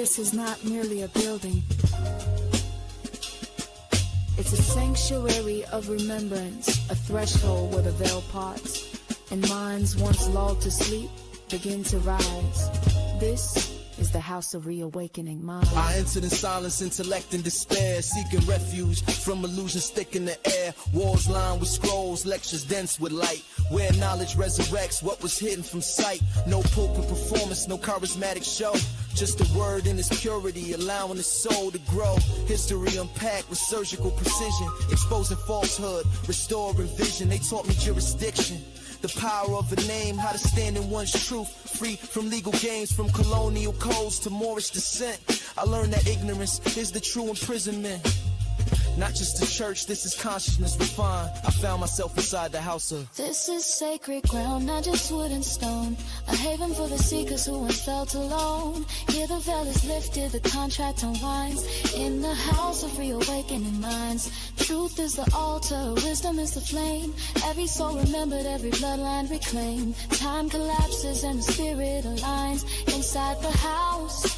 This is not merely a building. It's a sanctuary of remembrance, a threshold where the veil parts, and minds once lulled to sleep begin to rise. This is the house of reawakening mind. I entered in silence, intellect and despair, seeking refuge from illusions thick in the air. Walls lined with scrolls, lectures dense with light, where knowledge resurrects what was hidden from sight. No pulpit performance, no charismatic show, just a word in its purity, allowing the soul to grow. History unpacked with surgical precision, exposing falsehood, restoring vision. They taught me jurisdiction, the power of a name, how to stand in one's truth, free from legal games, from colonial codes to Moorish descent. I learned that ignorance is the true imprisonment. Not just a church, this is consciousness refined. I found myself inside the house of. This is sacred ground, not just wood and stone. A haven for the seekers who once felt alone. Here the veil is lifted, the contract unwinds. In the house of reawakening minds. Truth is the altar, wisdom is the flame. Every soul remembered, every bloodline reclaimed. Time collapses and the spirit aligns. Inside the house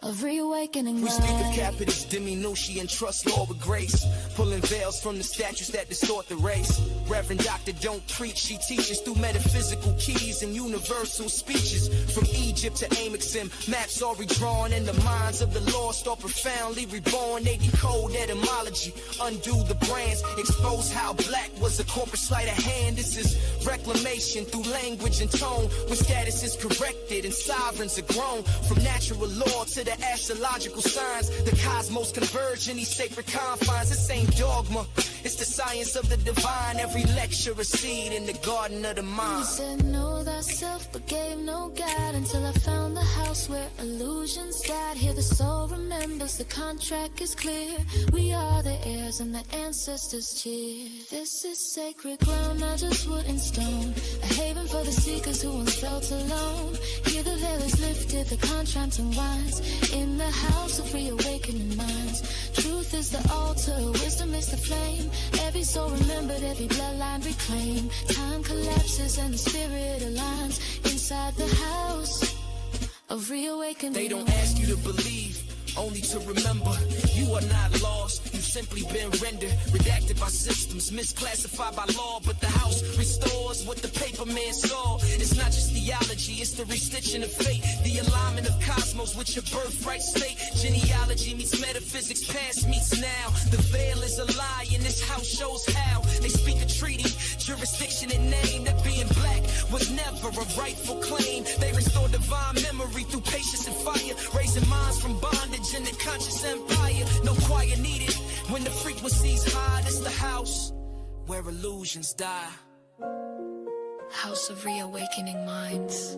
of reawakening We minds. speak of capitives, diminution, and trust law with grace, pulling veils from the statutes that distort the race. Reverend Doctor don't preach, she teaches through metaphysical keys and universal speeches. From Egypt to Amexim, maps are redrawn, and the minds of the lost are profoundly reborn. They decode etymology, undo the brands, expose how black was a corporate sleight of hand. This is reclamation through language and tone, when status is corrected and sovereigns are grown. From natural law to the astrological signs, the cosmos converge in these sacred confines. This ain't dogma, it's the science of the divine. Every lecture a seed in the garden of the mind. You said know thyself but gave no guide, until I found the house where illusions died. Here the soul remembers, the contract is clear. We are the heirs and the ancestors cheer. This is sacred ground, not just wood and stone. A haven for the seekers who once felt alone. Here the veil is lifted, the contract unwinds. In the house of reawakening minds. Truth is the altar, wisdom is the flame. Every soul remembered, every bloodline reclaimed. Time collapses and the spirit aligns. Inside the house of reawakening. They don't ask you to believe, only to remember. You are not lost, you've simply been rendered. Redacted by systems, misclassified by law. But the house restores what the paper man saw. It's not just theology, it's the restitching of fate. The alignment of cosmos with your birthright state. Genealogy meets metaphysics, past meets now. The veil is a lie and this house shows how. They speak a treaty, jurisdiction and name. That being black was never a rightful claim. They restore divine memory through patience and fire. Raising minds from bondage in the conscious empire. No choir needed when the frequency's high. It's the house where illusions die. House of reawakening minds,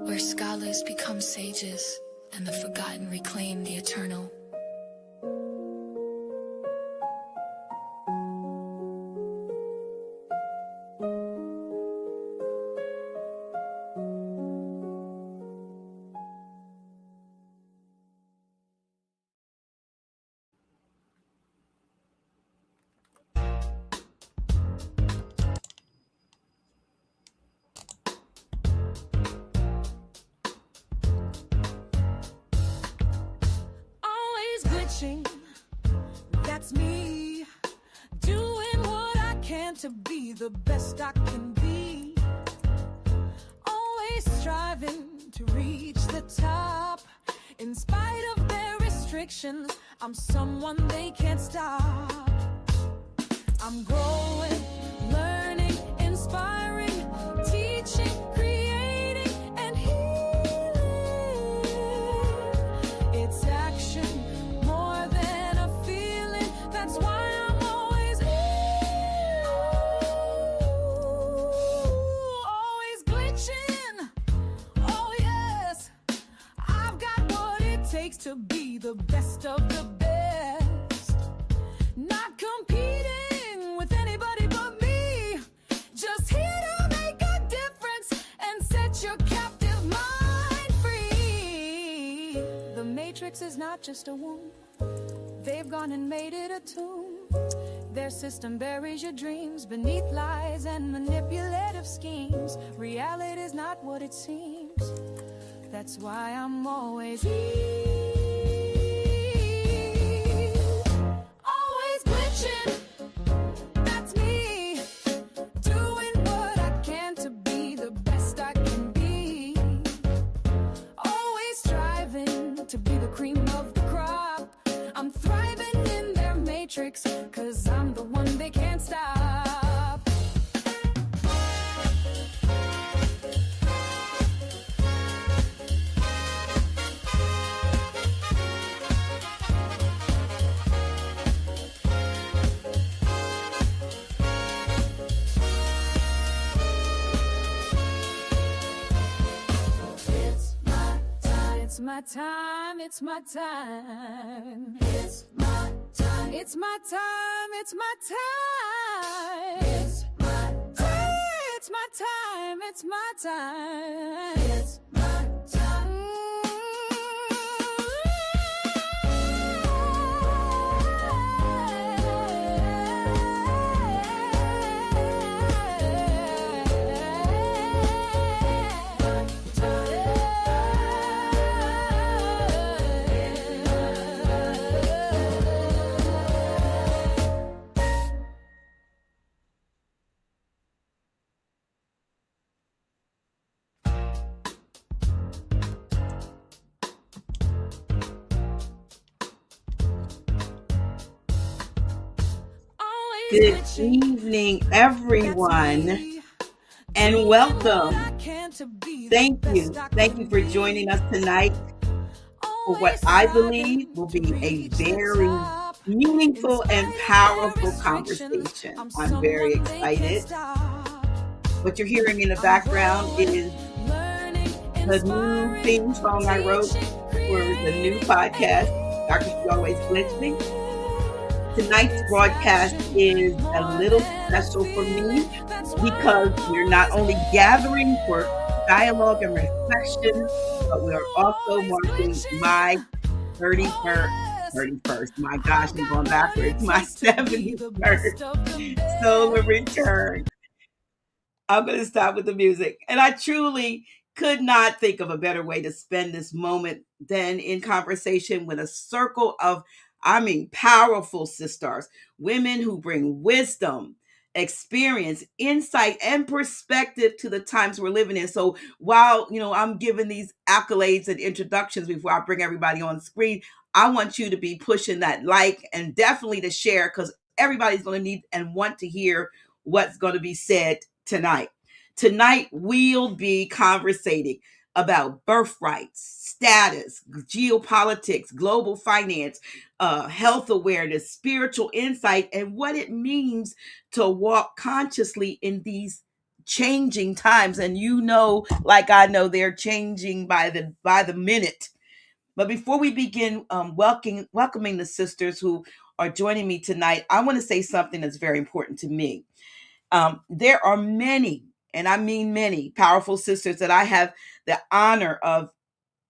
where scholars become sages and the forgotten reclaim the eternal. That's me, doing what I can to be the best I can be. Always striving to reach the top. In spite of their restrictions, I'm someone they can't stop. I'm growing, learning, inspiring, teaching, creating, and healing. It's action. That's why I'm always always glitching. Oh yes, I've got what it takes to be the best of the best. Not competing with anybody but me. Just here to make a difference and set your captive mind free. The matrix is not just a womb. They've gone and made it a tomb. Their system buries your dreams beneath lies and manipulative schemes. Reality's not what it seems. That's why I'm always glitching. That's me, doing what I can to be the best I can be. Always striving to be the cream of the crop. I'm thriving in their matrix, 'cause I'm the one they can't stop. It's my time, it's my time. It's my time. It's my time, it's my time. It's my time. It's my time, it's my time. It's my time. Good evening, everyone, and welcome. Thank you. Thank you for joining us tonight for what I believe will be a very meaningful and powerful conversation. I'm very excited. What you're hearing in the background is the new theme song I wrote for the new podcast, Dr. She Always Glitching. Tonight's broadcast is a little special for me because we're not only gathering for dialogue and reflection, but we are also marking my 31st, my gosh, I'm going backwards, my 71st solar return. I'm going to stop with the music. And I truly could not think of a better way to spend this moment than in conversation with a circle of powerful SiStars, women who bring wisdom, experience, insight, and perspective to the times we're living in. So while, I'm giving these accolades and introductions before I bring everybody on screen, I want you to be pushing that like and definitely to share, because everybody's going to need and want to hear what's going to be said tonight. Tonight, we'll be conversating about birthrights, status, geopolitics, global finance, health awareness, spiritual insight, and what it means to walk consciously in these changing times. And like I know, they're changing by the minute. But before we begin welcoming the sisters who are joining me tonight, I want to say something that's very important to me. There are many, and I mean many, powerful sisters that I have the honor of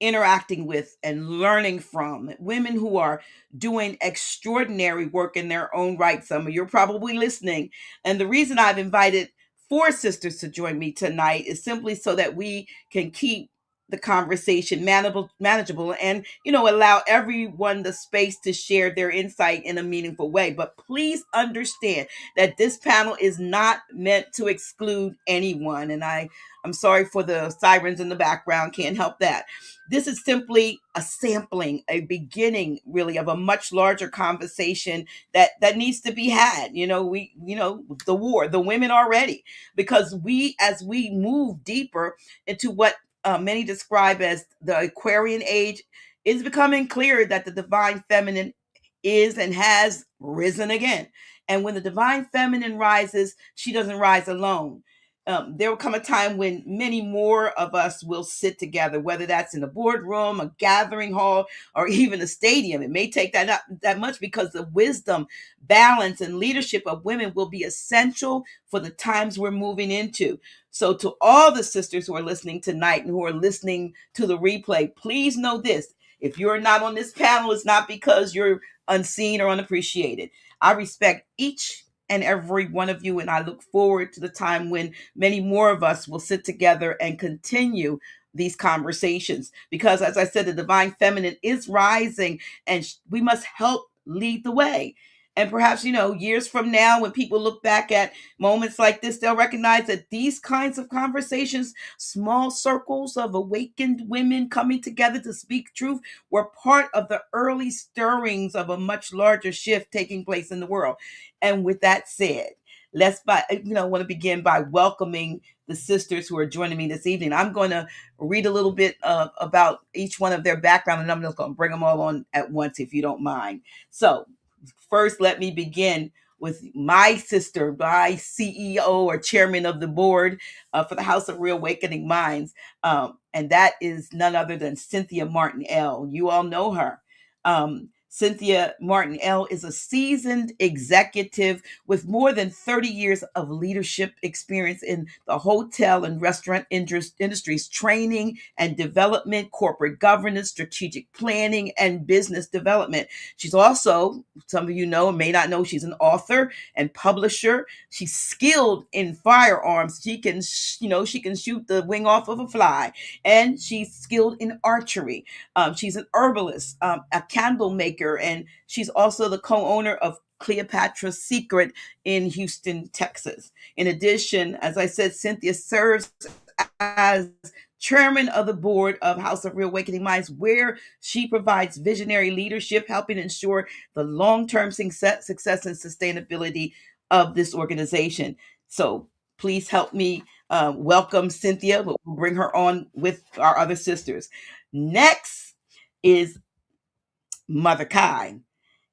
interacting with and learning from, women who are doing extraordinary work in their own right. Some of you are probably listening. And the reason I've invited 4 sisters to join me tonight is simply so that we can keep the conversation manageable and, allow everyone the space to share their insight in a meaningful way. But please understand that this panel is not meant to exclude anyone. And I'm sorry for the sirens in the background, can't help that. This is simply a sampling, a beginning really of a much larger conversation that needs to be had. The war, the women are ready, because as we move deeper into what many describe as the Aquarian age, it's becoming clear that the divine feminine is and has risen again. And when the divine feminine rises, she doesn't rise alone. There will come a time when many more of us will sit together, whether that's in a boardroom, a gathering hall, or even a stadium. It may take that not that much, because the wisdom, balance, and leadership of women will be essential for the times we're moving into. So to all the sisters who are listening tonight and who are listening to the replay, please know this. If you're not on this panel, it's not because you're unseen or unappreciated. I respect each and every one of you, and I look forward to the time when many more of us will sit together and continue these conversations, because as I said, the divine feminine is rising, and we must help lead the way. And perhaps, years from now, when people look back at moments like this, they'll recognize that these kinds of conversations, small circles of awakened women coming together to speak truth, were part of the early stirrings of a much larger shift taking place in the world. And with that said, want to begin by welcoming the sisters who are joining me this evening. I'm going to read a little bit about each one of their background, and I'm just going to bring them all on at once, if you don't mind. So first, let me begin with my sister, my CEO or chairman of the board for the House of Reawakening Minds. And that is none other than Cynthia Martin L. You all know her. Cynthia Martin L. is a seasoned executive with more than 30 years of leadership experience in the hotel and restaurant industries, training and development, corporate governance, strategic planning, and business development. She's also, some of you know, may not know, she's an author and publisher. She's skilled in firearms. She can shoot the wing off of a fly, and she's skilled in archery. She's an herbalist, a candle maker, and she's also the co-owner of Cleopatra's Secret in Houston, Texas. In addition, as I said, Cynthia serves as chairman of the board of House of Reawakening Minds, where she provides visionary leadership, helping ensure the long-term success and sustainability of this organization. So please help me welcome Cynthia, but we'll bring her on with our other sisters. Next is Mother Kahai.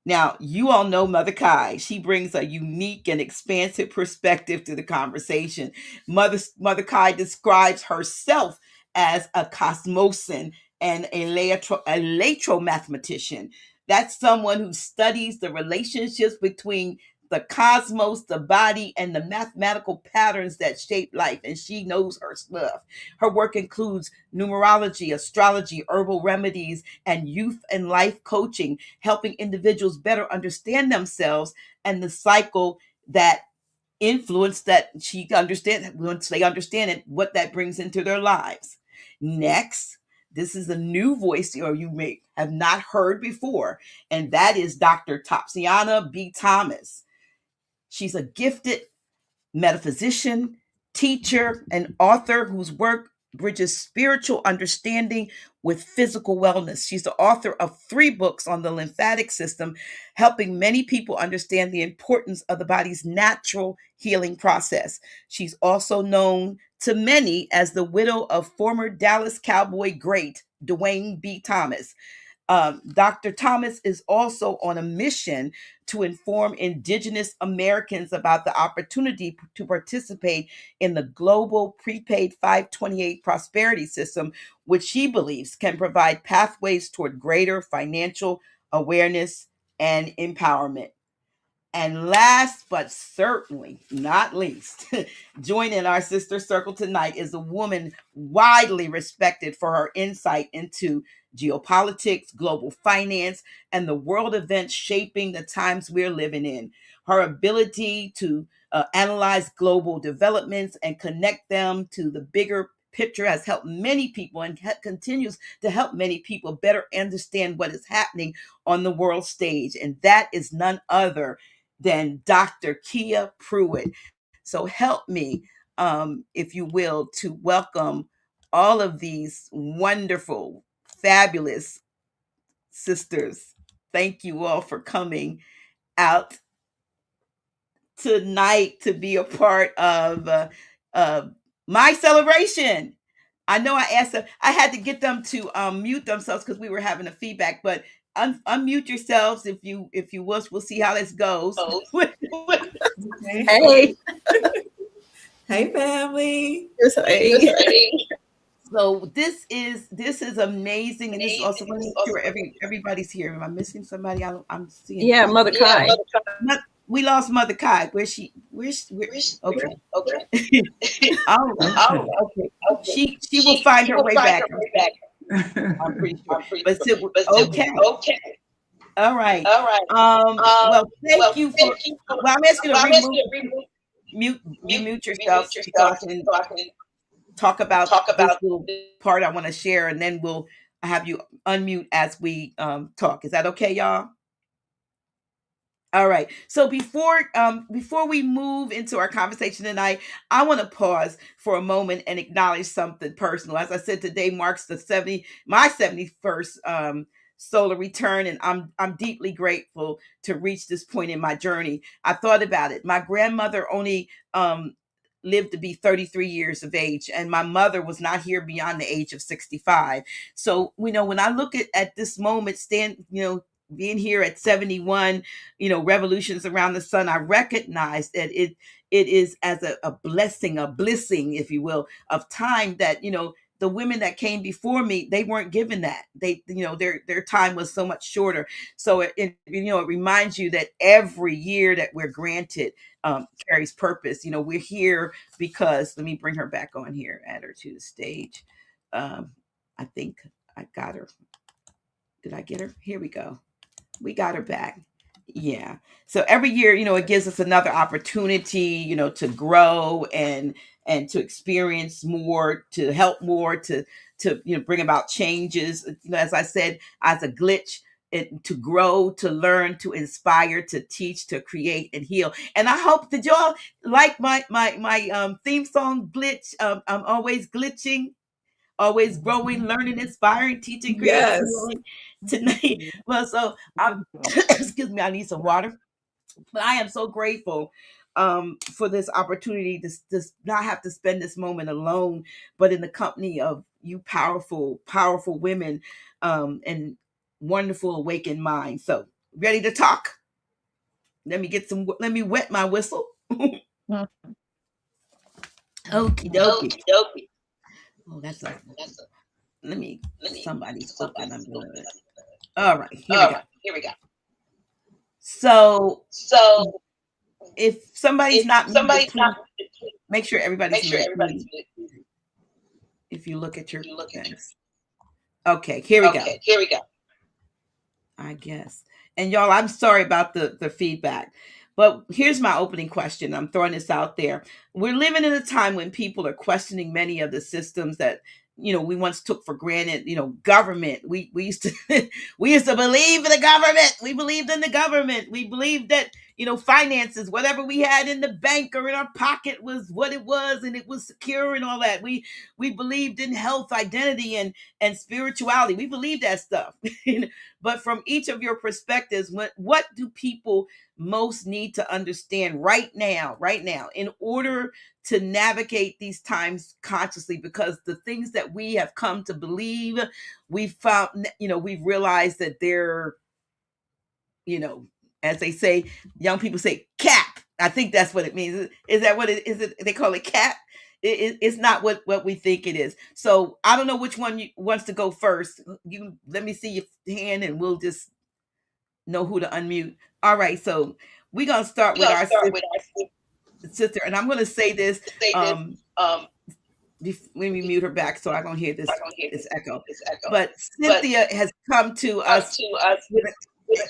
Now, you all know Mother Kahai. She brings a unique and expansive perspective to the conversation. Mother Kahai describes herself as a cosmosan and a electromathematician. That's someone who studies the relationships between the cosmos, the body, and the mathematical patterns that shape life, and she knows her stuff. Her work includes numerology, astrology, herbal remedies, and youth and life coaching, helping individuals better understand themselves and the cycle that influence that she understands. Once they understand it, what that brings into their lives. Next, this is a new voice, or you may have not heard before, and that is Dr. Topzyana B. Thomas. She's a gifted metaphysician, teacher, and author whose work bridges spiritual understanding with physical wellness. She's the author of 3 books on the lymphatic system, helping many people understand the importance of the body's natural healing process. She's also known to many as the widow of former Dallas Cowboy great Dwayne B. Thomas. Dr. Thomas is also on a mission to inform Indigenous Americans about the opportunity to participate in the global prepaid 528 prosperity system, which she believes can provide pathways toward greater financial awareness and empowerment. And last but certainly not least, joining our sister circle tonight is a woman widely respected for her insight into geopolitics, global finance, and the world events shaping the times we're living in. Her ability to analyze global developments and connect them to the bigger picture has helped many people and continues to help many people better understand what is happening on the world stage. And that is none other than Dr. Kia Pruitt. So help me, if you will, to welcome all of these wonderful, fabulous sisters. Thank you all for coming out tonight to be a part of my celebration. I know I asked them, I had to get them to mute themselves because we were having a feedback, but unmute yourselves if you will. We'll see how this goes. Hey. Hey, family. So this is amazing, and this is also, let me make sure everybody's here. Am I missing somebody? I'm seeing. Yeah, Mother Kahai. We lost Mother Kahai. Where's she? Okay. Okay. She will find her way back. I'm pretty sure. But okay. All right. Well, thank you for. Well, I'm asking you to mute yourself so I can talk about this little part I want to share, and then we'll have you unmute as we talk. Is that okay, y'all? All right. So before we move into our conversation tonight, I want to pause for a moment and acknowledge something personal. As I said, today marks my 71st solar return, and I'm deeply grateful to reach this point in my journey. I thought about it. My grandmother only lived to be 33 years of age, and my mother was not here beyond the age of 65. So, when I look at this moment, being here at 71, revolutions around the sun, I recognize that it is as a blessing, a blissing, if you will, of time that, the women that came before me, they weren't given that. Their time was so much shorter. So it reminds you that every year that we're granted carries purpose. We're here because, let me bring her back on here, add her to the stage. I think I got her. Did I get her? Here we go. We got her back. Yeah. So every year, it gives us another opportunity, to grow and to experience more, to help more, to bring about changes. As I said, as a glitch, to grow, to learn, to inspire, to teach, to create and heal. And I hope that y'all like my theme song, Glitch. I'm always glitching, always growing, learning, inspiring, teaching, creating, Yes. healing tonight. Well, so excuse me, I need some water. But I am so grateful for this opportunity to not have to spend this moment alone, but in the company of you powerful, powerful women and wonderful awakened minds. So, ready to talk? Let me wet my whistle. Okie dokie. Oh, that's a. Let me. Somebody's spoken. I'm doing it. All right, here we go. So if somebody's not muted, please make sure everybody's muted. If you look at your things. Okay, here we go. I guess. And y'all, I'm sorry about the feedback. But here's my opening question. I'm throwing this out there. We're living in a time when people are questioning many of the systems that we once took for granted. Government. We used to we used to believe in the government. We believed in the government. We believed that finances, whatever we had in the bank or in our pocket was what it was, and it was secure and all that. We believed in health, identity, and spirituality. We believed that stuff. But from each of your perspectives, what do people most need to understand right now, in order to navigate these times consciously? Because the things that we have come to believe, we've found, we've realized that they're, as they say, young people say, cap. I think that's what it means. Is that what it is? They call it cap. It's not what we think it is. So I don't know which one wants to go first. You let me see your hand, and we'll just know who to unmute. All right, so we're gonna start with our sister, and I'm gonna say this. When we mute her back, so I don't hear this echo. But Cynthia has come to us with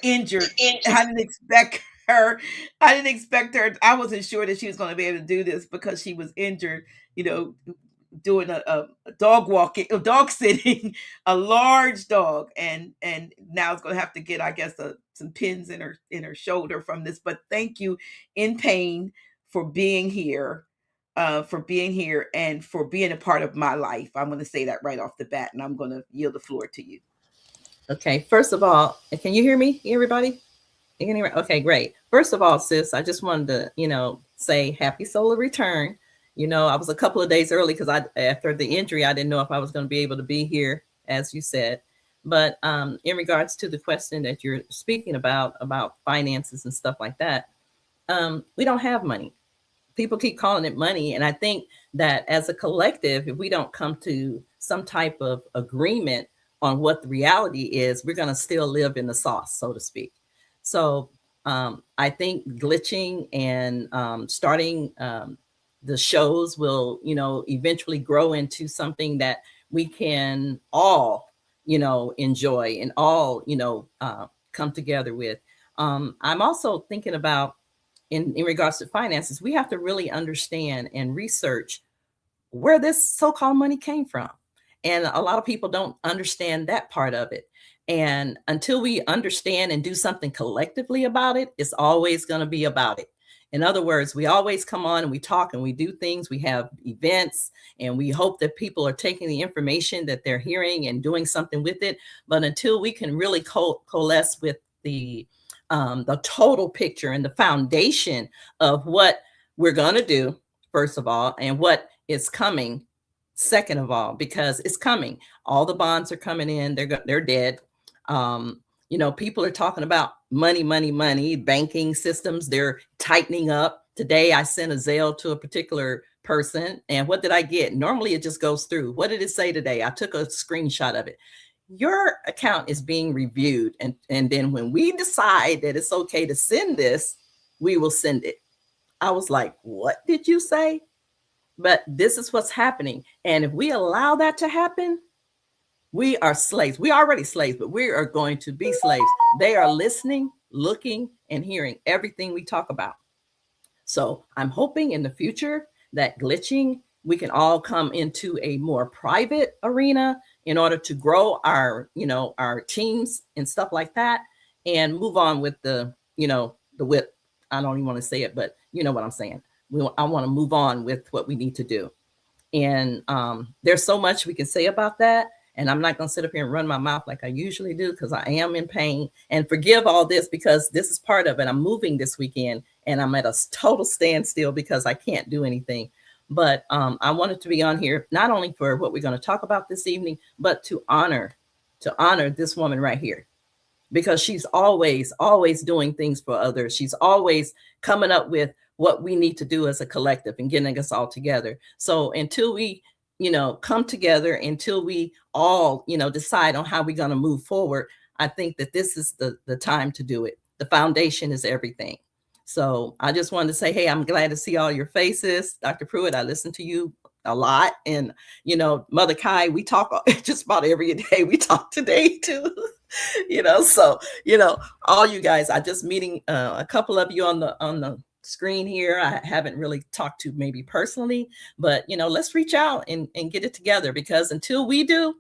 injured. I didn't expect her. I wasn't sure that she was going to be able to do this because she was injured. Doing a dog sitting, a large dog, and now it's going to have to get, I guess, some pins in her shoulder from this. But thank you, in pain, for being here. And for being a part of my life. I'm going to say that right off the bat, and I'm going to yield the floor to you. Okay. First of all, can you hear me, everybody? You can hear me? Okay, great. First of all, sis, I just wanted to, say happy solar return. I was a couple of days early because after the injury, I didn't know if I was going to be able to be here, as you said. But in regards to the question that you're speaking about finances and stuff like that, we don't have money. People keep calling it money. And I think that as a collective, if we don't come to some type of agreement on what the reality is, we're going to still live in the sauce, so to speak. So I think glitching and starting the shows will, eventually grow into something that we can all, enjoy and all, come together with. I'm also thinking about in regards to finances, we have to really understand and research where this so-called money came from. And a lot of people don't understand that part of it. And until we understand and do something collectively about it, it's always going to be about it. In other words, we always come on and we talk and we do things. We have events and we hope that people are taking the information that they're hearing and doing something with it. But until we can really coalesce with the total picture and the foundation of what we're going to do, first of all, and what is coming, second of all, because it's coming. All the bonds are coming in. They're dead. People are talking about money, banking systems. They're tightening up. Today, I sent a Zelle to a particular person. And what did I get? Normally, it just goes through. What did it say today? I took a screenshot of it. Your account is being reviewed. And then when we decide that it's okay to send this, we will send it. I was like, what did you say? But this is what's happening. And if we allow that to happen, we are slaves. We are already slaves, but we are going to be slaves. They are listening, looking, and hearing everything we talk about. So I'm hoping in the future that glitching, we can all come into a more private arena in order to grow our teams and stuff like that, and move on with the whip. I don't even want to say it, but you know what I'm saying. I want to move on with what we need to do. And there's so much we can say about that. And I'm not going to sit up here and run my mouth like I usually do, because I am in pain. And forgive all this, because this is part of it. I'm moving this weekend and I'm at a total standstill because I can't do anything. But I wanted to be on here, not only for what we're going to talk about this evening, but to honor this woman right here. Because she's always doing things for others. She's always coming up with what we need to do as a collective and getting us all together. So until we come together, until we all, decide on how we're going to move forward, I think that this is the time to do it. The foundation is everything. So I just wanted to say, hey, I'm glad to see all your faces. Dr. Pruitt, I listen to you a lot. And, Mother Kahai, we talk just about every day. We talk today too, so, all you guys, I just meeting a couple of you on the screen here. I haven't really talked to maybe personally, but let's reach out and get it together, because until we do,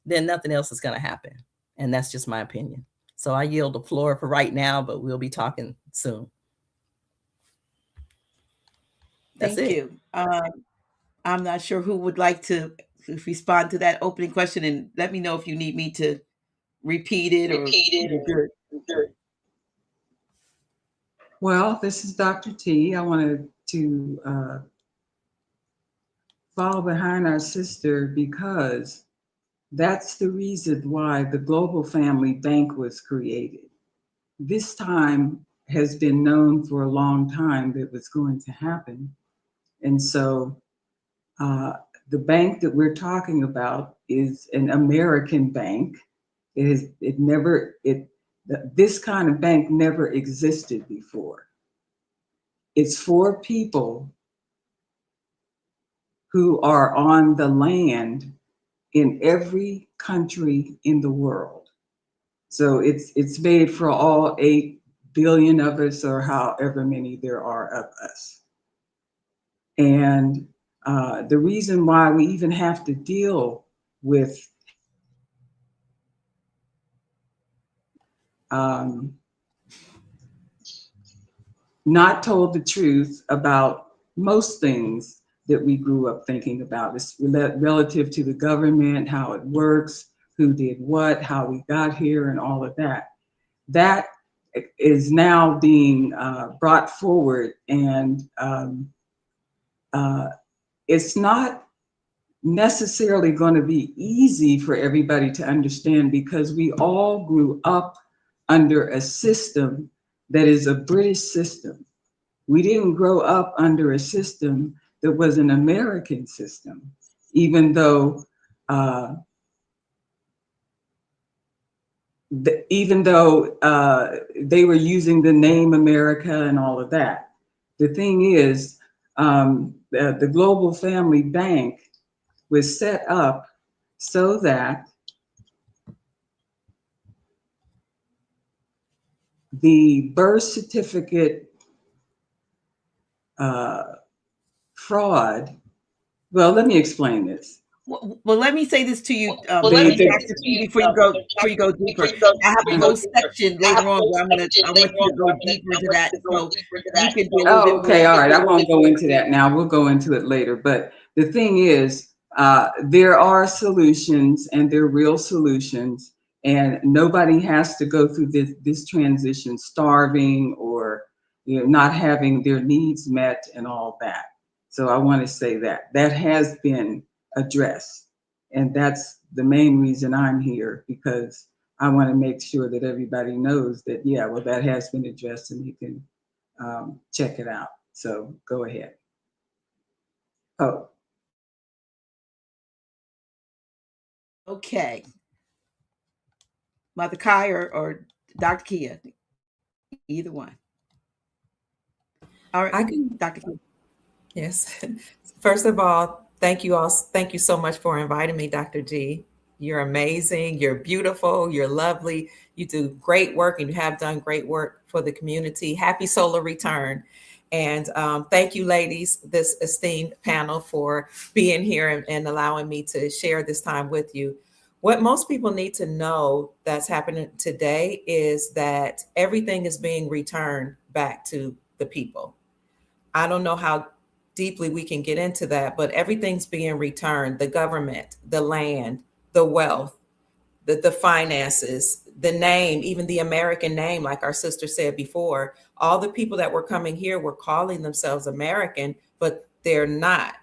then nothing else is going to happen. And that's just my opinion. So I yield the floor for right now, but we'll be talking soon. Thank you. I'm not sure who would like to respond to that opening question, and let me know if you need me to repeat it or you're good. Well, this is Dr. T. I wanted to follow behind our sister, because that's the reason why the Global Family Bank was created. This time has been known for a long time that it was going to happen. And so the bank that we're talking about is an American bank. This kind of bank never existed before. It's for people who are on the land in every country in the world. So it's made for all 8 billion of us, or however many there are of us. And the reason why we even have to deal with not told the truth about most things that we grew up thinking about. It's relative to the government, how it works, who did what, how we got here, and all of that. That is now being brought forward, and it's not necessarily going to be easy for everybody to understand, because we all grew up under a system that is a British system. We didn't grow up under a system that was an American system, even though they were using the name America and all of that. The thing is, the Global Family Bank was set up so that the birth certificate fraud Well, let me explain this. Well, let me say this to you, The, Dr. T, before you go deeper. I have a whole section later on where I want you to go deeper into that, so you can be a little bit Oh, more. okay. All right. I won't go into that now. We'll go into it later. But the thing is, there are solutions and they're real solutions. And nobody has to go through this transition starving or not having their needs met and all that. So I want to say that has been addressed. And that's the main reason I'm here, because I want to make sure that everybody knows that, yeah, well, that has been addressed and you can check it out. So go ahead. Oh, Okay, Mother Kai or Dr. Kia, either one. All right, I can, Dr. Kia. yes. First of all, thank you all. Thank you so much for inviting me, Dr. G. You're amazing. You're beautiful. You're lovely. You do great work and you have done great work for the community. Happy solar return. And thank you, ladies, this esteemed panel, for being here and allowing me to share this time with you. What most people need to know that's happening today is that everything is being returned back to the people. I don't know how deeply we can get into that, but everything's being returned: the government, the land, the wealth, the finances, the name, even the American name, like our sister said before. All the people that were coming here were calling themselves American, but they're not.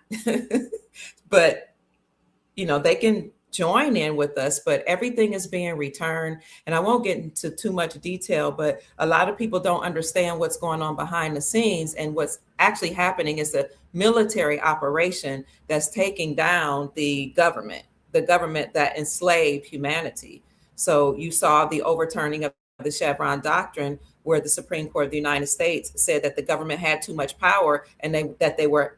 But they can join in with us, but everything is being returned. And I won't get into too much detail, but a lot of people don't understand what's going on behind the scenes. And what's actually happening is a military operation that's taking down the government that enslaved humanity. So you saw the overturning of the Chevron Doctrine, where the Supreme Court of the United States said that the government had too much power and that they were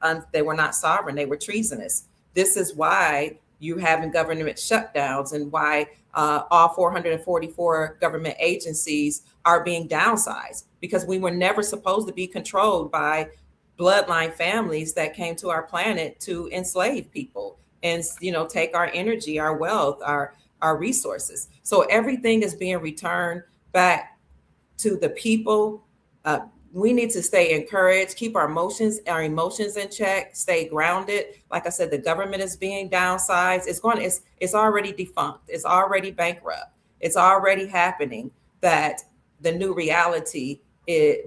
not sovereign, they were treasonous. This is why you having government shutdowns and why all 444 government agencies are being downsized, because we were never supposed to be controlled by bloodline families that came to our planet to enslave people and take our energy, our wealth, our resources. So everything is being returned back to the people. We need to stay encouraged, keep our emotions in check, stay grounded. Like I said, the government is being downsized. It's already defunct. It's already bankrupt. It's already happening. That the new reality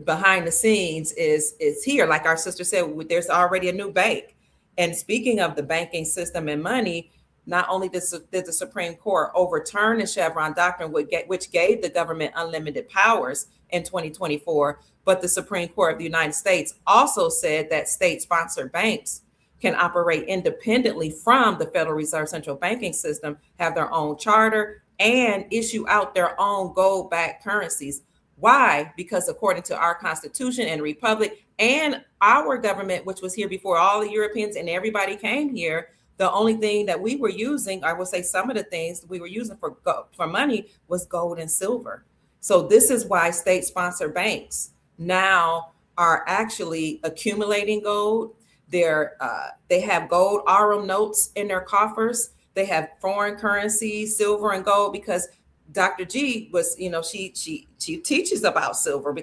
behind the scenes is here. Like our sister said, there's already a new bank. And speaking of the banking system and money, not only did the Supreme Court overturn the Chevron Doctrine, which gave the government unlimited powers in 2024, but the Supreme Court of the United States also said that state-sponsored banks can operate independently from the Federal Reserve central banking system, have their own charter, and issue out their own gold-backed currencies. Why? Because according to our Constitution and Republic and our government, which was here before all the Europeans and everybody came here, the only thing that we were using, I will say some of the things we were using for money, was gold and silver. So this is why state-sponsored banks now are actually accumulating gold. They have gold aurum notes in their coffers. They have foreign currency, silver and gold, because Dr. G was, she teaches about silver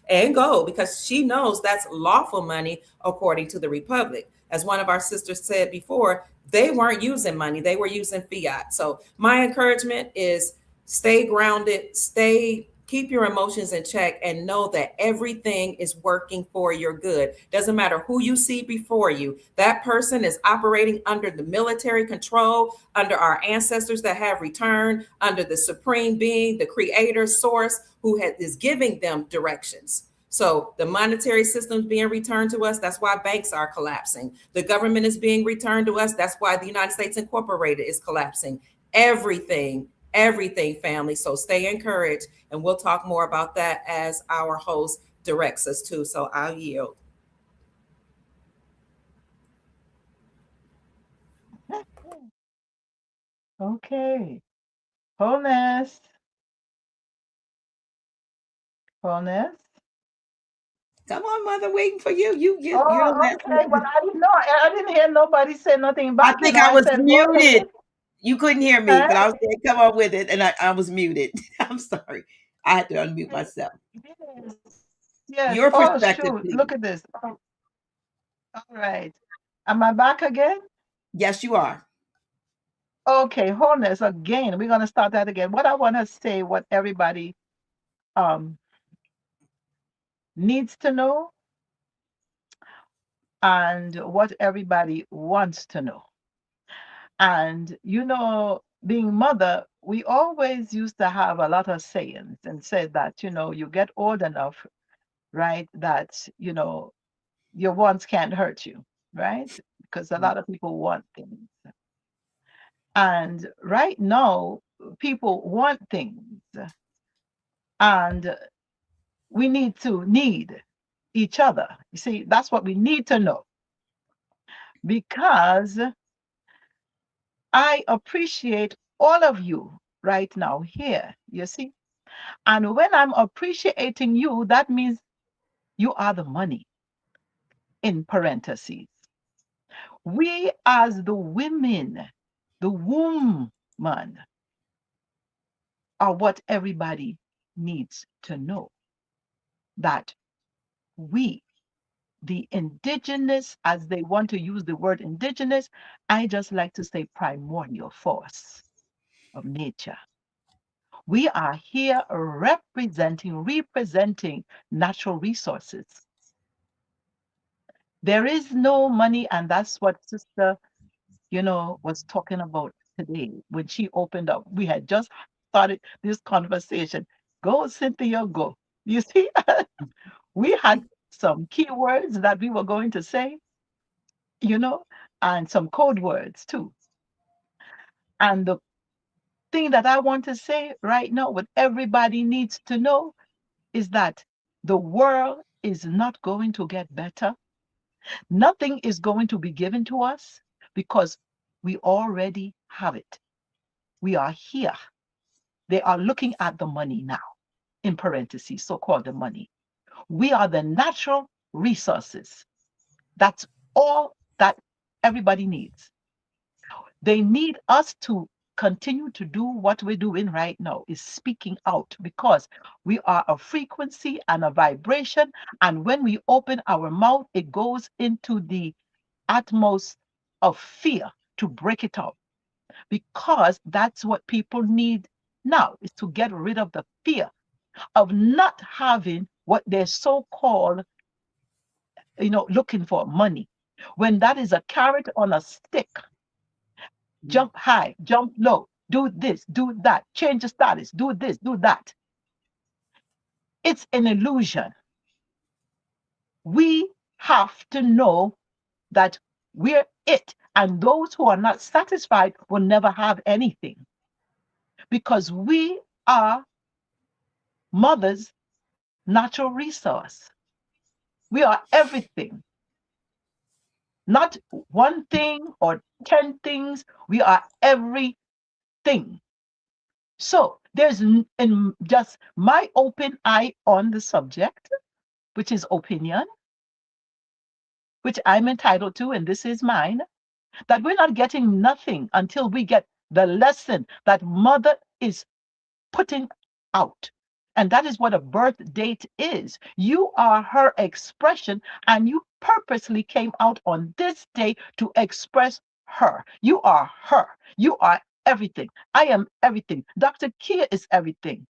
and gold because she knows that's lawful money according to the Republic. As one of our sisters said before, they weren't using money, they were using fiat. So my encouragement is stay grounded, keep your emotions in check, and know that everything is working for your good. Doesn't matter who you see before you. That person is operating under the military control, under our ancestors that have returned, under the supreme being, the creator source, who is giving them directions. So the monetary system is being returned to us. That's why banks are collapsing. The government is being returned to us. That's why the United States Incorporated is collapsing. Everything, family. So stay encouraged. And we'll talk more about that as our host directs us to. So I'll yield. Okay. Wholeness. Wholeness. Come on, mother, waiting for you. You're the Oh, last okay. one. But I didn't know. I didn't hear nobody say nothing I back. think I I was said, go ahead. muted. You couldn't hear me, Huh? but I was saying, come on with it, and I was muted. I'm sorry. I had to unmute myself. Yes. Yes. Your Oh, perspective, shoot. please. Look at this. Oh, all right. Am I back again? Yes, you are. Okay, wholeness again. We're gonna start that again. What I want to say, what everybody um needs to know, and what everybody wants to know. And being mother, we always used to have a lot of sayings and said that, you get old enough, right? That, your wants can't hurt you, right? Because a lot of people want things. And right now, people want things, and we need each other. You see, that's what we need to know, because I appreciate all of you right now here, you see. And when I'm appreciating you, that means you are the money, in parentheses. We, as the women, the womb man, are what everybody needs to know. That we, the indigenous, as they want to use the word indigenous, I just like to say primordial force of nature. We are here representing natural resources. There is no money, and that's what Sister, was talking about today when she opened up. We had just started this conversation. Go, Cynthia, go. You see, we had some keywords that we were going to say, you know, and some code words too. And the thing that I want to say right now, what everybody needs to know, is that the world is not going to get better. Nothing is going to be given to us because we already have it. We are here. They are looking at the money now, in parentheses, so called the money. We are the natural resources. That's all that everybody needs. They need us to continue to do what we're doing right now, is speaking out, because we are a frequency and a vibration. And when we open our mouth, it goes into the utmost of fear to break it up, because that's what people need now, is to get rid of the fear of not having what they're so called, looking for money, when that is a carrot on a stick. Jump high, jump low, do this, do that, change the status, do this, do that. It's an illusion. We have to know that we're it, and those who are not satisfied will never have anything, because we are mother's natural resource. We are everything, not one thing or 10 things. We are everything. So there's in just my open eye on the subject, which is opinion, which I'm entitled to, and this is mine, that we're not getting nothing until we get the lesson that mother is putting out. And that is what a birth date is. You are her expression, and you purposely came out on this day to express her. You are her. You are everything. I am everything. Dr. Kia is everything.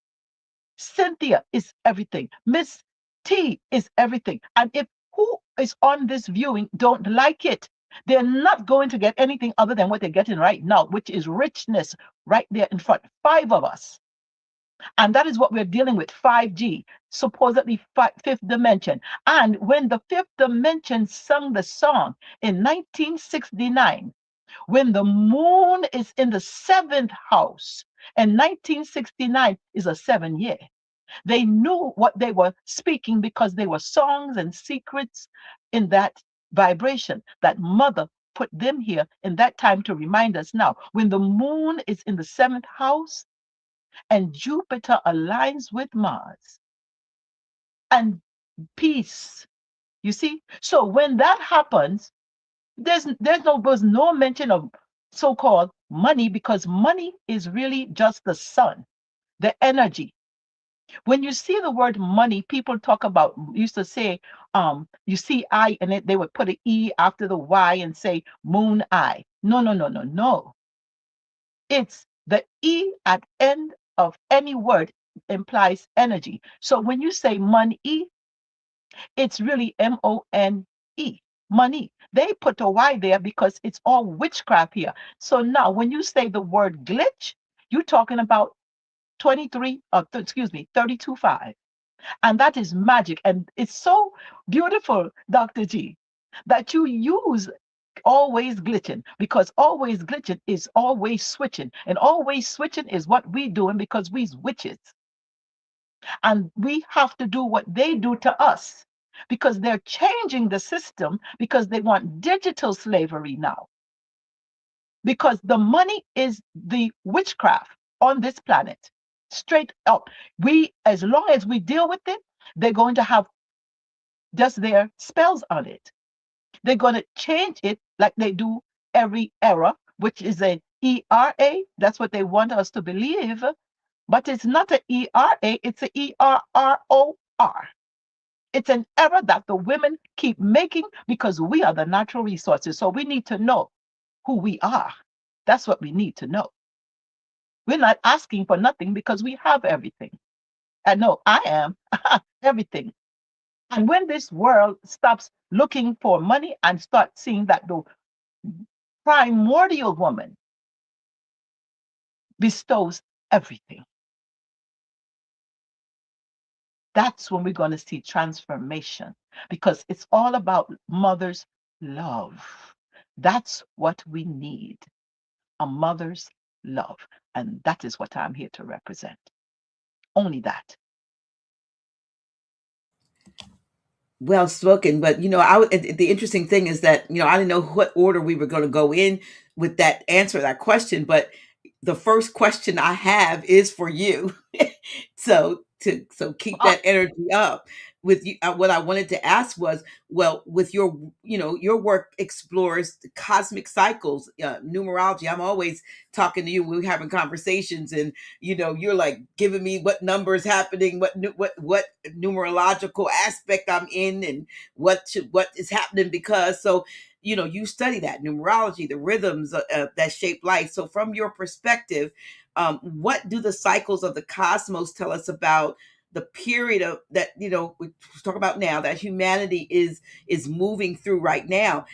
Cynthia is everything. Miss T is everything. And if who is on this viewing don't like it, they're not going to get anything other than what they're getting right now, which is richness right there in front. 5 of us. And that is what we're dealing with, 5G, supposedly fifth dimension. And when the fifth dimension sung the song in 1969, when the moon is in the 7th house, and 1969 is a 7-year. They knew what they were speaking, because they were songs and secrets in that vibration that mother put them here in that time to remind us now. When the moon is in the 7th house and Jupiter aligns with Mars, and peace. You see? So when that happens, was no mention of so-called money, because money is really just the sun, the energy. When you see the word money, people talk about, used to say, you see I in it, they would put an E after the Y and say moon eye. No, no, no, no, no. It's the E at end of any word implies energy. So when you say money, it's really MONE, money. They put a Y there because it's all witchcraft here. So now when you say the word glitch, you're talking about 32.5. And that is magic. And it's so beautiful, Dr. G, that you use always glitching, because always glitching is always switching. And always switching is what we doing because we's witches. And we have to do what they do to us, because they're changing the system because they want digital slavery now. Because the money is the witchcraft on this planet. Straight up. As long as we deal with it, they're going to have just their spells on it. They're going to change it like they do every era, which is an ERA. That's what they want us to believe. But it's not an ERA, it's an ERROR. It's an error that the women keep making because we are the natural resources. So we need to know who we are. That's what we need to know. We're not asking for nothing because we have everything. And no, I am everything. And when this world stops looking for money and start seeing that the primordial woman bestows everything, that's when we're going to see transformation, because it's all about mother's love. That's what we need, a mother's love. And that is what I'm here to represent. Only that. Well spoken, but the interesting thing is that I didn't know what order we were going to go in with that answer, that question, but the first question I have is for you. So keep that energy up with you. What I wanted to ask was, well, with your work explores the cosmic cycles, numerology. I'm always talking to you. We're having conversations, and you're like giving me what numbers happening, what numerological aspect I'm in, and what is happening, because you study that numerology, the rhythms that shape life. So from your perspective, what do the cycles of the cosmos tell us about the period of that we talk about now, that humanity is moving through right now?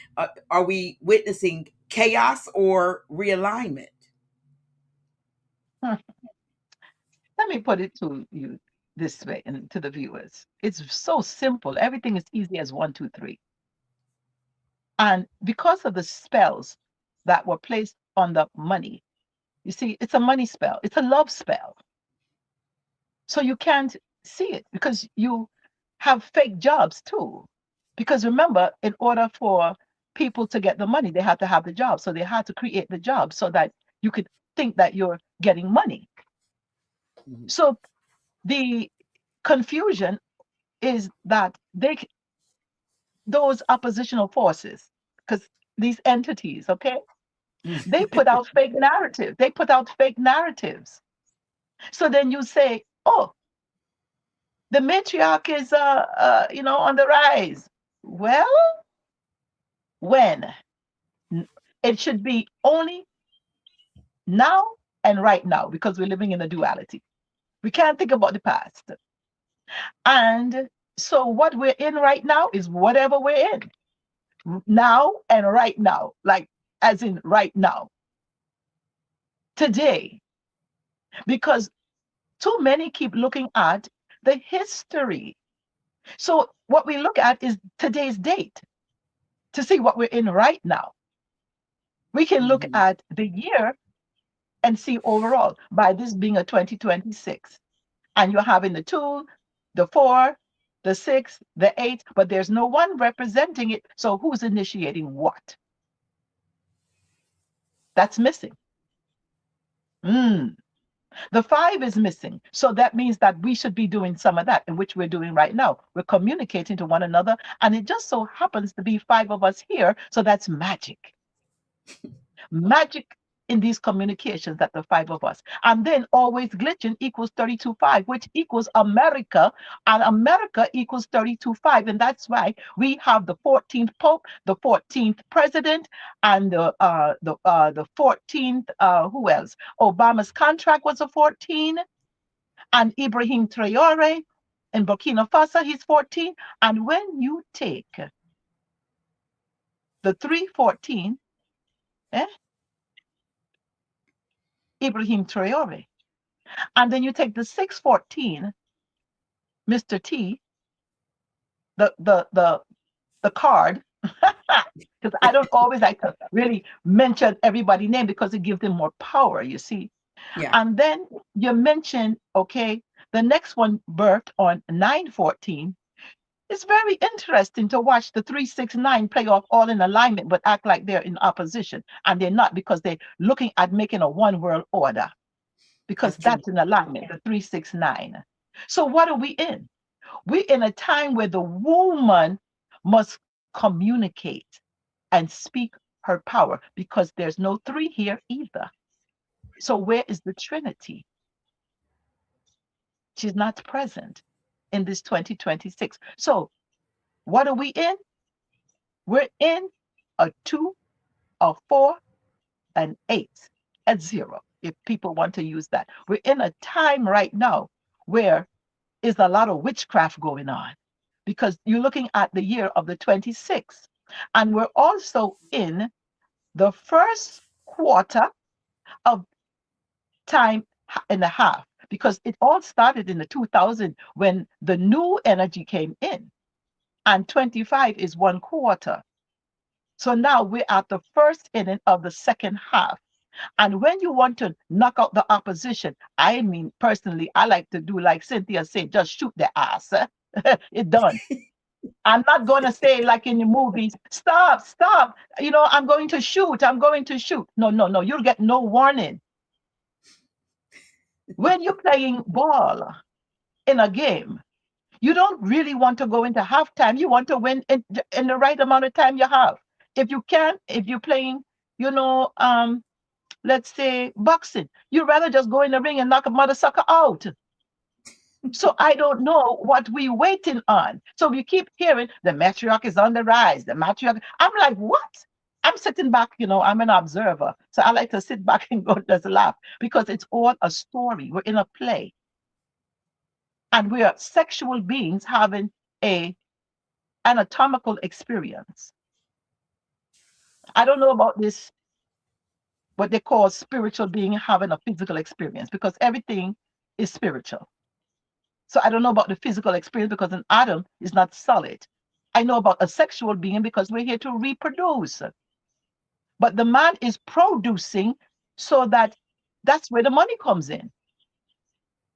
Are we witnessing chaos or realignment? Let me put it to you this way, and to the viewers. It's so simple. Everything is easy as 1, 2, 3. And because of the spells that were placed on the money, you see, it's a money spell, it's a love spell. So you can't see it because you have fake jobs too. Because remember, in order for people to get the money, they had to have the job. So they had to create the job so that you could think that you're getting money. Mhm. So the confusion is that those oppositional forces, because these entities, okay, they put out fake narrative. They put out fake narratives. So then you say, oh, the matriarch is on the rise. Well, when? It should be only now and right now, because we're living in a duality. We can't think about the past. And so what we're in right now is whatever we're in now and right now, like as in right now, today, because too many keep looking at the history. So what we look at is today's date to see what we're in right now. We can look Mhm. at the year and see overall, by this being a 2026. And you're having the 2, the 4, the 6, the 8, but there's no one representing it. So who's initiating what? That's missing. The 5 is missing. So that means that we should be doing some of that, in which we're doing right now. We're communicating to one another. And it just so happens to be 5 of us here. So that's magic. Magic in these communications, that the 5 of us. And then always glitching equals 32.5, which equals America. And America equals 32.5. And that's why we have the 14th Pope, the 14th President, and the 14th, who else? Obama's contract was a 14. And Ibrahim Traore in Burkina Faso, he's 14. And when you take the 314, Ibrahim Traore, and then you take the 614, Mr. T, the card, because I don't always like to really mention everybody's name because it gives them more power, you see. Yeah. And then you mention, okay, the next one birthed on 914. It's very interesting to watch the 369 play off all in alignment, but act like they're in opposition. And they're not, because they're looking at making a one world order, because that's in alignment, the 369. So what are we in? We're in a time where the woman must communicate and speak her power, because there's no 3 here either. So where is the Trinity? She's not present in this 2026. So what are we in? We're in a 2, a 4, an 8, and 0, if people want to use that. We're in a time right now where is a lot of witchcraft going on, because you're looking at the year of the 26th. And we're also in the first quarter of time and a half, because it all started in the 2000 when the new energy came in, and 25 is 1 quarter. So now we're at the first inning of the second half. And when you want to knock out the opposition, I mean, personally, I like to do like Cynthia said, just shoot the ass. It's done. I'm not going to say like in the movies, stop, stop. You know, I'm going to shoot. I'm going to shoot. No, no, no. You'll get no warning. When you're playing ball in a game, you don't really want to go into halftime. You want to win in the right amount of time you have. If you can, if you're playing, you know, let's say boxing, you'd rather just go in the ring and knock a mother sucker out. So I don't know what we're waiting on. So we keep hearing the matriarch is on the rise, the matriarch. I'm like, what? I'm sitting back, you know, I'm an observer. So I like to sit back and go just laugh, because it's all a story. We're in a play. And we are sexual beings having a anatomical experience. I don't know about this, what they call spiritual being having a physical experience, because everything is spiritual. So I don't know about the physical experience, because an atom is not solid. I know about a sexual being because we're here to reproduce. But the man is producing, so that's where the money comes in.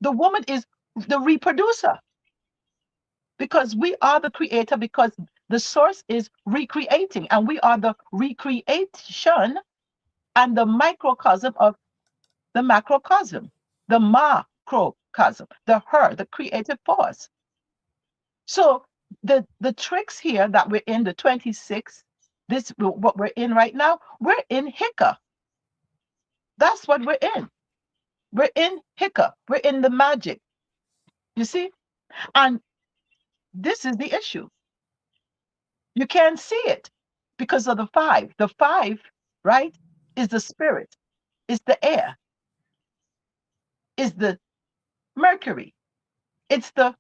The woman is the reproducer, because we are the creator, because the source is recreating, and we are the recreation and the microcosm of the macrocosm, the macrocosm, the creative force. So the tricks here that we're in the 26th, this what we're in right now, we're in Hika. That's what we're in. We're in Hika. We're in the magic. You see? And this is the issue. You can't see it because of the 5. The 5, right, is the spirit, is the air, is the Mercury. It's the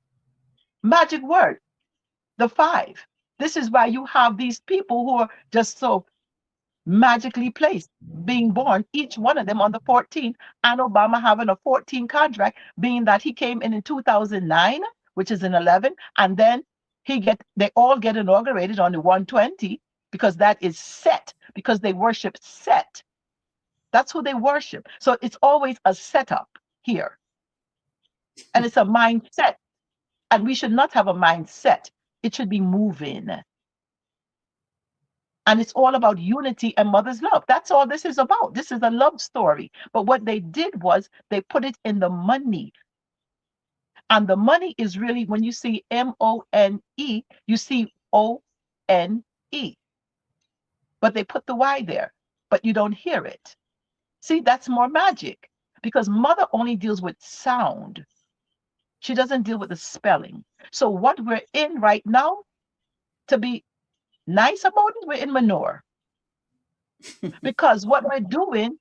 magic word, the 5. This is why you have these people who are just so magically placed, being born, each one of them on the 14th, and Obama having a 14 contract, being that he came in 2009, which is in 11, and then they all get inaugurated on the 120, because that is Set, because they worship Set. That's who they worship. So it's always a setup here. And it's a mindset. And we should not have a mindset. It should be moving. And it's all about unity and mother's love. That's all this is about. This is a love story. But what they did was they put it in the money. And the money is really, when you see M-O-N-E, you see O-N-E. But they put the Y there, but you don't hear it. See, that's more magic, because mother only deals with sound. She doesn't deal with the spelling. So what we're in right now, to be nice about it, we're in manure. Because what we're doing,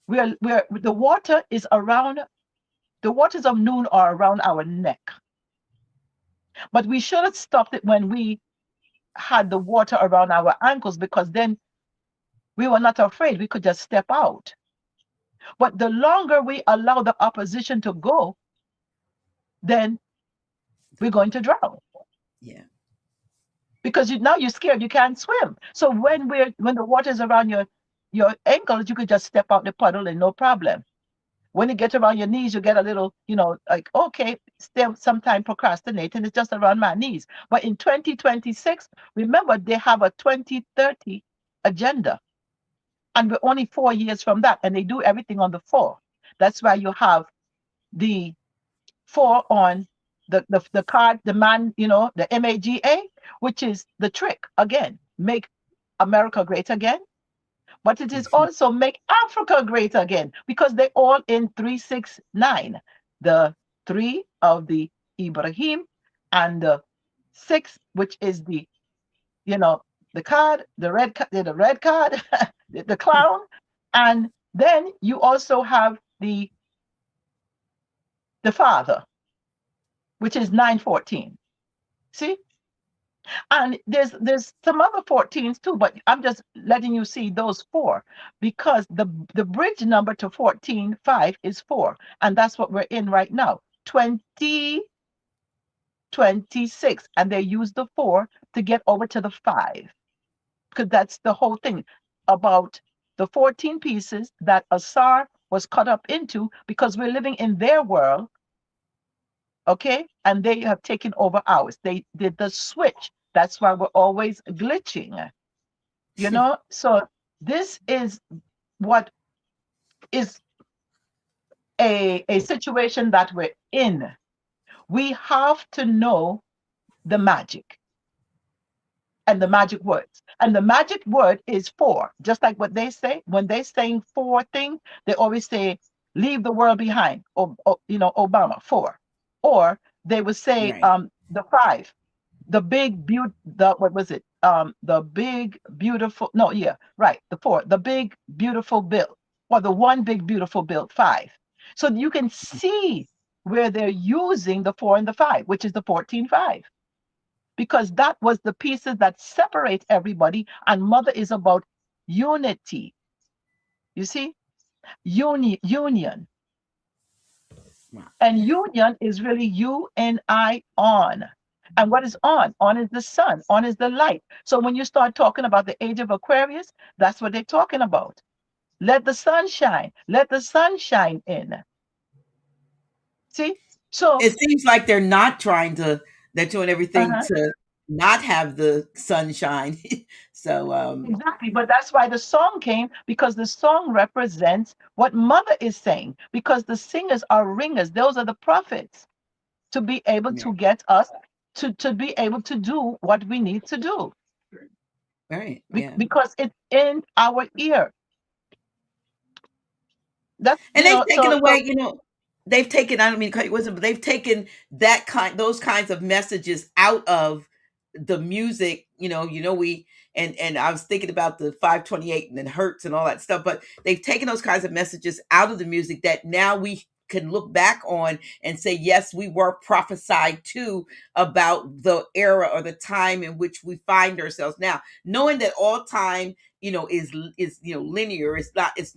we're the water is around, the waters of noon are around our neck. But we should have stopped it when we had the water around our ankles, because then we were not afraid. We could just step out. But the longer we allow the opposition to go, then we're going to drown. Yeah. Because now you're scared, you can't swim. So when the water is around your ankles, you could just step out the puddle and no problem. When it gets around your knees, you get a little, like, okay, still sometimes procrastinating, it's just around my knees. But in 2026, remember, they have a 2030 agenda. And we're only 4 years from that. And they do everything on the 4. That's why you have the 4 on the card, the man, the MAGA, which is the trick. Again, make America great again. But it is also make Africa great again, because they're all in 369. The 3 of the Ibrahim, and the 6, which is the, the card, the red card, the clown. And then you also have the father, which is 914. See? And there's some other 14s too, but I'm just letting you see those 4, because the bridge number to 14.5 is 4, and that's what we're in right now, 2026, and they use the 4 to get over to the 5, because that's the whole thing about the 14 pieces that Asar was cut up into, because we're living in their world. Okay, and they have taken over ours. They did the switch. That's why we're always glitching, So this is what is a situation that we're in. We have to know the magic and the magic words. And the magic word is 4, just like what they say. When they're saying 4 things, they always say, leave the world behind, or Obama, 4. Or they would say, Right. the 5, the big what was it? The big beautiful, no, yeah, right. The 4, the big beautiful bill, or the one big beautiful bill, 5. So you can see where they're using the 4 and the 5, which is the 14.5, because that was the pieces that separate everybody. And mother is about unity. You see, union. Wow. And union is really U-N-I, on. And what is on? On is the sun. On is the light. So when you start talking about the age of Aquarius, that's what they're talking about. Let the sun shine. Let the sun shine in. See? So it seems like they're doing everything to not have the sunshine. So exactly, but that's why the song came, because the song represents what mother is saying, because the singers are ringers. Those are the prophets, to be able to get us to be able to do what we need to do. Right. Yeah. Because it's in our ear. That's, and they've taken away, they've taken, I don't mean to cut you wisdom, but they've taken those kinds of messages out of the music, and I was thinking about the 528 and then Hertz and all that stuff, but they've taken those kinds of messages out of the music that now we can look back on and say, yes, we were prophesied to about the era or the time in which we find ourselves now, knowing that all time, is linear. It's not, it's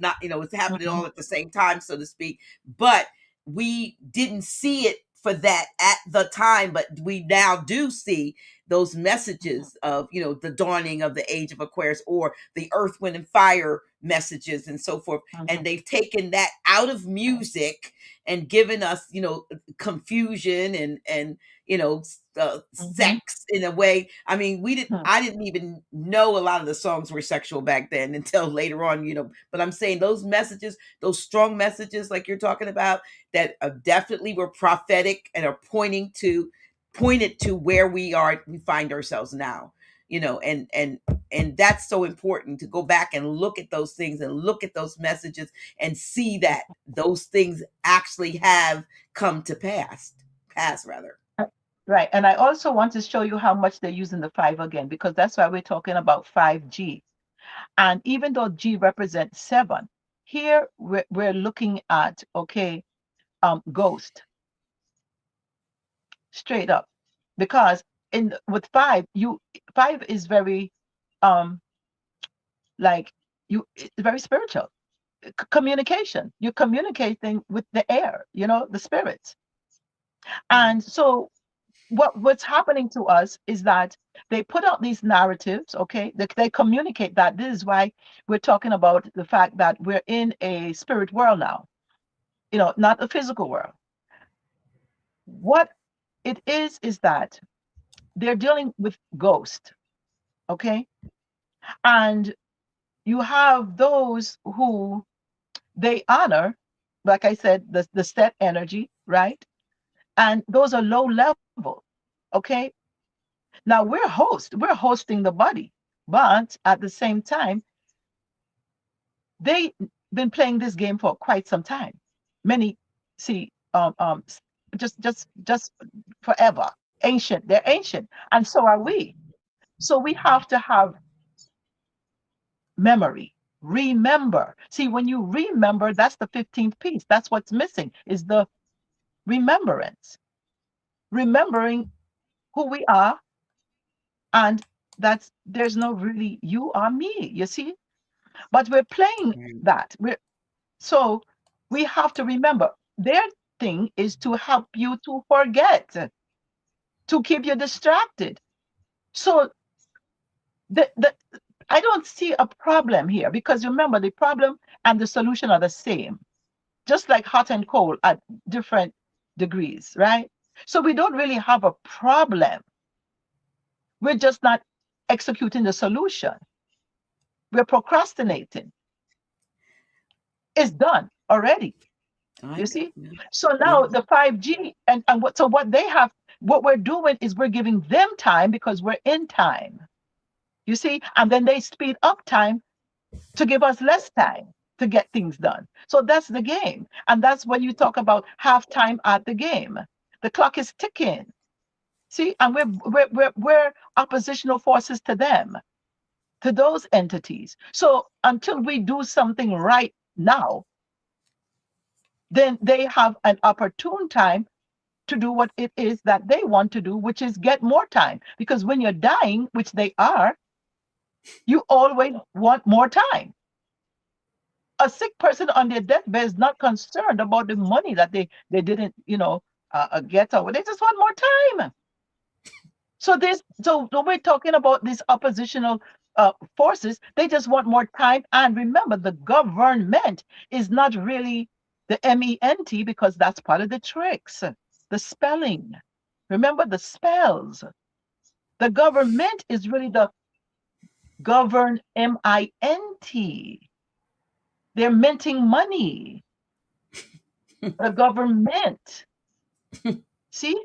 happening all at the same time, so to speak, but we didn't see it for that at the time, but we now do see those messages of, the dawning of the age of Aquarius, or the earth, wind, and fire messages and so forth. And they've taken that out of music and given us, confusion and sex in a way. I mean, I didn't even know a lot of the songs were sexual back then until later on, but I'm saying those messages, those strong messages like you're talking about, that definitely were prophetic and are pointed to where we find ourselves now, and that's so important to go back and look at those things and look at those messages and see that those things actually have come to pass rather. Right. And I also want to show you how much they're using the 5 again, because that's why we're talking about 5G. And even though G represents 7, here we're looking at, ghost, straight up. Because with 5 is very it's very spiritual. Communication. You're communicating with the air, the spirits. And so what's happening to us is that they put out these narratives, they communicate that. This is why we're talking about the fact that we're in a spirit world now, not a physical world. What it is that they're dealing with ghost, and you have those who they honor, like I said, the set energy, right? And those are low level, okay? Now we're hosting the body, but at the same time, they've been playing this game for quite some time. Many just forever. Ancient, they're ancient, and so are we. So we have to have memory. Remember. See, when you remember, that's the 15th piece. That's what's missing, is the remembrance. Remembering who we are, and there's no really you or me, you see? But we're playing that. So we have to remember. Their thing is to help you to forget, to keep you distracted. So I don't see a problem here, because remember, the problem and the solution are the same, just like hot and cold at different degrees, right? So we don't really have a problem. We're just not executing the solution. We're procrastinating. It's done already. You see? So now the 5G and what we're doing is we're giving them time because we're in time. You see? And then they speed up time to give us less time to get things done. So that's the game. And that's when you talk about halftime at the game. The clock is ticking. See? And we're oppositional forces to them, to those entities. So until we do something right now, then they have an opportune time to do what it is that they want to do, which is get more time. Because when you're dying, which they are, you always want more time. A sick person on their deathbed is not concerned about the money that they didn't, get, or they just want more time. So we're talking about these oppositional forces. They just want more time. And remember, the government is not really the MENT, because that's part of the tricks, the spelling. Remember the spells. The government is really the govern, MINT. They're minting money. The government. See?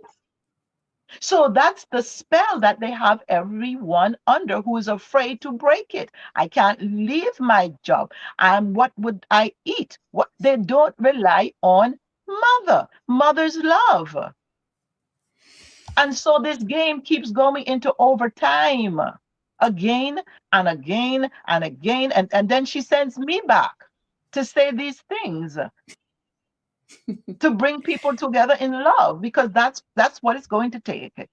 So that's the spell that they have everyone under, who is afraid to break it. I can't leave my job. And what would I eat? What they don't rely on mother's love. And so this game keeps going into overtime again and again and again. And then she sends me back to say these things, to bring people together in love, because that's what it's going to take.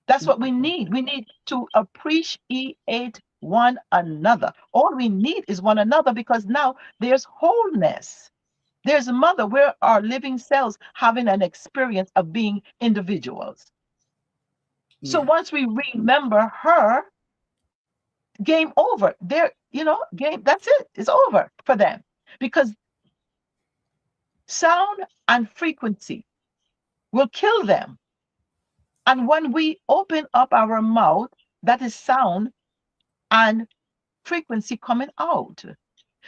That's what we need. We need to appreciate one another. All we need is one another, because now there's wholeness. There's a mother where our living cells having an experience of being individuals. Yeah. So once we remember her, game over. That's it. It's over for them, because sound and frequency will kill them. And when we open up our mouth, that is sound and frequency coming out.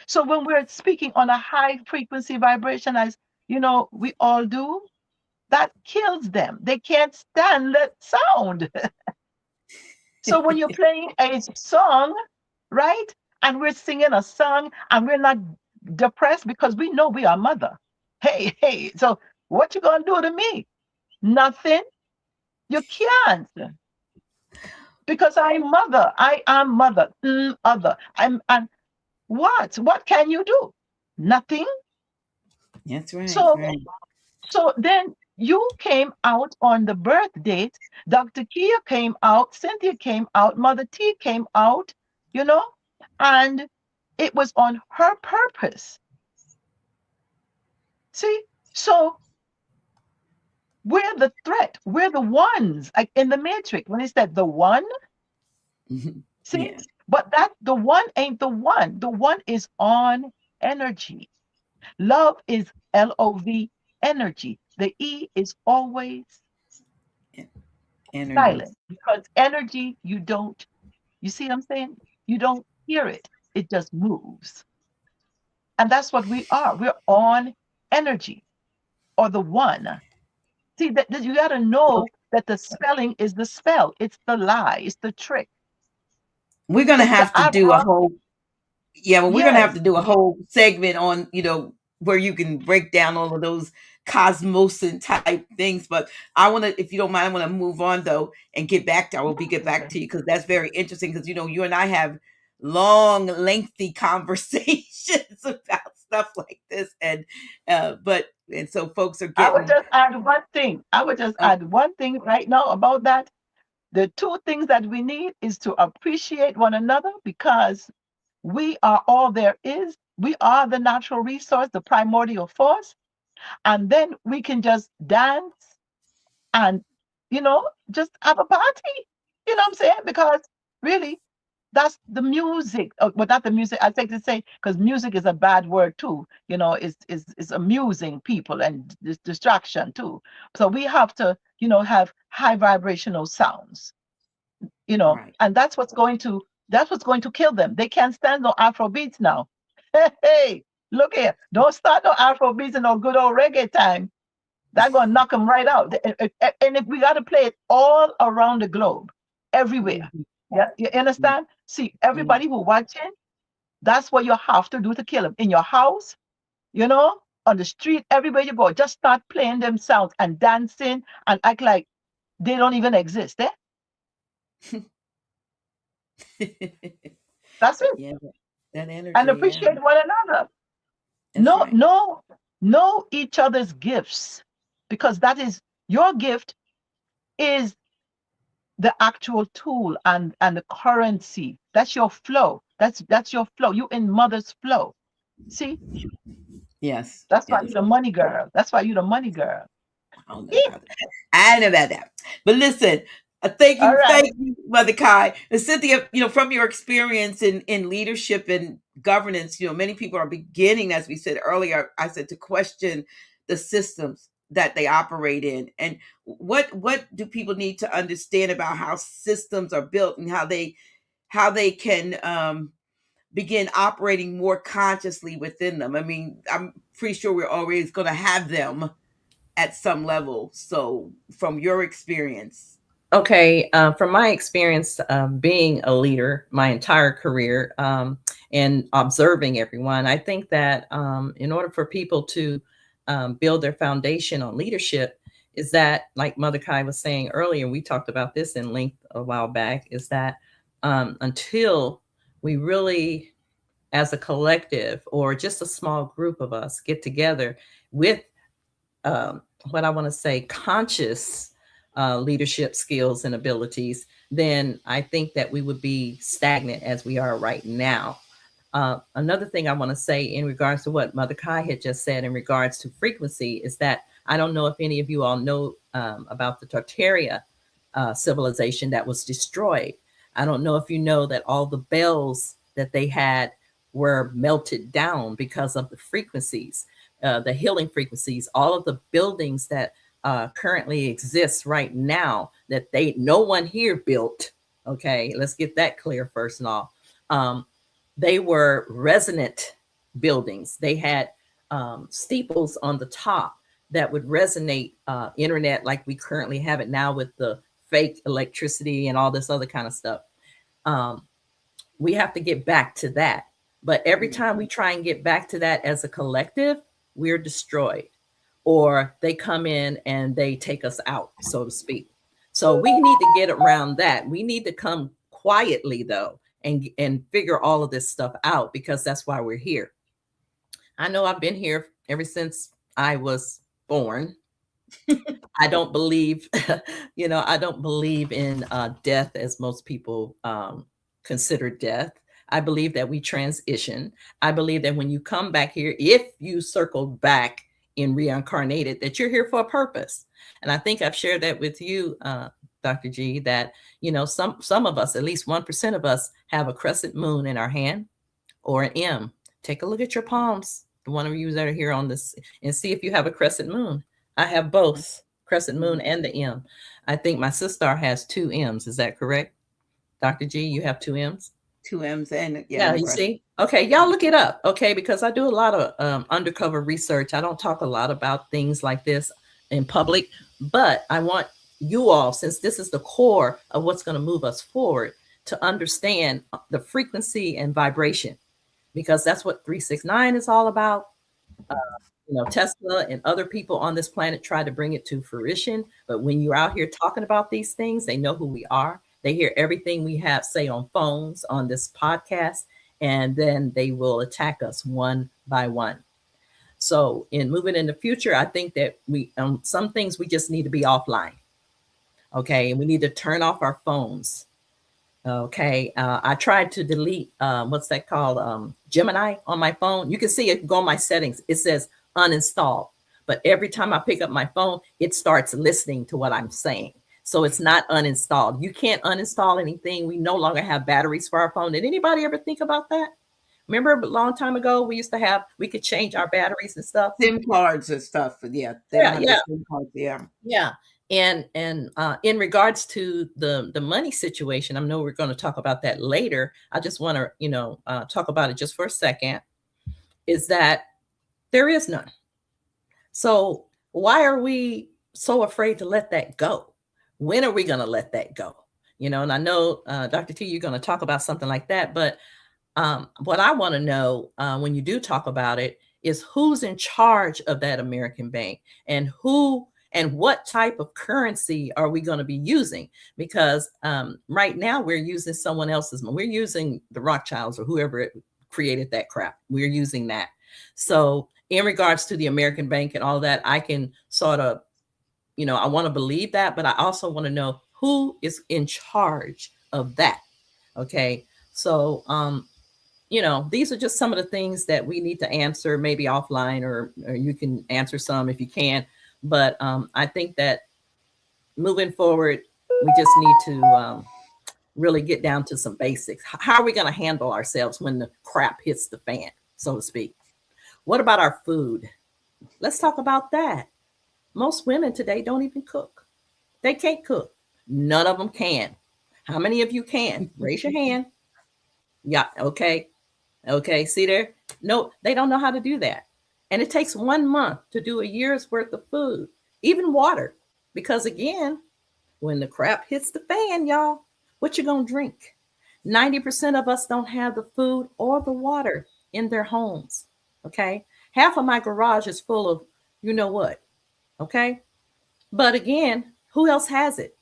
So when we're speaking on a high frequency vibration, as you know, we all do, that kills them. They can't stand that sound. So when you're playing a song, right? And we're singing a song and we're not depressed because we know we are mother. Hey, hey, so what you gonna do to me? Nothing. You can't. Because I'm mother. I am mother. Other. And what? What can you do? Nothing. That's right. So Right. so then you came out on the birth date. Dr. Kia came out, Cynthia came out, Mother T came out, you know, and it was on her purpose. See? So we're the threat. We're the ones, like in the Matrix, when it said the one, see? Yeah. But that the one ain't the one. The one is on energy. Love is LOV, energy. The E is always Energy. silent, because energy, you see what I'm saying? You don't hear it. It just moves. And that's what we are. We're on energy, or the one. See, that you got to know that the spelling is the spell. It's the lie. It's the trick. We're gonna It's the have to do a abracadabra. whole Yeah, well, we're gonna have Yes. to do a whole segment on, where you can break down all of those cosmosin type things. But I want to, if you don't mind, I want to move on though and get back to. I will get back to you because that's very interesting. Because you and I have long, lengthy conversations about stuff like this, and so folks are I would getting. just add one thing. I would just Oh, add one thing right now about that. The two things that we need is to appreciate one another, because we are all there is. We are the natural resource, the primordial force. And then we can just dance and, just have a party. You know what I'm saying? Because really, that's the music. Well, not the music. I take to say, because music is a bad word too. It's amusing people and distraction too. So we have to, have high vibrational sounds. right. And that's what's going to kill them. They can't stand no Afro beats now. Hey, look here. Don't start no Afro beats and no good old reggae time. That's gonna knock them right out. And if we got to play it all around the globe, everywhere. Mhm. Yeah, you understand? See, Mhm. everybody who watching, that's what you have to do to kill them. In your house, on the street, everywhere you go, just start playing them sounds and dancing and act like they don't even exist. That's it. Yeah, that And energy. Yeah, appreciate one another. that's Know, right. know each other's gifts, because that is your gift is the actual tool and the currency. That's your flow. That's your flow. You in mother's flow. See, Yes, that's why yes. you're the money girl. That's why you're the money girl. I don't know about that. I don't know about that. But listen, All right. thank you, Mother Kai. And Cynthia, from your experience in leadership and governance, many people are beginning, as we said earlier, I said, to question the systems that they operate in. And what do people need to understand about how systems are built and how they can begin operating more consciously within them? I mean, I'm pretty sure we're always going to have them at some level. So, from your experience. Okay, from my experience being a leader my entire career, and observing everyone, I think that in order for people to build their foundation on leadership, is that, like Mother Kai was saying earlier, we talked about this in length a while back, is that until we really, as a collective or just a small group of us, get together with what I want to say, conscious leadership skills and abilities, then I think that we would be stagnant as we are right now. Another thing I want to say in regards to what Mother Kai had just said in regards to frequency is that I don't know if any of you all know about the Tartaria civilization that was destroyed. I don't know if you know that all the bells that they had were melted down because of the frequencies, the healing frequencies, all of the buildings that currently exists right now that no one here built. Okay, let's get that clear first and all. They were resonant buildings. They had steeples on the top that would resonate internet like we currently have it now with the fake electricity and all this other kind of stuff. We have to get back to that. But every time we try and get back to that as a collective, we're destroyed, or they come in and they take us out, so to speak. So we need to get around that. We need to come quietly, though, and figure all of this stuff out, because that's why we're here. I know I've been here ever since I was born. I don't believe, I don't believe in death as most people consider death. I believe that we transition. I believe that when you come back here, if you circled back and reincarnated, that you're here for a purpose. And I think I've shared that with you, Dr. G, that, some of us, at least 1% of us, have a crescent moon in our hand or an M. Take a look at your palms, the one of you that are here on this, and see if you have a crescent moon. I have both, crescent moon and the M. I think my SiStar has 2 M's. Is that correct? Dr. G, you have 2 M's? 2 M's and yeah, you see? Okay, y'all look it up, okay? Because I do a lot of undercover research. I don't talk a lot about things like this in public, but I want you all, since this is the core of what's going to move us forward, to understand the frequency and vibration, because that's what 369 is all about. Tesla and other people on this planet try to bring it to fruition, but when you're out here talking about these things, they know who we are. They hear everything we have say on phones, on this podcast, and then they will attack us one by one. So in moving in the future, I think that we some things we just need to be offline. Okay, and we need to turn off our phones. Okay, I tried to delete what's that called, Gemini on my phone. You can see it, go on my settings. It says uninstall, but every time I pick up my phone, it starts listening to what I'm saying. So it's not uninstalled. You can't uninstall anything. We no longer have batteries for our phone. Did anybody ever think about that? Remember a long time ago, we could change our batteries and stuff. SIM cards and stuff. Yeah. SIM cards, yeah. And in regards to the money situation, I know we're going to talk about that later. I just want to, talk about it just for a second, is that there is none. So why are we so afraid to let that go? When are we going to let that go? And I know, Dr. T, you're going to talk about something like that. But what I want to know when you do talk about it is who's in charge of that American bank, and what type of currency are we going to be using? Because right now we're using someone else's. We're using the Rothschilds or whoever created that crap. We're using that. So in regards to the American bank and all that, I can sort of, I want to believe that, but I also want to know who is in charge of that. Okay. So, these are just some of the things that we need to answer, maybe offline, or you can answer some if you can. But I think that moving forward, we just need to really get down to some basics. How are we going to handle ourselves when the crap hits the fan, so to speak? What about our food? Let's talk about that. Most women today don't even cook. They can't cook. None of them can. How many of you can? Raise your hand. Yeah, okay. Okay, see there? No, they don't know how to do that. And it takes 1 month to do a year's worth of food, even water. Because again, when the crap hits the fan, y'all, what you gonna drink? 90% of us don't have the food or the water in their homes, okay? Half of my garage is full of you know what, okay? But again, who else has it?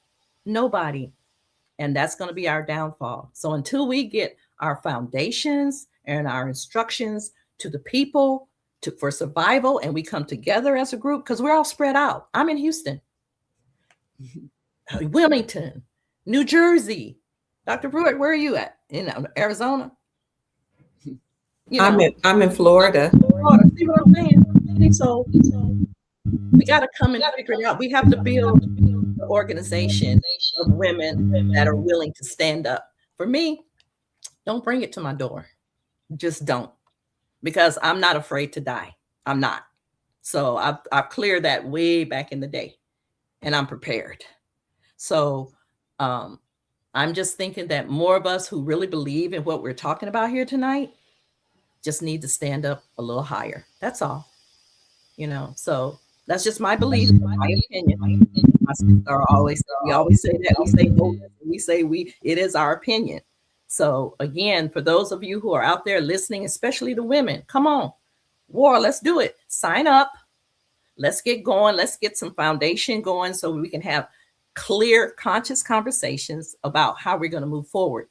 Nobody. And that's gonna be our downfall. So until we get our foundations and our instructions to the people for survival, and we come together as a group, because we're all spread out. I'm in Houston, Wilmington, New Jersey. Dr. Pruitt, where are you at? In Arizona? I'm in Florida. See what I'm saying? So we got to come and figure it out. We have to build an organization of women that are willing to stand up. For me, don't bring it to my door. Just don't. Because I'm not afraid to die. I'm not. So I've cleared that way back in the day. and I'm prepared. So I'm just thinking that more of us who really believe in what we're talking about here tonight just need to stand up a little higher. That's all. So that's just my belief, my opinion. My sister we always say that. We say it is our opinion. So again, for those of you who are out there listening, especially the women, come on, war, let's do it. Sign up. Let's get going. Let's get some foundation going so we can have clear, conscious conversations about how we're going to move forward,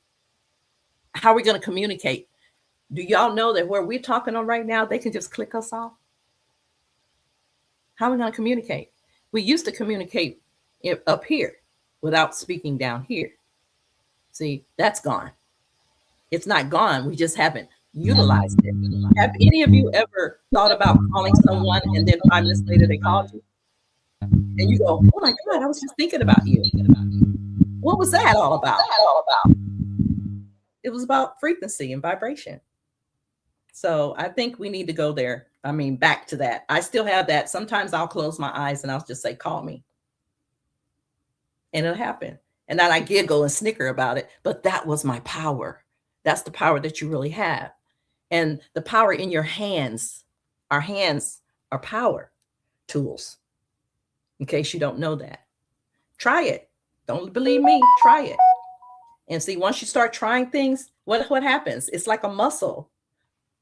how we're going to communicate. Do y'all know that where we're talking on right now, they can just click us off? How are we going to communicate? We used to communicate up here without speaking down here. See, that's gone. It's not gone. We just haven't utilized it. Have any of you ever thought about calling someone and then 5 minutes later they called you? And you go, oh my God, I was just thinking about you. What was that all about? It was about frequency and vibration. So I think we need to go there. I mean, back to that. I still have that. Sometimes I'll close my eyes and I'll just say, call me. And it'll happen. And then I giggle and snicker about it. But that was my power. That's the power that you really have. And the power in your hands. Our hands are power tools. In case you don't know that. Try it. Don't believe me. Try it. And see, once you start trying things, what happens? It's like a muscle.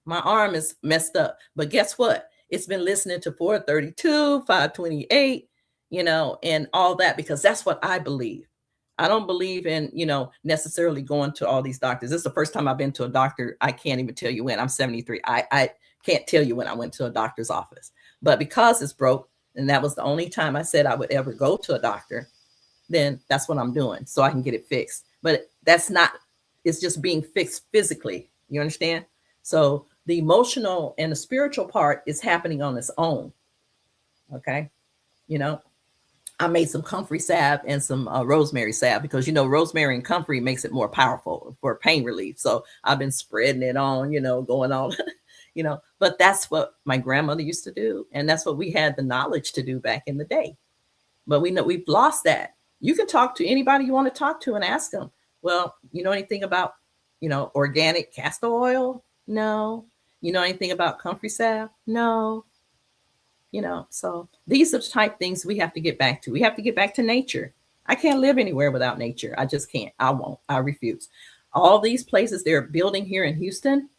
My arm is messed up. But guess what? It's been listening to 432, 528, and all that, because that's what I believe. I don't believe in, necessarily going to all these doctors. This is the first time I've been to a doctor. I can't even tell you when. I'm 73. I can't tell you when I went to a doctor's office. But because it's broke, and that was the only time I said I would ever go to a doctor, then that's what I'm doing so I can get it fixed. But it's just being fixed physically. You understand? So the emotional and the spiritual part is happening on its own. Okay. I made some comfrey salve and some rosemary salve because, rosemary and comfrey makes it more powerful for pain relief. So I've been spreading it on, going on, but that's what my grandmother used to do. And that's what we had the knowledge to do back in the day. But we know we've lost that. You can talk to anybody you want to talk to and ask them, well, you know anything about, organic castor oil? No. You know anything about comfrey salve? No. So these are the type things we have to get back to. We have to get back to nature. I can't live anywhere without nature. I just can't. I won't. I refuse. All these places they're building here in Houston,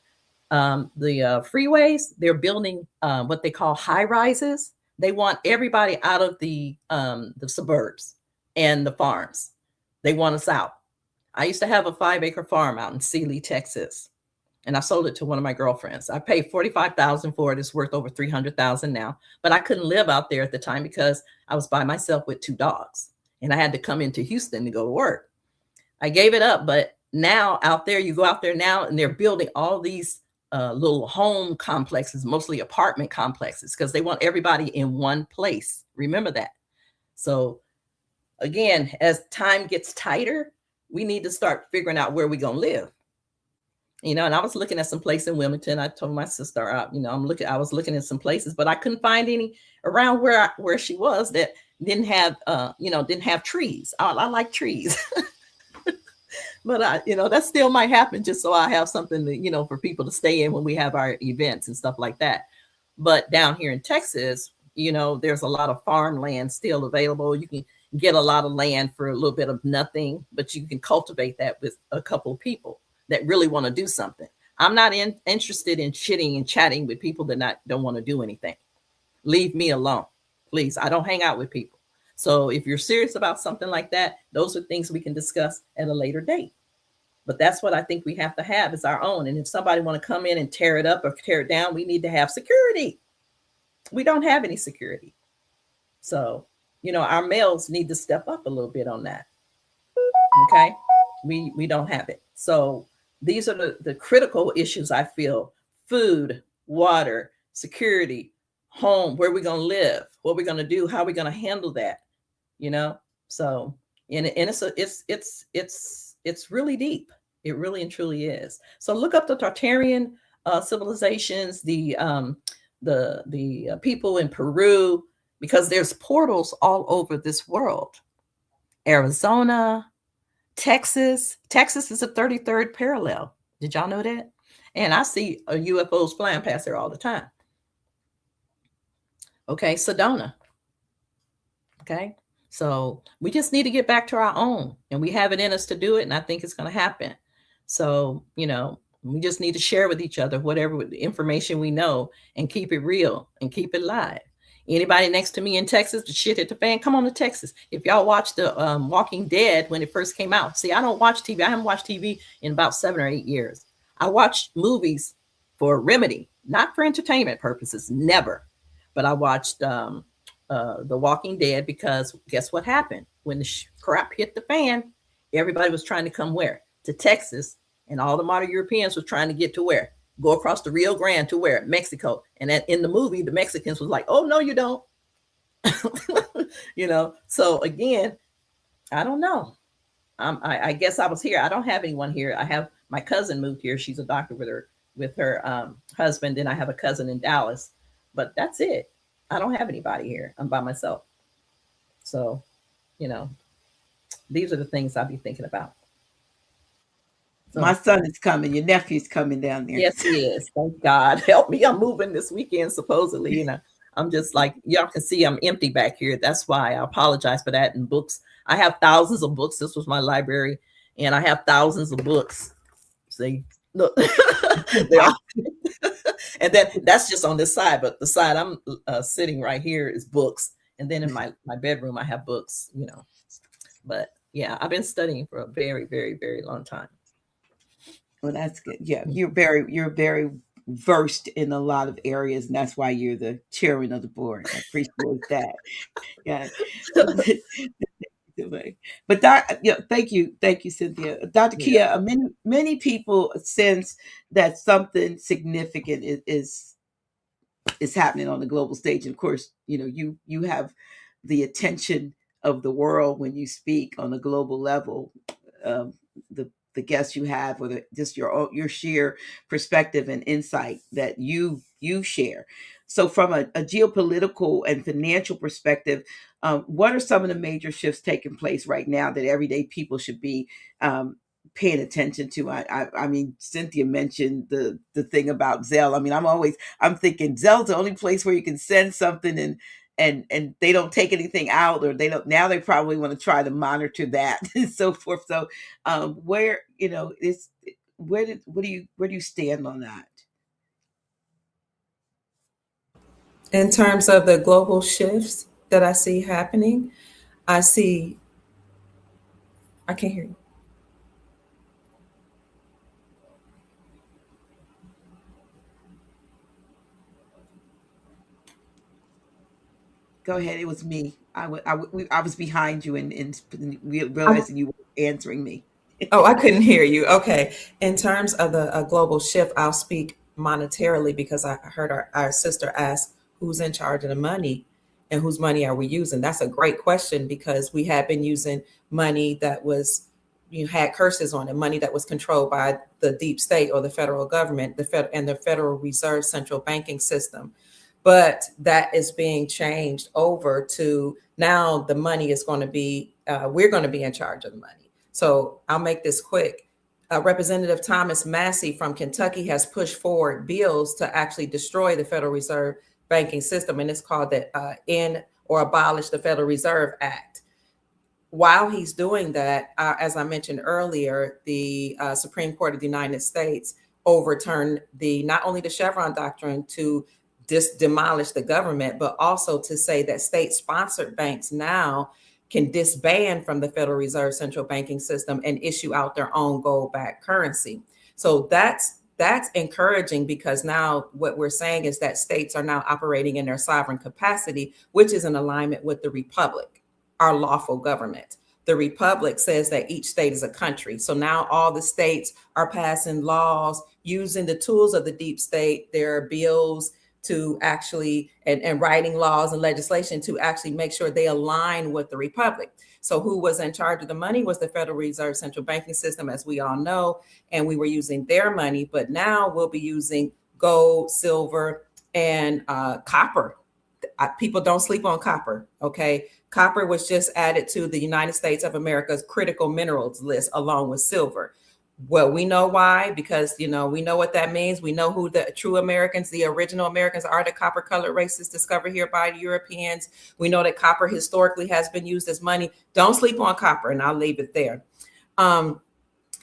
the freeways, they're building what they call high rises. They want everybody out of the suburbs and the farms. They want us out. I used to have a 5-acre farm out in Sealy, Texas. And I sold it to one of my girlfriends. I paid $45,000 for it. It's worth over $300,000 now. But I couldn't live out there at the time because I was by myself with 2 dogs. And I had to come into Houston to go to work. I gave it up. But now out there, you go out there now and they're building all these little home complexes, mostly apartment complexes, because they want everybody in one place. Remember that. So again, as time gets tighter, we need to start figuring out where we're going to live. And I was looking at some place in Wilmington. I told my sister, I was looking at some places, but I couldn't find any around where she was that didn't have trees. I like trees, but that still might happen just so I have something to, for people to stay in when we have our events and stuff like that. But down here in Texas, there's a lot of farmland still available. You can get a lot of land for a little bit of nothing, but you can cultivate that with a couple of people that really want to do something. I'm not interested in chitting and chatting with people that don't want to do anything. Leave me alone, please. I don't hang out with people. So if you're serious about something like that, those are things we can discuss at a later date. But that's what I think we have to have is our own. And if somebody want to come in and tear it up or tear it down, we need to have security. We don't have any security. So, our males need to step up a little bit on that. Okay. We don't have it. So these are the critical issues I feel: food, water, security, home, where we're going to live, what we're going to do, how we're going to handle that, So, and it's really deep. It really and truly is. So look up the Tartarian civilizations, the people in Peru, because there's portals all over this world. Arizona, Texas. Texas is the 33rd parallel. Did y'all know that? And I see UFOs flying past there all the time. Okay, Sedona. Okay, so we just need to get back to our own, and we have it in us to do it, and I think it's going to happen. So, we just need to share with each other whatever information we know and keep it real and keep it live. Anybody next to me in Texas, the shit hit the fan, come on to Texas. If y'all watched the Walking Dead when it first came out. See, I don't watch TV. I haven't watched TV in about 7 or 8 years. I watch movies for remedy, not for entertainment purposes, never. But I watched The Walking Dead because guess what happened? When the crap hit the fan, everybody was trying to come where? To Texas. And all the modern Europeans were trying to get to where? Go across the Rio Grande to where? Mexico. And in the movie, the Mexicans was like, oh, no, you don't. So again, I don't know. I guess I was here. I don't have anyone here. I have my cousin moved here. She's a doctor with her husband. And I have a cousin in Dallas. But that's it. I don't have anybody here. I'm by myself. So, these are the things I'll be thinking about. So, my son is coming. Your nephew's coming down there. Yes, he is. Thank God. Help me. I'm moving this weekend, supposedly. I'm just like, y'all can see I'm empty back here. That's why I apologize for that. And books. I have thousands of books. This was my library. And I have thousands of books. See, look. And then that's just on this side. But the side I'm sitting right here is books. And then in my bedroom, I have books, But yeah, I've been studying for a very, very, very long time. Well, that's good. Yeah, you're very versed in a lot of areas, and that's why you're the chairman of the board. I appreciate that. Yeah. But thank you, Cynthia. Dr. Kia. Many people sense that something significant is happening on the global stage, and of course, you have the attention of the world when you speak on a global level. The guests you have, or just your sheer perspective and insight that you share. So from a geopolitical and financial perspective, what are some of the major shifts taking place right now that everyday people should be paying attention to? I mean, Cynthia mentioned the thing about Zelle. I mean, I'm thinking Zelle's the only place where you can send something and they don't take anything out, or now they probably want to try to monitor that and so forth. So where do you stand on that? In terms of the global shifts that I see happening, I can't hear you. Go ahead. It was me. I was behind you and realizing you were answering me. Oh, I couldn't hear you. Okay. In terms of the global shift, I'll speak monetarily because I heard our sister ask who's in charge of the money and whose money are we using? That's a great question because we have been using money that had curses on it, money that was controlled by the deep state or the federal government, and the Federal Reserve central banking system. But that is being changed over to now the money is going to be, we're going to be in charge of the money. So I'll make this quick. Representative Thomas Massey from Kentucky has pushed forward bills to actually destroy the Federal Reserve banking system. And it's called the End or Abolish the Federal Reserve Act. While he's doing that, as I mentioned earlier, the Supreme Court of the United States overturned not only the Chevron doctrine to demolish the government, but also to say that state-sponsored banks now can disband from the Federal Reserve central banking system and issue out their own gold-backed currency. So that's encouraging because now what we're saying is that states are now operating in their sovereign capacity, which is in alignment with the Republic, our lawful government. The Republic says that each state is a country. So now all the states are passing laws using the tools of the deep state, their bills, to actually, and writing laws and legislation to actually make sure they align with the Republic. So who was in charge of the money was the Federal Reserve central banking system, as we all know, and we were using their money, but now we'll be using gold, silver, and copper people don't sleep on copper. Okay. Copper was just added to the United States of America's critical minerals list along with silver. Well, we know why, because, we know what that means. We know who the true Americans, the original Americans are, the copper colored races discovered here by the Europeans. We know that copper historically has been used as money. Don't sleep on copper, and I'll leave it there.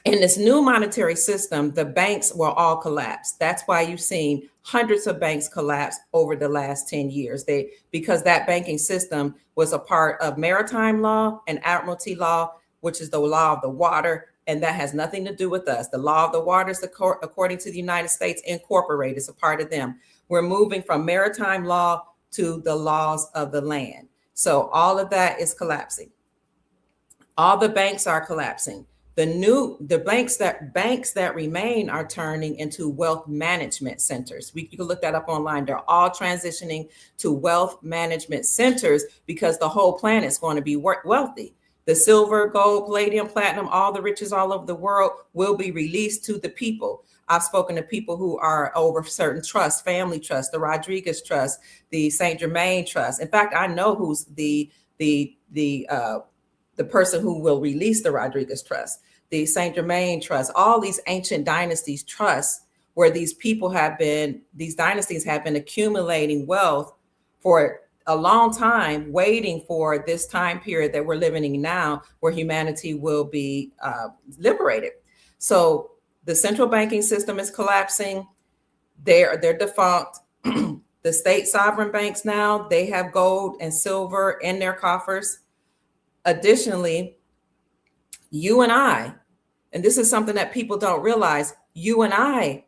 In this new monetary system, the banks will all collapse. That's why you've seen hundreds of banks collapse over the last 10 years. Because that banking system was a part of maritime law and admiralty law, which is the law of the water. And that has nothing to do with us. The law of the waters, according to the United States Incorporated, is a part of them. We're moving from maritime law to the laws of the land. So all of that is collapsing. All the banks are collapsing. The banks that remain are turning into wealth management centers. You can look that up online. They're all transitioning to wealth management centers because the whole planet is going to be wealthy. The silver, gold, palladium, platinum, all the riches all over the world will be released to the people. I've spoken to people who are over certain trusts, family trust, the Rodriguez Trust, the Saint Germain Trust. In fact, I know who's the person who will release the Rodriguez Trust, the Saint Germain Trust, all these ancient dynasties trusts where these dynasties have been accumulating wealth for a long time, waiting for this time period that we're living in now, where humanity will be liberated. So the central banking system is collapsing. They're defunct. The state sovereign banks now, they have gold and silver in their coffers. Additionally, you and I, and this is something that people don't realize, you and I,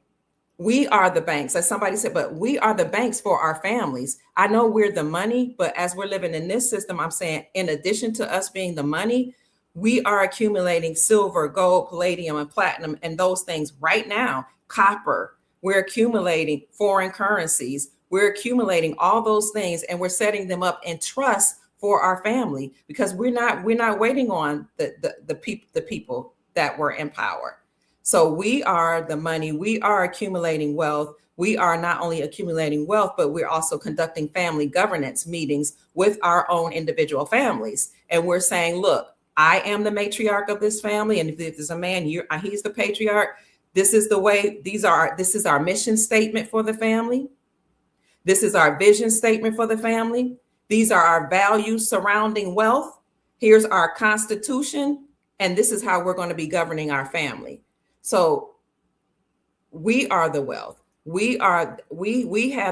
we are the banks, as somebody said, but we are the banks for our families. I know we're the money, but as we're living in this system, I'm saying, in addition to us being the money, we are accumulating silver, gold, palladium, and platinum, and those things right now, copper. We're accumulating foreign currencies. We're accumulating all those things, and we're setting them up in trust for our family, because we're not waiting on the people that were in power. So we are the money. We are accumulating wealth. We are not only accumulating wealth, but we're also conducting family governance meetings with our own individual families. And we're saying, look, I am the matriarch of this family. And if there's a man, he's the patriarch. This is the way, this is our mission statement for the family. This is our vision statement for the family. These are our values surrounding wealth. Here's our constitution. And this is how we're going to be governing our family. So we are the wealth. We have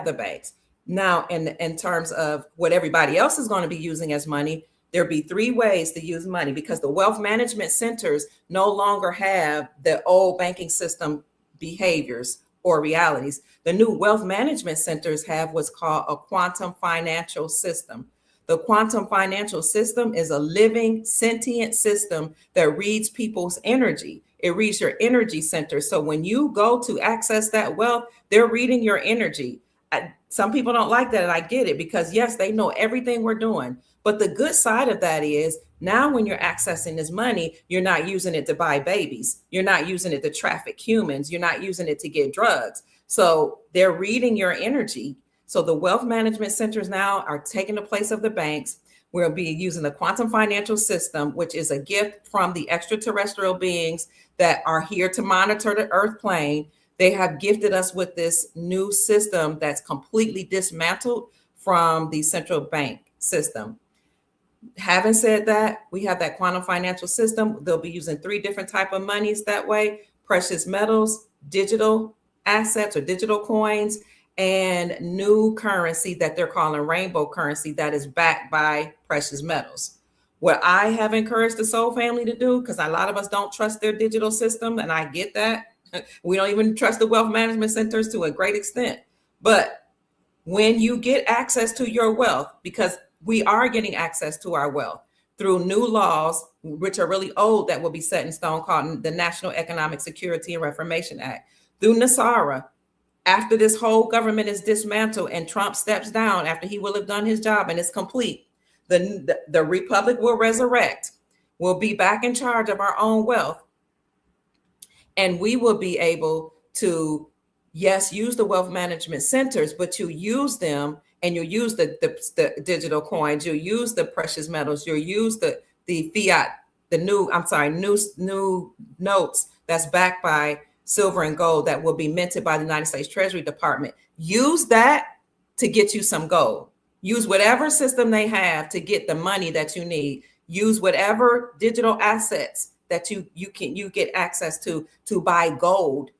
the banks. Now, in terms of what everybody else is going to be using as money, there'll be three ways to use money, because the wealth management centers no longer have the old banking system behaviors or realities. The new wealth management centers have what's called a quantum financial system. The quantum financial system is a living, sentient system that reads people's energy. It reads your energy center. So when you go to access that wealth, they're reading your energy. Some people don't like that, and I get it, because yes, they know everything we're doing. But the good side of that is, now when you're accessing this money, you're not using it to buy babies. You're not using it to traffic humans. You're not using it to get drugs. So they're reading your energy. So the wealth management centers now are taking the place of the banks. We'll be using the quantum financial system, which is a gift from the extraterrestrial beings that are here to monitor the earth plane. They have gifted us with this new system that's completely dismantled from the central bank system. Having said that, we have that quantum financial system. They'll be using three different types of monies that way: precious metals, digital assets or digital coins, and new currency that they're calling rainbow currency that is backed by precious metals. What I have encouraged the Soul family to do, because a lot of us don't trust their digital system, and I get that. We don't even trust the wealth management centers to a great extent. But when you get access to your wealth, because we are getting access to our wealth through new laws, which are really old, that will be set in stone, called the National Economic Security and Reformation Act, through NASARA. After this whole government is dismantled and Trump steps down, after he will have done his job and it's complete, the republic will resurrect. We'll be back in charge of our own wealth. And we will be able to, yes, use the wealth management centers, but to use them and you'll use the digital coins, you'll use the precious metals, you'll use the fiat, new notes that's backed by silver and gold that will be minted by the United States Treasury Department. Use that to get you some gold. Use whatever system they have to get the money that you need. Use whatever digital assets that you get access to buy gold,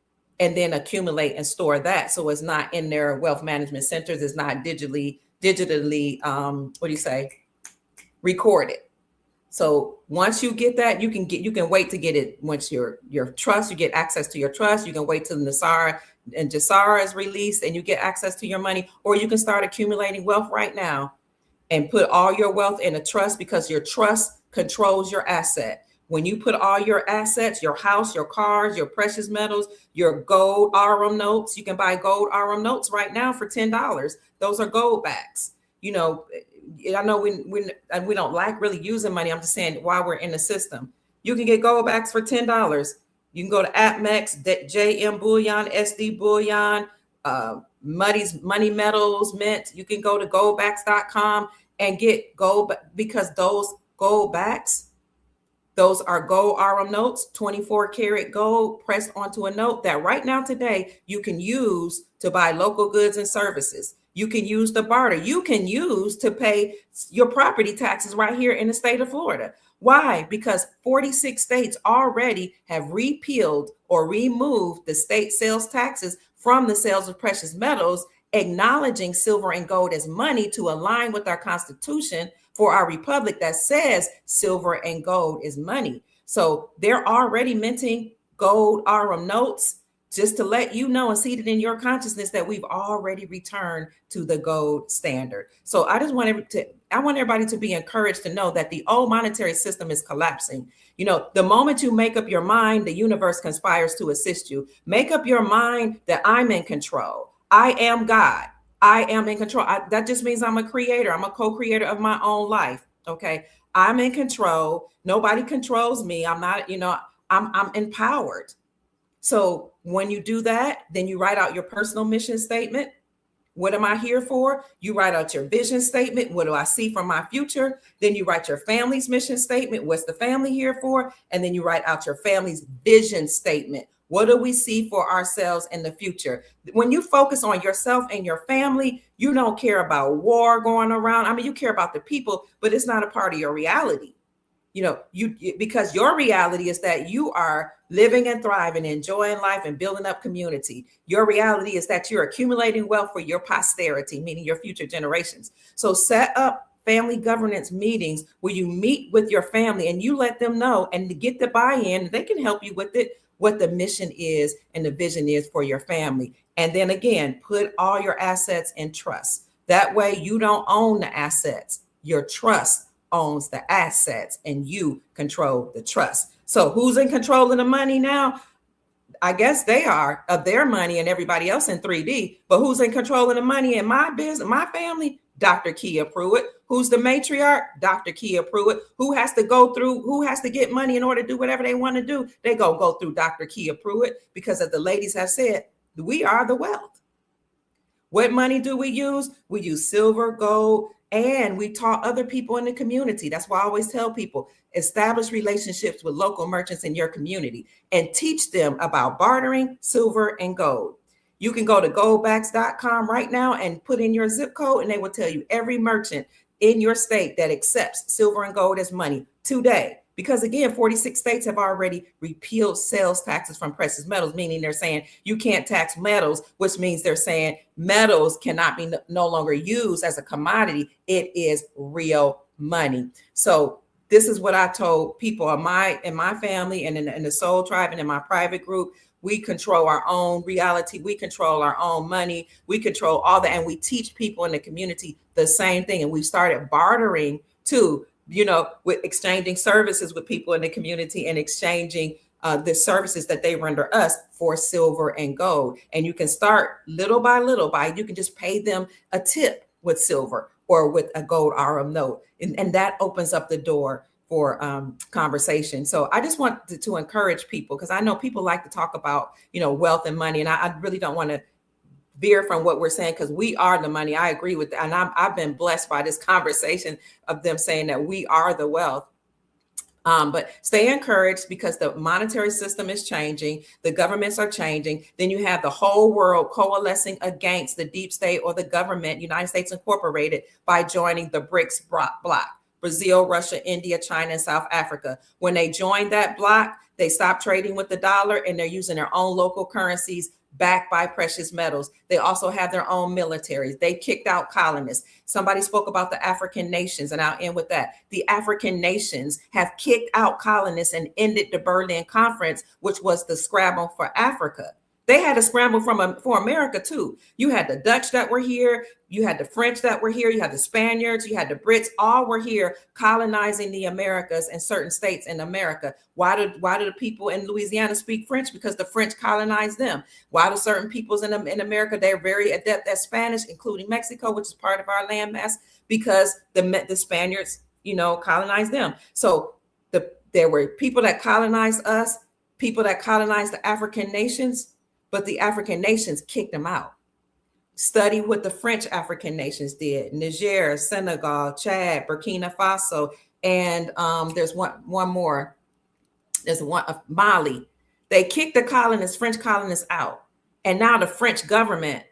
and then accumulate and store that, so it's not in their wealth management centers. It's not digitally recorded. So once you get that, you can wait to get it. Once your trust, you get access to your trust. You can wait till Nasara and Jasara is released and you get access to your money, or you can start accumulating wealth right now and put all your wealth in a trust, because your trust controls your asset. When you put all your assets, your house, your cars, your precious metals, your gold RM notes, you can buy gold RM notes right now for $10. Those are gold backs. You know, I know we don't like really using money. I'm just saying, while we're in the system, you can get gold backs for $10. You can go to APMEX, JM Bullion, SD Bullion, Money Metals Mint. You can go to goldbacks.com and get gold, because those gold backs, those are gold RM notes, 24 karat gold pressed onto a note that right now today you can use to buy local goods and services. You can use to barter. You can use to pay your property taxes right here in the state of Florida. Why? Because 46 states already have repealed or removed the state sales taxes from the sales of precious metals, acknowledging silver and gold as money to align with our Constitution for our republic that says silver and gold is money. So they're already minting gold RM notes, just to let you know and seed it in your consciousness that we've already returned to the gold standard. So I want everybody to be encouraged to know that the old monetary system is collapsing. You know, the moment you make up your mind, the universe conspires to assist you. Make up your mind that I'm in control. I am God. I am in control. That just means I'm a creator. I'm a co-creator of my own life. Okay. I'm in control. Nobody controls me. I'm not, I'm empowered. So when you do that, then you write out your personal mission statement. What am I here for? You write out your vision statement. What do I see for my future? Then you write your family's mission statement. What's the family here for? And then you write out your family's vision statement. What do we see for ourselves in the future? When you focus on yourself and your family, you don't care about war going around. I mean, you care about the people, but it's not a part of your reality. Because your reality is that you are living and thriving, enjoying life and building up community. Your reality is that you're accumulating wealth for your posterity, meaning your future generations. So set up family governance meetings where you meet with your family and you let them know, and to get the buy-in, they can help you with it, what the mission is and the vision is for your family. And then again, put all your assets in trust. That way you don't own the assets. Your trust owns the assets and you control the trust. So who's in control of the money now? I guess they are, of their money and everybody else in 3D, but who's in control of the money in my business, my family? Dr. Kia Pruitt. Who's the matriarch? Dr. Kia Pruitt. Who has to get money in order to do whatever they want to do? They go through Dr. Kia Pruitt, because as the ladies have said, we are the wealth. What money do we use? We use silver, gold, and we taught other people in the community. That's why I always tell people, establish relationships with local merchants in your community and teach them about bartering, silver, and gold. You can go to goldbacks.com right now and put in your zip code, and they will tell you every merchant in your state that accepts silver and gold as money today. Because again, 46 states have already repealed sales taxes from precious metals, meaning they're saying you can't tax metals, which means they're saying metals cannot be no longer used as a commodity. It is real money. So this is what I told people in my family and in the Soul Tribe and in my private group. We control our own reality. We control our own money. We control all that. And we teach people in the community the same thing. And we started bartering too, with exchanging services with people in the community and exchanging the services that they render us for silver and gold. And you can start little by little you can just pay them a tip with silver or with a gold RM note. And that opens up the door for conversation. So I just want to encourage people, because I know people like to talk about, wealth and money, and I really don't want to veer from what we're saying, because we are the money. I agree with that. And I've been blessed by this conversation of them saying that we are the wealth. But stay encouraged, because the monetary system is changing. The governments are changing. Then you have the whole world coalescing against the deep state or the government, United States Incorporated, by joining the BRICS bloc. Brazil, Russia, India, China, and South Africa. When they joined that bloc, they stopped trading with the dollar and they're using their own local currencies backed by precious metals. They also have their own militaries. They kicked out colonists. Somebody spoke about the African nations, and I'll end with that. The African nations have kicked out colonists and ended the Berlin Conference, which was the scramble for Africa. They had a scramble for America too. You had the Dutch that were here. You had the French that were here. You had the Spaniards. You had the Brits. All were here colonizing the Americas and certain states in America. Why do the people in Louisiana speak French? Because the French colonized them. Why do certain peoples in America, they're very adept at Spanish, including Mexico, which is part of our landmass? Because the Spaniards, colonized them. So there were people that colonized us, people that colonized the African nations, but the African nations kicked them out. Study what the French African nations did: Niger, Senegal, Chad, Burkina Faso, and there's one more. There's one of Mali. They kicked the French colonists out, and now the French government,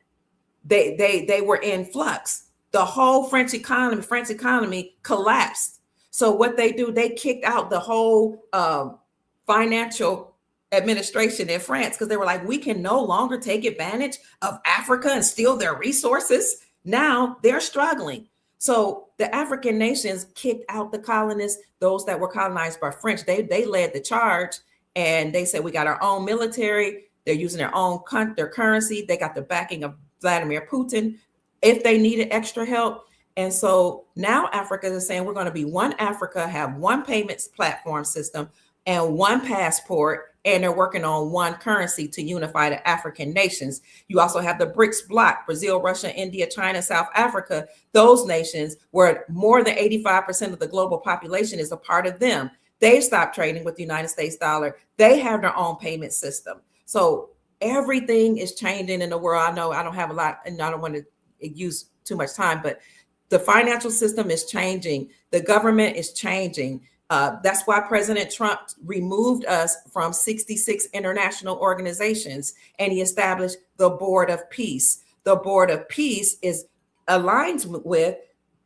they were in flux. The whole French economy collapsed. So what they do, they kicked out the whole financial administration in France, because they were like, we can no longer take advantage of Africa and steal their resources. Now they're struggling. So the African nations kicked out the colonists, those that were colonized by French. They led the charge, and they said, we got our own military. They're using their currency. They got the backing of Vladimir Putin if they needed extra help. And so now Africa is saying, we're going to be one Africa, have one payments platform system and one passport, and they're working on one currency to unify the African nations. You also have the BRICS bloc: Brazil, Russia, India, China, South Africa. Those nations, where more than 85% of the global population is a part of them, they stopped trading with the United States dollar. They have their own payment system. So everything is changing in the world. I know I don't have a lot, and I don't want to use too much time, but the financial system is changing. The government is changing. That's why President Trump removed us from 66 international organizations, and he established the Board of Peace. The Board of Peace aligns with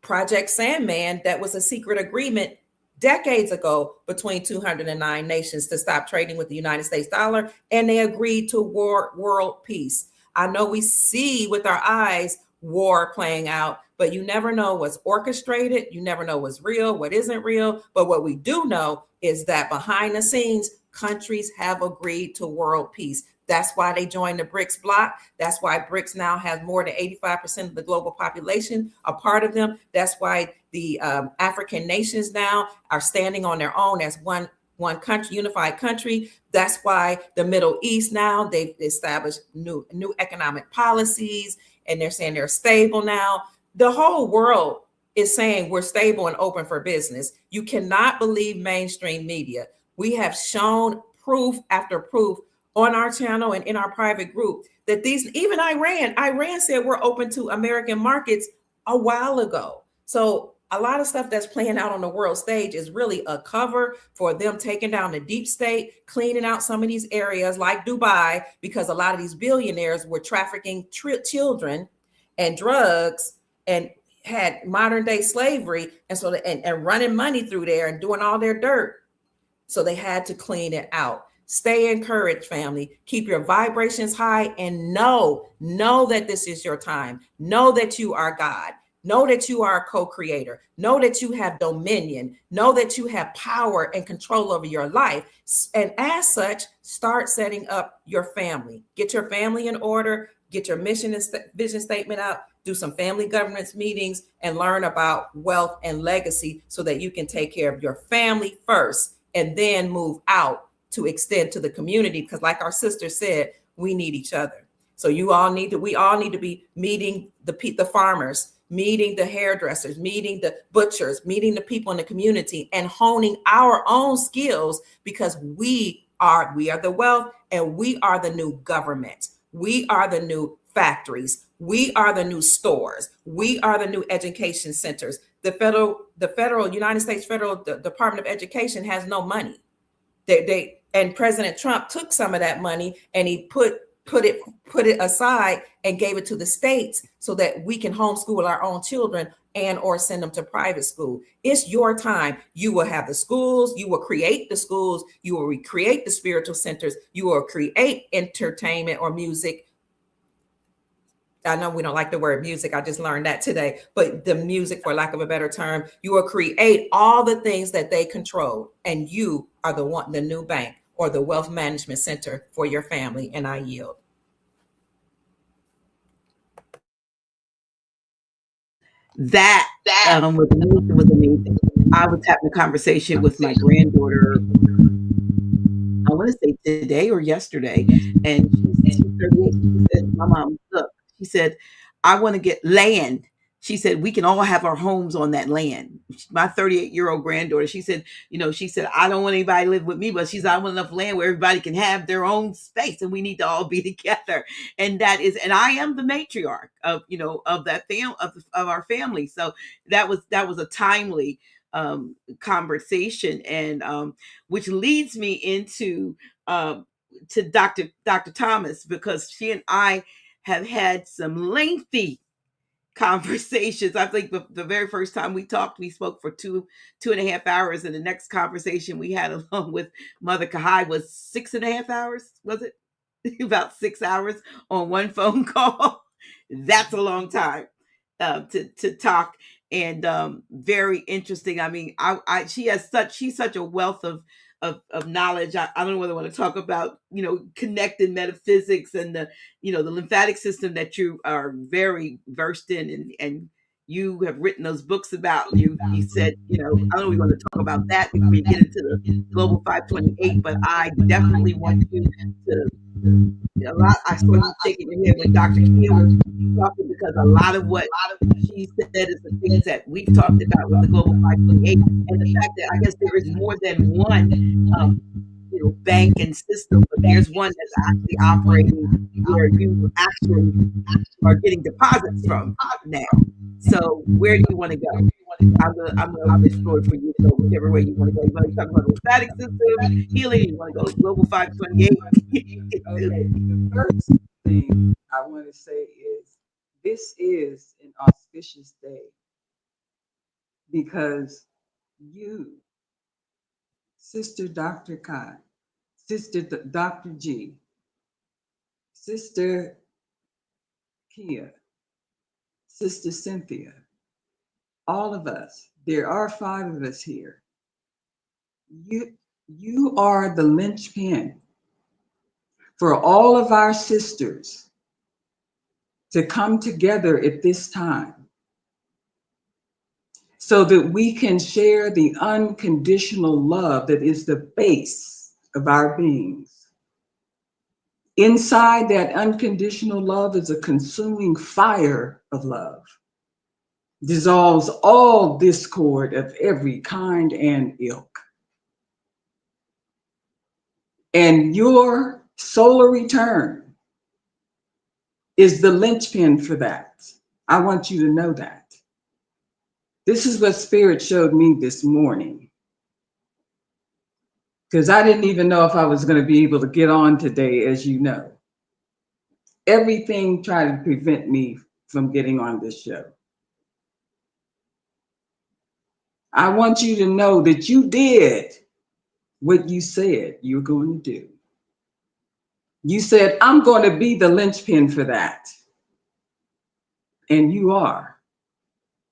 Project Sandman. That was a secret agreement decades ago between 209 nations to stop trading with the United States dollar, and they agreed to world peace. I know we see with our eyes war playing out, but you never know what's orchestrated. You never know what's real, what isn't real. But what we do know is that behind the scenes, countries have agreed to world peace. That's why they joined the BRICS bloc. That's why BRICS now has more than 85% of the global population a part of them. That's why the African nations now are standing on their own as one country, unified country. That's why the Middle East now, they've established new economic policies, and they're saying they're stable now. The whole world is saying we're stable and open for business. You cannot believe mainstream media. We have shown proof after proof on our channel and in our private group that even Iran said we're open to American markets a while ago. So a lot of stuff that's playing out on the world stage is really a cover for them taking down the deep state, cleaning out some of these areas like Dubai, because a lot of these billionaires were trafficking children and drugs and had modern day slavery, and so and running money through there and doing all their dirt. So they had to clean it out. Stay encouraged, family. Keep your vibrations high, and know that this is your time. Know that you are God. Know that you are a co-creator. Know that you have dominion. Know that you have power and control over your life. And as such, start setting up your family. Get your family in order. Get your mission and vision statement out. Do some family governance meetings and learn about wealth and legacy so that you can take care of your family first and then move out to extend to the community. Because like our sister said, we need each other. So we all need to be meeting the farmers, meeting the hairdressers, meeting the butchers, meeting the people in the community, and honing our own skills, because we are the wealth, and we are the new government. We are the new factories. We are the new stores. We are the new education centers. The federal United States Federal Department of Education has no money. And President Trump took some of that money and he put it aside and gave it to the states so that we can homeschool our own children and or send them to private school. It's your time. You will have the schools. You will create the schools. You will recreate the spiritual centers. You will create entertainment or music. I know we don't like the word music. I just learned that today. But the music, for lack of a better term, you will create all the things that they control. And you are the new bank or the wealth management center for your family. And I yield. That was amazing. I was having a conversation with my granddaughter, I want to say today or yesterday, and she's 38. She said, "My mom, look," she said, "I want to get land." She said, "We can all have our homes on that land." My 38-year-old granddaughter, she said, she said, "I don't want anybody to live with me, but she said, I want enough land where everybody can have their own space and we need to all be together." And I am the matriarch of, of that of our family. So that was a timely conversation, and which leads me into to Dr. Thomas, because she and I have had some lengthy conversations. I think the very first time we talked, we spoke for 2.5 hours, and the next conversation we had along with Mother Kahai was 6.5 hours. Was it? About 6 hours on one phone call. That's a long time to talk, and very interesting. I mean, she's such a wealth of knowledge. I don't know whether I want to talk about, connected metaphysics and the lymphatic system that you are very versed in, and you have written those books about. You said, I don't know if we want to talk about that before we get into the Global 528, but I definitely want you to. I saw you shaking your head when Dr. Kia was talking, because a lot of what she said is the things that we've talked about with the Global 528, and the fact that I guess there is more than one bank and system, but there's one that's actually operating where you actually are getting deposits from now. So where do you want to go? I'm gonna open this floor for you to go whichever way you want to go. You want to talk about the lymphatic system, healing, you want to go Global 528. Okay, the first thing I want to say is this is an auspicious day because you, Sister Dr. Kai, Sister Dr. G, Sister Kia, Sister Cynthia, all of us, there are 5 of us here. You are the linchpin for all of our sisters to come together at this time so that we can share the unconditional love that is the base of our beings. Inside that unconditional love is a consuming fire of love, dissolves all discord of every kind and ilk. And your solar return is the linchpin for that. I want you to know that. This is what Spirit showed me this morning, because I didn't even know if I was going to be able to get on today, as you know. Everything tried to prevent me from getting on this show. I want you to know that you did what you said you were going to do. You said, I'm going to be the linchpin for that. And you are.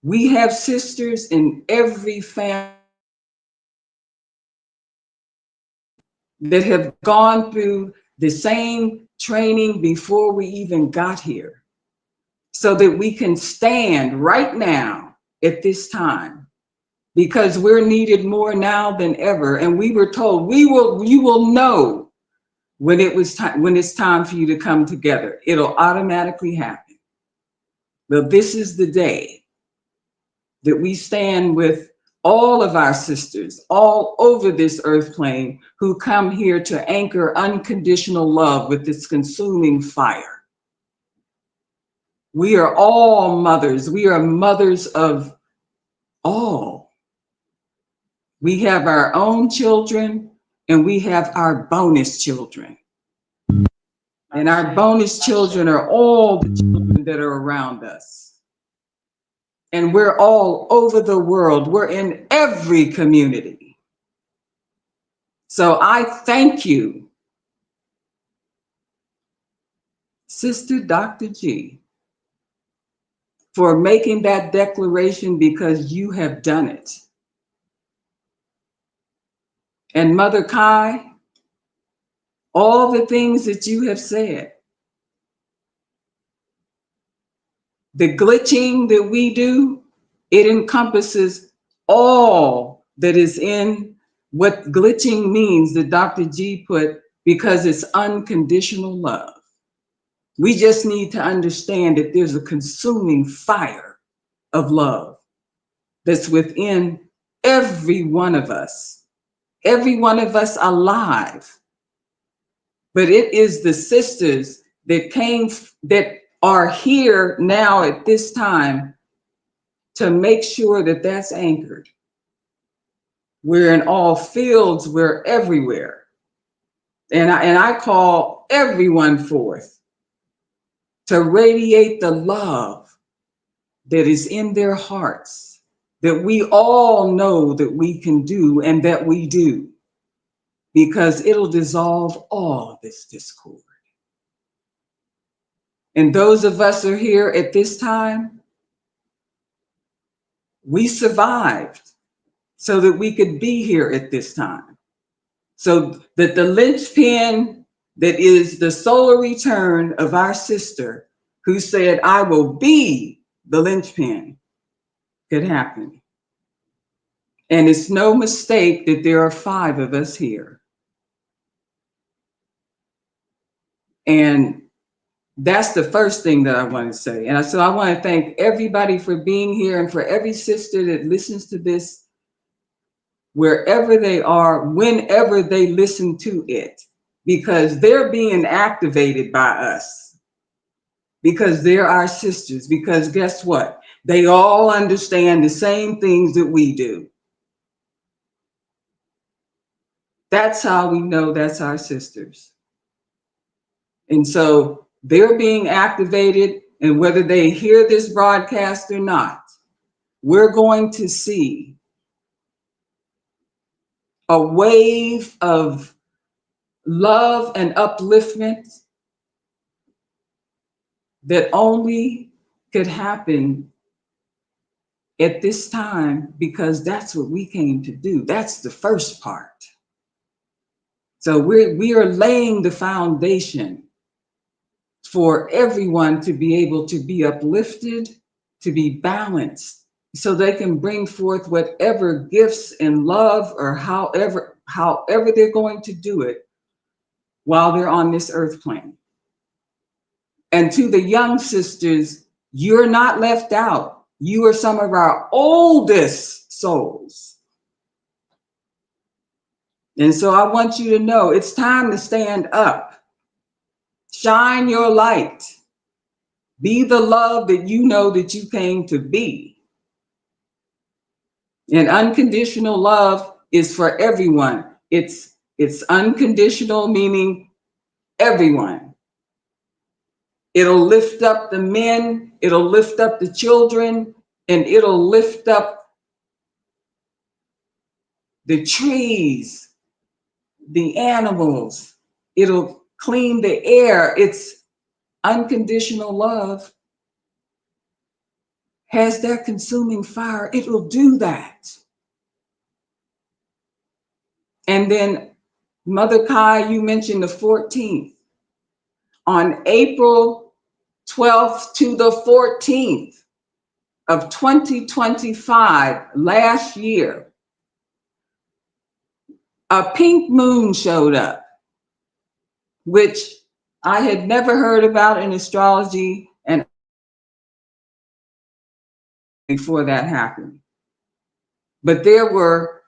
We have sisters in every family that have gone through the same training before we even got here, so that we can stand right now at this time, because we're needed more now than ever. And we were told you will know when it's time for you to come together. It'll automatically happen. But this is the day that we stand with all of our sisters all over this earth plane who come here to anchor unconditional love with this consuming fire. We are all mothers. We are mothers of all. We have our own children and we have our bonus children. And our bonus children are all the children that are around us. And we're all over the world. We're in every community. So I thank you, Sister Dr. G, for making that declaration, because you have done it. And Mother Kahai, all the things that you have said, the glitching that we do, it encompasses all that is in what glitching means that Dr. G put, because it's unconditional love. We just need to understand that there's a consuming fire of love that's within every one of us alive. But it is the sisters that are here now at this time to make sure that that's anchored. We're in all fields, we're everywhere. And I call everyone forth to radiate the love that is in their hearts, that we all know that we can do and that we do, because it'll dissolve all of this discord. And those of us who are here at this time, we survived so that we could be here at this time. So that the linchpin that is the solar return of our sister who said, I will be the linchpin, could happen. And it's no mistake that there are 5 of us here. And that's the first thing that I want to say. And so I want to thank everybody for being here, and for every sister that listens to this, wherever they are, whenever they listen to it, because they're being activated by us, because they're our sisters, because guess what? They all understand the same things that we do. That's how we know that's our sisters. And so they're being activated, and whether they hear this broadcast or not, we're going to see a wave of love and upliftment that only could happen at this time, because that's what we came to do. That's the first part. So we are laying the foundation for everyone to be able to be uplifted, to be balanced, so they can bring forth whatever gifts and love, or however they're going to do it while they're on this earth plane. And to the young sisters, you're not left out. You are some of our oldest souls. And so I want you to know it's time to stand up. Shine your light. Be the love that you know that you came to be. And unconditional love is for everyone. It's unconditional, meaning everyone. It'll lift up the men, it'll lift up the children, and it'll lift up the trees, the animals. It'll clean the air. It's unconditional love has that consuming fire. It will do that. And then Mother Kahai, you mentioned the 14th. On April 12th to the 14th of 2025, last year, a pink moon showed up, which I had never heard about in astrology and before that happened. But there were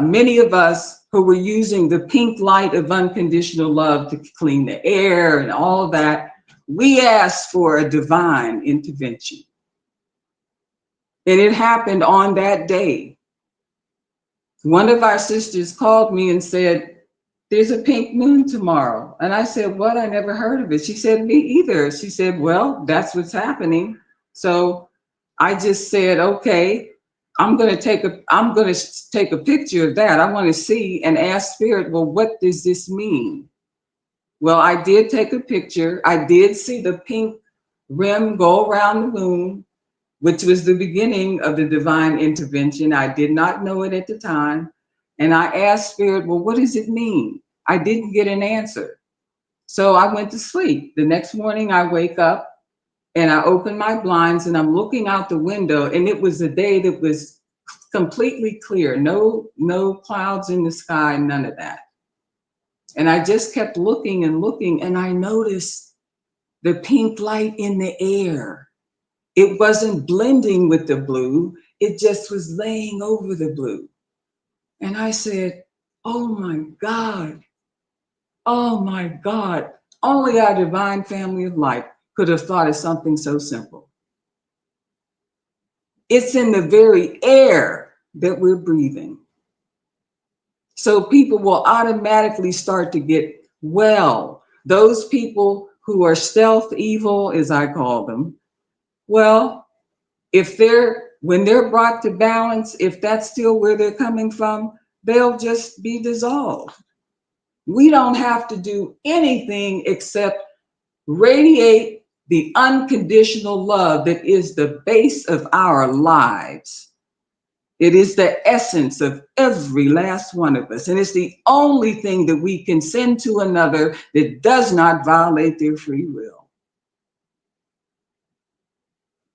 many of us who were using the pink light of unconditional love to clean the air and all of that. We asked for a divine intervention. And it happened on that day. One of our sisters called me and said, there's a pink moon tomorrow. And I said, what? I never heard of it. She said, me either. She said, well, that's what's happening. So I just said, okay, I'm going to take a picture of that. I want to see and ask Spirit, well, what does this mean? Well, I did take a picture. I did see the pink rim go around the moon, which was the beginning of the divine intervention. I did not know it at the time. And I asked Spirit, well, what does it mean? I didn't get an answer. So I went to sleep. The next morning I wake up and I open my blinds and I'm looking out the window, and it was a day that was completely clear. No clouds in the sky, none of that. And I just kept looking and looking, and I noticed the pink light in the air. It wasn't blending with the blue, it just was laying over the blue. And I said, oh my God, oh my God, only our divine family of light could have thought of something so simple. It's in the very air that we're breathing. So people will automatically start to get well. Those people who are stealth evil, as I call them, well, when they're brought to balance, if that's still where they're coming from, they'll just be dissolved. We don't have to do anything except radiate the unconditional love that is the base of our lives. It is the essence of every last one of us. And it's the only thing that we can send to another that does not violate their free will.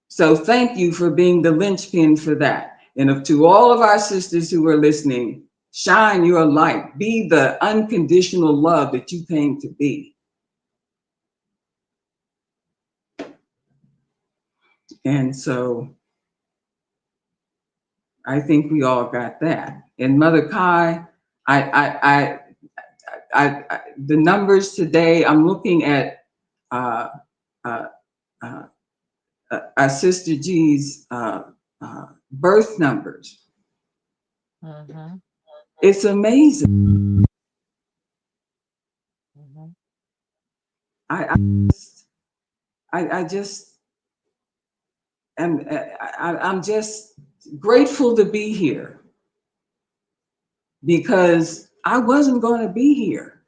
So thank you for being the linchpin for that. And to all of our sisters who are listening, shine your light. Be the unconditional love that you came to be. And so I think we all got that. And Mother Kai, the numbers today, I'm looking at our Sister G's birth numbers. Mm-hmm. It's amazing. Mm-hmm. I'm just grateful to be here, because I wasn't going to be here.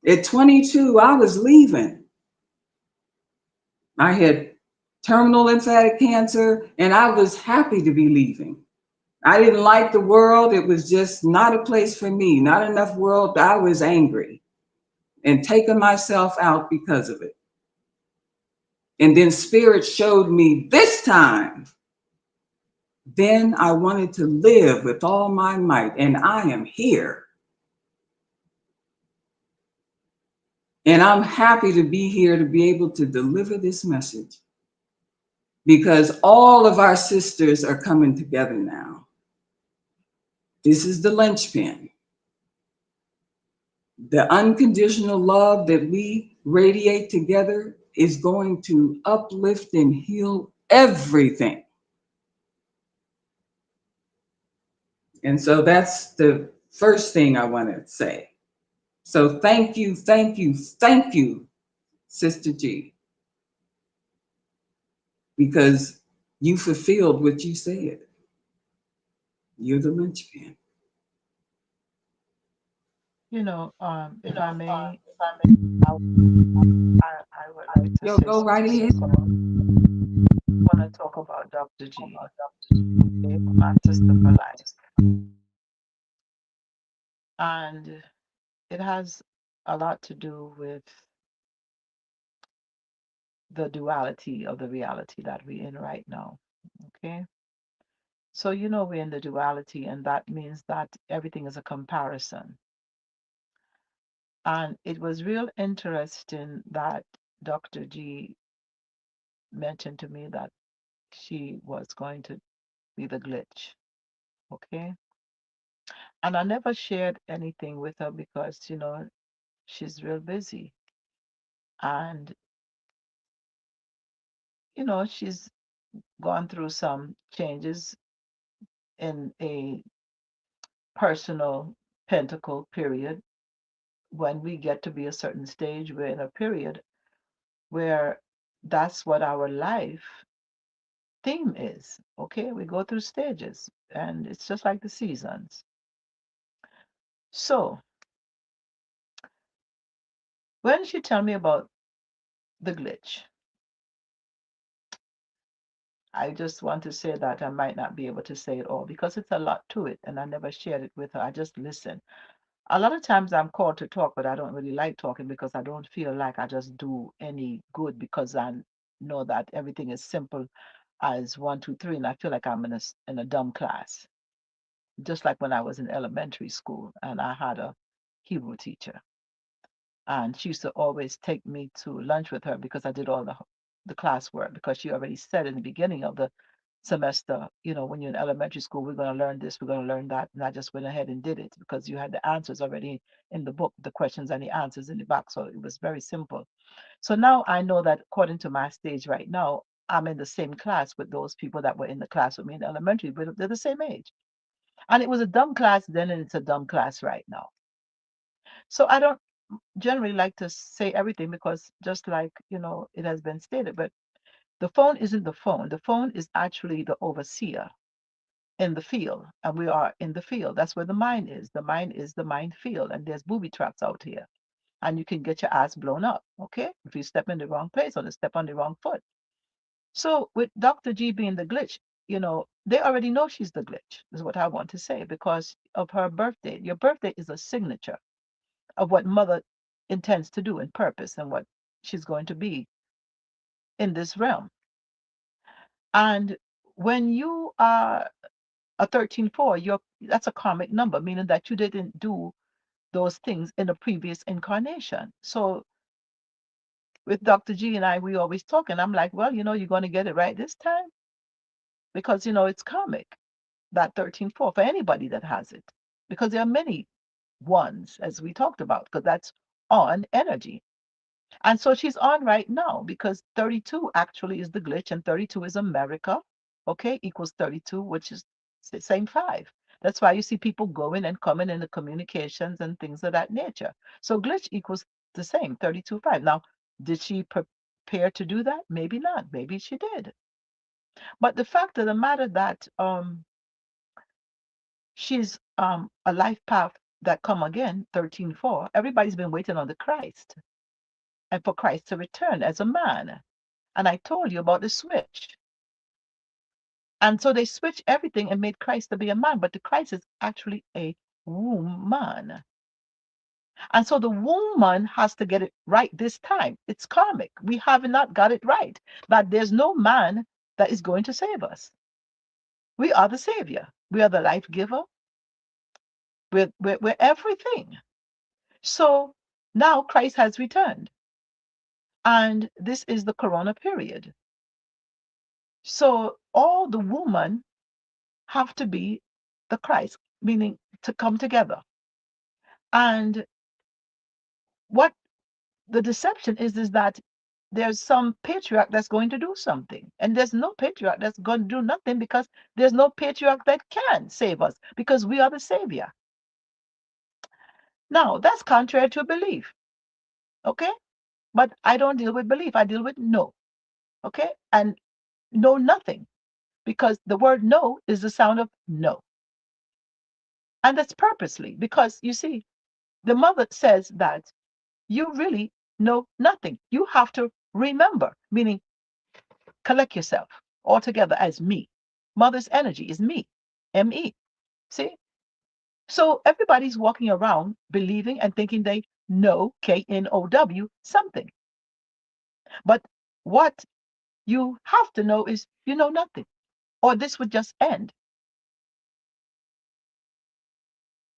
At 22, I was leaving. I had terminal lymphatic cancer, and I was happy to be leaving. I didn't like the world. It was just not a place for me, not enough world. I was angry and taking myself out because of it. And then Spirit showed me this time. Then I wanted to live with all my might, and I am here. And I'm happy to be here to be able to deliver this message, because all of our sisters are coming together now. This is the linchpin. The unconditional love that we radiate together is going to uplift and heal everything. And so that's the first thing I want to say. So thank you, Sister G, because you fulfilled what you said. You're the linchpin. If I may, I would like to Yo, say go right something. ahead. So I want to talk about Dr. G, okay, my sister for life. And it has a lot to do with the duality of the reality that we're in right now. Okay. So, we're in the duality, and that means that everything is a comparison. And it was real interesting that Dr. G mentioned to me that she was going to be the glitch. Okay. And I never shared anything with her because, she's real busy. And, she's gone through some changes in a personal pentacle period. When we get to be a certain stage, we're in a period where that's what our life theme is. Okay, we go through stages, and it's just like the seasons. So when she tell me about the glitch, I just want to say that I might not be able to say it all because it's a lot to it, and I never shared it with her. I just listen. A lot of times I'm called to talk, but I don't really like talking because I don't feel like I just do any good because I know that everything is simple as one, two, three, and I feel like I'm in a dumb class. Just like when I was in elementary school and I had a Hebrew teacher, and she used to always take me to lunch with her because I did all the classwork because she already said in the beginning of the semester, when you're in elementary school, we're going to learn this, we're going to learn that. And I just went ahead and did it because you had the answers already in the book, the questions and the answers in the back. So it was very simple. So now I know that according to my stage right now, I'm in the same class with those people that were in the class with me in elementary, but they're the same age. And it was a dumb class then, and it's a dumb class right now. So I don't generally like to say everything because just like, it has been stated, but the phone isn't the phone. The phone is actually the overseer in the field, and we are in the field. That's where the mind is. The mind is the mind field, and there's booby traps out here, and you can get your ass blown up, okay, if you step in the wrong place or step on the wrong foot. So with Dr. G being the glitch, they already know she's the glitch, is what I want to say, because of her birthday. Your birthday is a signature of what mother intends to do in purpose and what she's going to be in this realm. And when you are a 13-4, that's a karmic number, meaning that you didn't do those things in a previous incarnation. So with Dr. G and I, we always talk, and I'm like, well, you're going to get it right this time because, it's karmic, that 13-4 for anybody that has it, because there are many ones, as we talked about, because that's on energy. And so she's on right now because 32 actually is the glitch, and 32 is America, okay, equals 32, which is the same 5. That's why you see people going and coming in the communications and things of that nature. So glitch equals the same, 32, 5. Now, did she prepare to do that? Maybe not. Maybe she did. But the fact of the matter that she's a life path that come again, 13-4. Everybody's been waiting on the Christ and for Christ to return as a man. And I told you about the switch. And so they switched everything and made Christ to be a man, but the Christ is actually a woman. And so the woman has to get it right this time. It's karmic. We have not got it right. That there's no man that is going to save us. We are the savior. We are the life giver. We're everything. So now Christ has returned. And this is the corona period. So all the women have to be the Christ, meaning to come together. And what the deception is that there's some patriarch that's going to do something. And there's no patriarch that's going to do nothing because there's no patriarch that can save us because we are the savior. Now, that's contrary to belief. Okay? But I don't deal with belief. I deal with no. Okay? And know nothing, because the word no is the sound of no. And that's purposely because you see, the mother says that you really know nothing. You have to remember, meaning collect yourself all together as me. Mother's energy is me, M-E. See? So everybody's walking around believing and thinking they know, K-N-O-W, something. But what you have to know is you know nothing, or this would just end.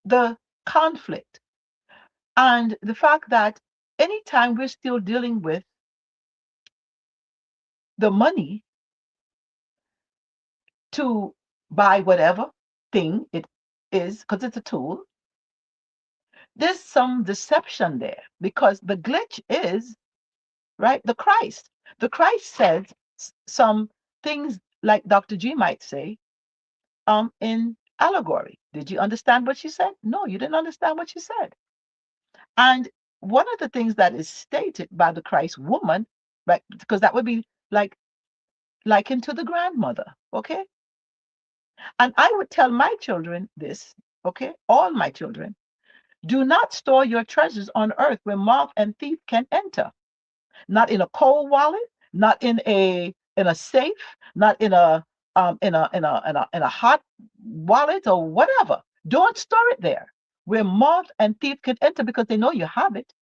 The conflict and the fact that anytime we're still dealing with the money to buy whatever thing it is, because it's a tool, there's some deception there because the glitch is right? The Christ. The Christ said some things like Dr. G might say in allegory. Did you understand what she said? No, you didn't understand what she said. And one of the things that is stated by the Christ woman, right? Because that would be like likened to the grandmother, okay? And I would tell my children this, okay? All my children, do not store your treasures on earth where moth and thief can enter. Not in a cold wallet, not in a safe, not in a hot wallet or whatever. Don't store it there where moth and thief can enter because they know you have it.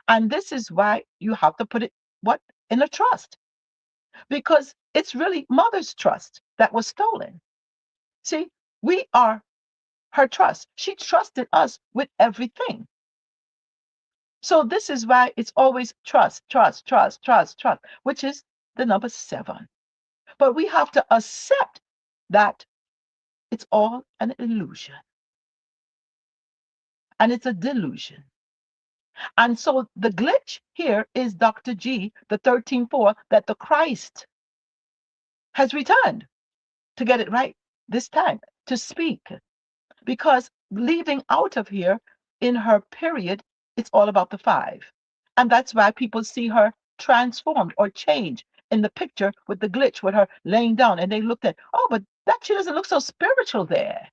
And this is why you have to put it what in a trust because it's really mother's trust that was stolen. See, we are her trust. She trusted us with everything. So this is why it's always trust, trust, trust, trust, trust, which is the number 7. But we have to accept that it's all an illusion. And it's a delusion. And so the glitch here is Dr. G, the 13:4, that the Christ has returned to get it right this time, to speak. Because leaving out of here in her period, it's all about the 5. And that's why people see her transformed or changed in the picture with the glitch with her laying down. And they looked at, oh, but that she doesn't look so spiritual there.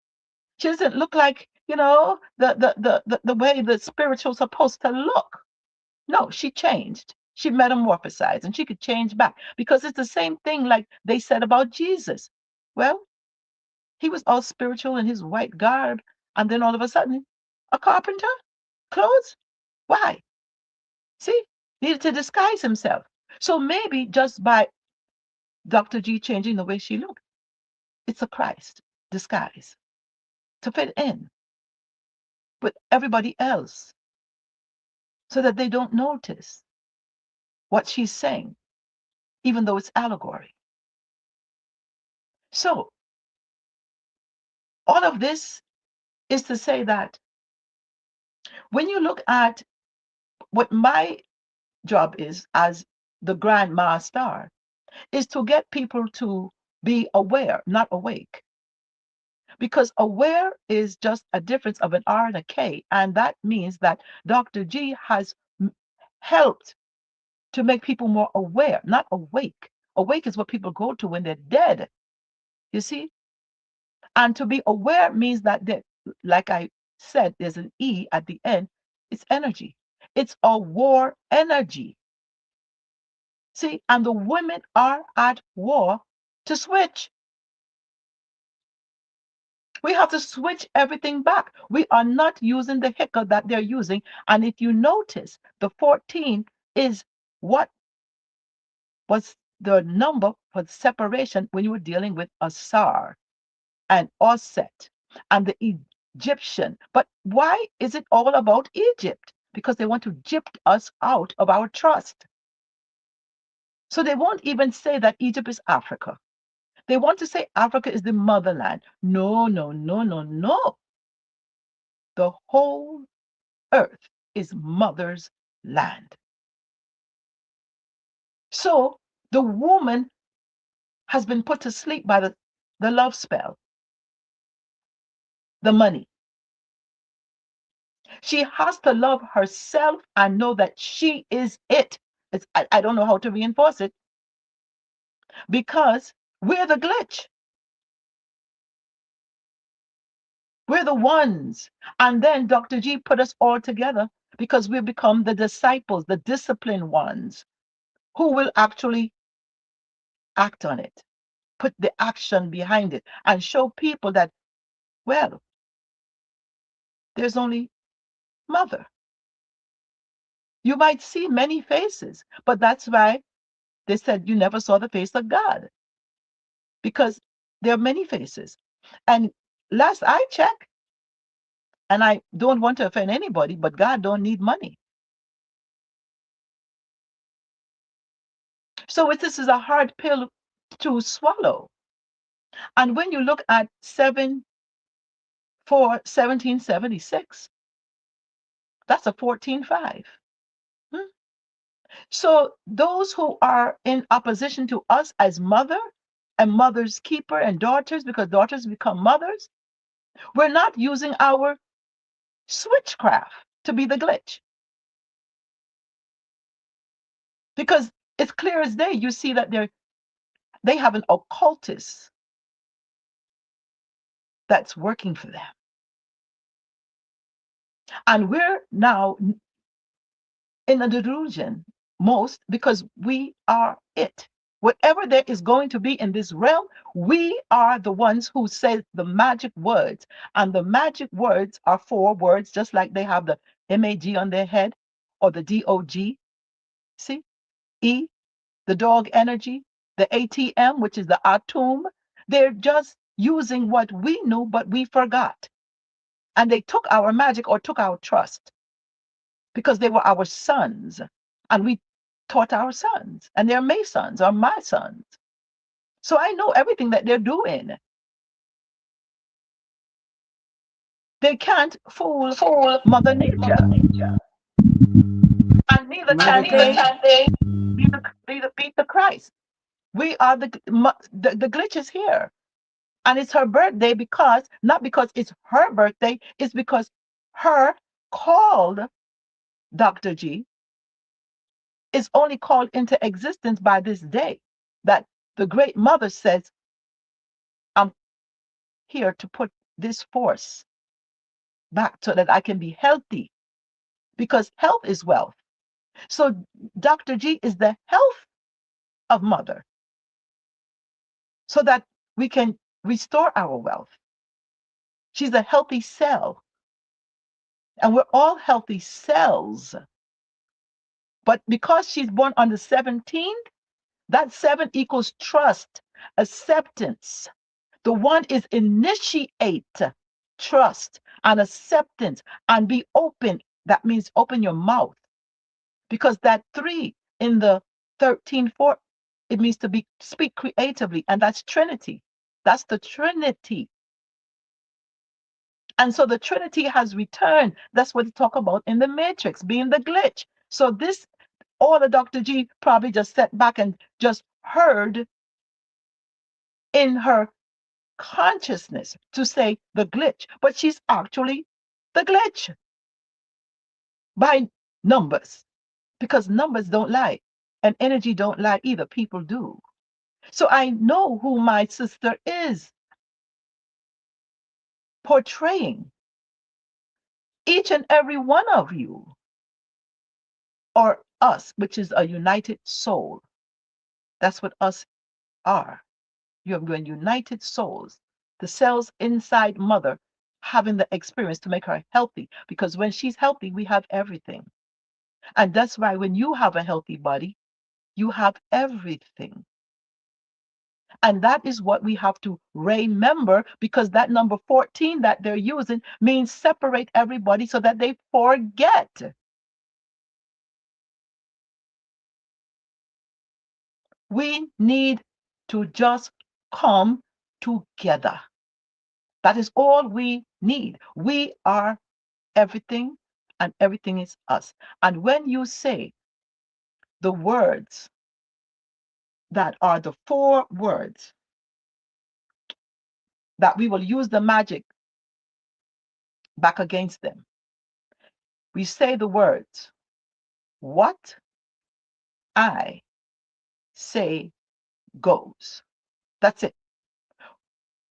She doesn't look like, the way the spiritual's supposed to look. No, she changed. She metamorphosized and she could change back because it's the same thing like they said about Jesus. Well, he was all spiritual in his white garb, and then all of a sudden, a carpenter? Clothes? Why? See, needed to disguise himself. So maybe just by Dr. G changing the way she looked, it's a Christ disguise to fit in with everybody else so that they don't notice what she's saying, even though it's allegory. So, all of this is to say that when you look at what my job is as the grandma star, is to get people to be aware, not awake. Because aware is just a difference of an R and a K. And that means that Dr. G has helped to make people more aware, not awake. Awake is what people go to when they're dead. You see? And to be aware means that, like I said, there's an E at the end. It's energy. It's a war energy. See, and the women are at war to switch. We have to switch everything back. We are not using the hiccup that they're using. And if you notice, the 14 is what was the number for the separation when you were dealing with Asar and Osset and the Egyptian. But why is it all about Egypt? Because they want to gypt us out of our trust. So they won't even say that Egypt is Africa. They want to say Africa is the motherland. No, no, no, no, no. The whole earth is mother's land. So the woman has been put to sleep by the love spell, the money. She has to love herself and know that she is it. I don't know how to reinforce it because we're the glitch. We're the ones. And then Dr. G put us all together because we become the disciples, the disciplined ones who will actually act on it, put the action behind it, and show people that, well, there's only mother. You might see many faces, but that's why they said you never saw the face of God, because there are many faces. And last I checked, and I don't want to offend anybody, but God don't need money. So this is a hard pill to swallow. And when you look at 1776, that's a 14-5. So those who are in opposition to us as mother and mother's keeper and daughters, because daughters become mothers, we're not using our switchcraft to be the glitch. Because it's clear as day, you see that they have an occultist that's working for them. And we're now in a delusion most because we are it. Whatever there is going to be in this realm, we are the ones who say the magic words. And the magic words are 4 words, just like they have the MAG on their head or the DOG. See? E, the dog energy, the ATM, which is the atom. They're just using what we knew, but we forgot. And they took our magic or took our trust because they were our sons. And we taught our sons, and they're my sons or my sons. So I know everything that they're doing. They can't fool Mother Nature. And neither Mother can they beat the Christ. We are the glitch is here. And it's her birthday because, not because it's her birthday, it's because her called Dr. G is only called into existence by this day. That the great mother says, I'm here to put this force back so that I can be healthy, because health is wealth. So Dr. G is the health of mother so that we can restore our wealth. She's a healthy cell, and we're all healthy cells. But because she's born on the 17th, that 7 equals trust, acceptance. The 1 is initiate, trust, and acceptance, and be open. That means open your mouth. Because that 3 in the 13-4, it means to speak creatively, and that's Trinity. That's the Trinity. And so the Trinity has returned. That's what they talk about in the Matrix, being the glitch. So this, all the Dr. G probably just sat back and just heard in her consciousness to say the glitch, but she's actually the glitch by numbers, because numbers don't lie and energy don't lie either. People do. So I know who my sister is portraying. Each and every one of you, or us, which is a united soul. That's what us are. You're united souls. The cells inside mother having the experience to make her healthy, because when she's healthy, we have everything. And that's why when you have a healthy body, you have everything. And that is what we have to remember, because that number 14 that they're using means separate everybody so that they forget. We need to just come together. That is all we need. We are everything, and everything is us. And when you say the words that are the 4 words that we will use the magic back against them, we say the words, what I say goes. That's it.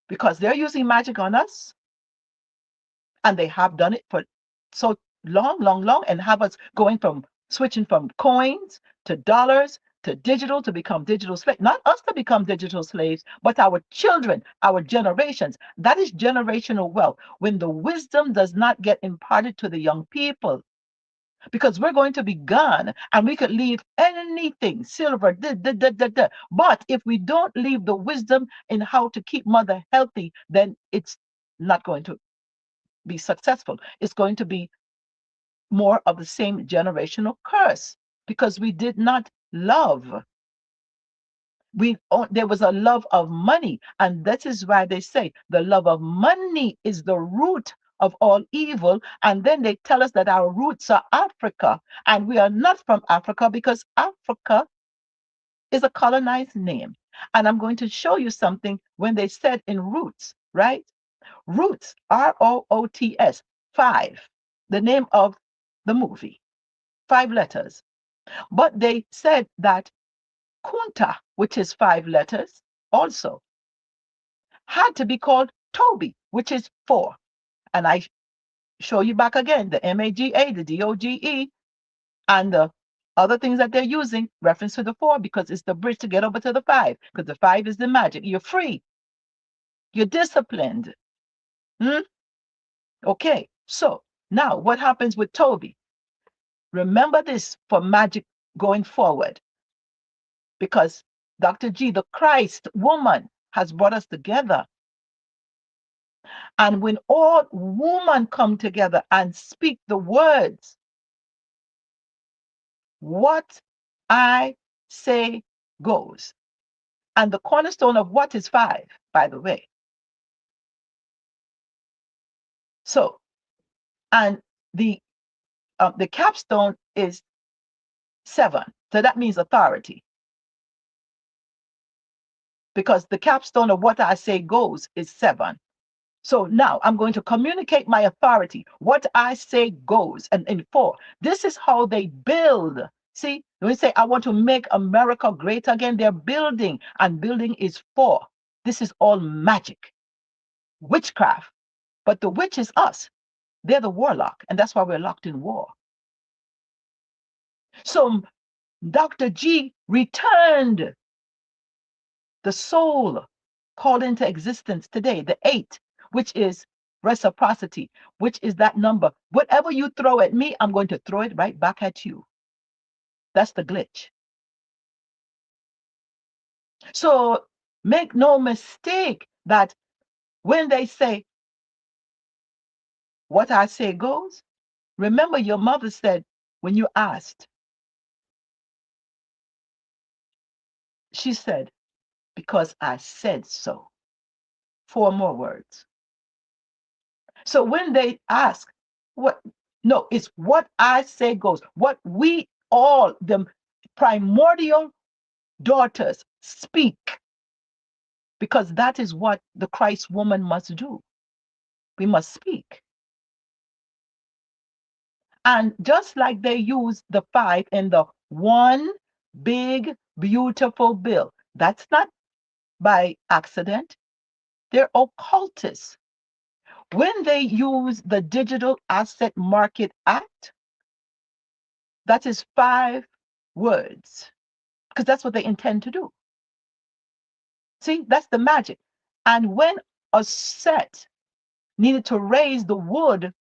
Because they're using magic on us, and they have done it for so long, and have us going from switching from coins to dollars to digital, to become digital slaves. Not us to become digital slaves, but our children, our generations. That is generational wealth. When the wisdom does not get imparted to the young people, because we're going to be gone, and we could leave anything, silver, but if we don't leave the wisdom in how to keep mother healthy, then it's not going to be successful. It's going to be more of the same generational curse, because we did not love. There was a love of money, and that is why they say the love of money is the root of all evil. And then they tell us that our roots are Africa, and we are not from Africa, because Africa is a colonized name. And I'm going to show you something when they said in roots, right? Roots, Roots, 5, the name of the movie, 5 letters. But they said that Kunta, which is 5 letters, also had to be called Toby, which is 4. And I show you back again the MAGA, the DOGE, and the other things that they're using, reference to the 4, because it's the bridge to get over to the 5, because the 5 is the magic. You're free. You're disciplined. Okay, so now what happens with Toby? Remember this for magic going forward, because Dr. G, the Christ woman, has brought us together. And when all women come together and speak the words, what I say goes. And the cornerstone of what is 5, by the way. So, and the capstone is 7. So that means authority. Because the capstone of what I say goes is 7. So now I'm going to communicate my authority. What I say goes. And in 4, this is how they build. See, when we say, I want to make America great again, they're building, and building is 4. This is all magic, witchcraft. But the witch is us. They're the warlock, and that's why we're locked in war. So Dr. G returned the soul called into existence today, the 8, which is reciprocity, which is that number. Whatever you throw at me, I'm going to throw it right back at you. That's the glitch. So make no mistake that when they say, what I say goes, remember your mother said when you asked, she said, because I said so. 4 more words. So when they ask, what? No, it's what I say goes. What we all, the primordial daughters, speak. Because that is what the Christ woman must do. We must speak. And just like they use the 5 in the one big, beautiful bill, that's not by accident. They're occultists. When they use the Digital Asset Market Act, that is 5 words, because that's what they intend to do. See, that's the magic. And when a Set needed to raise the wood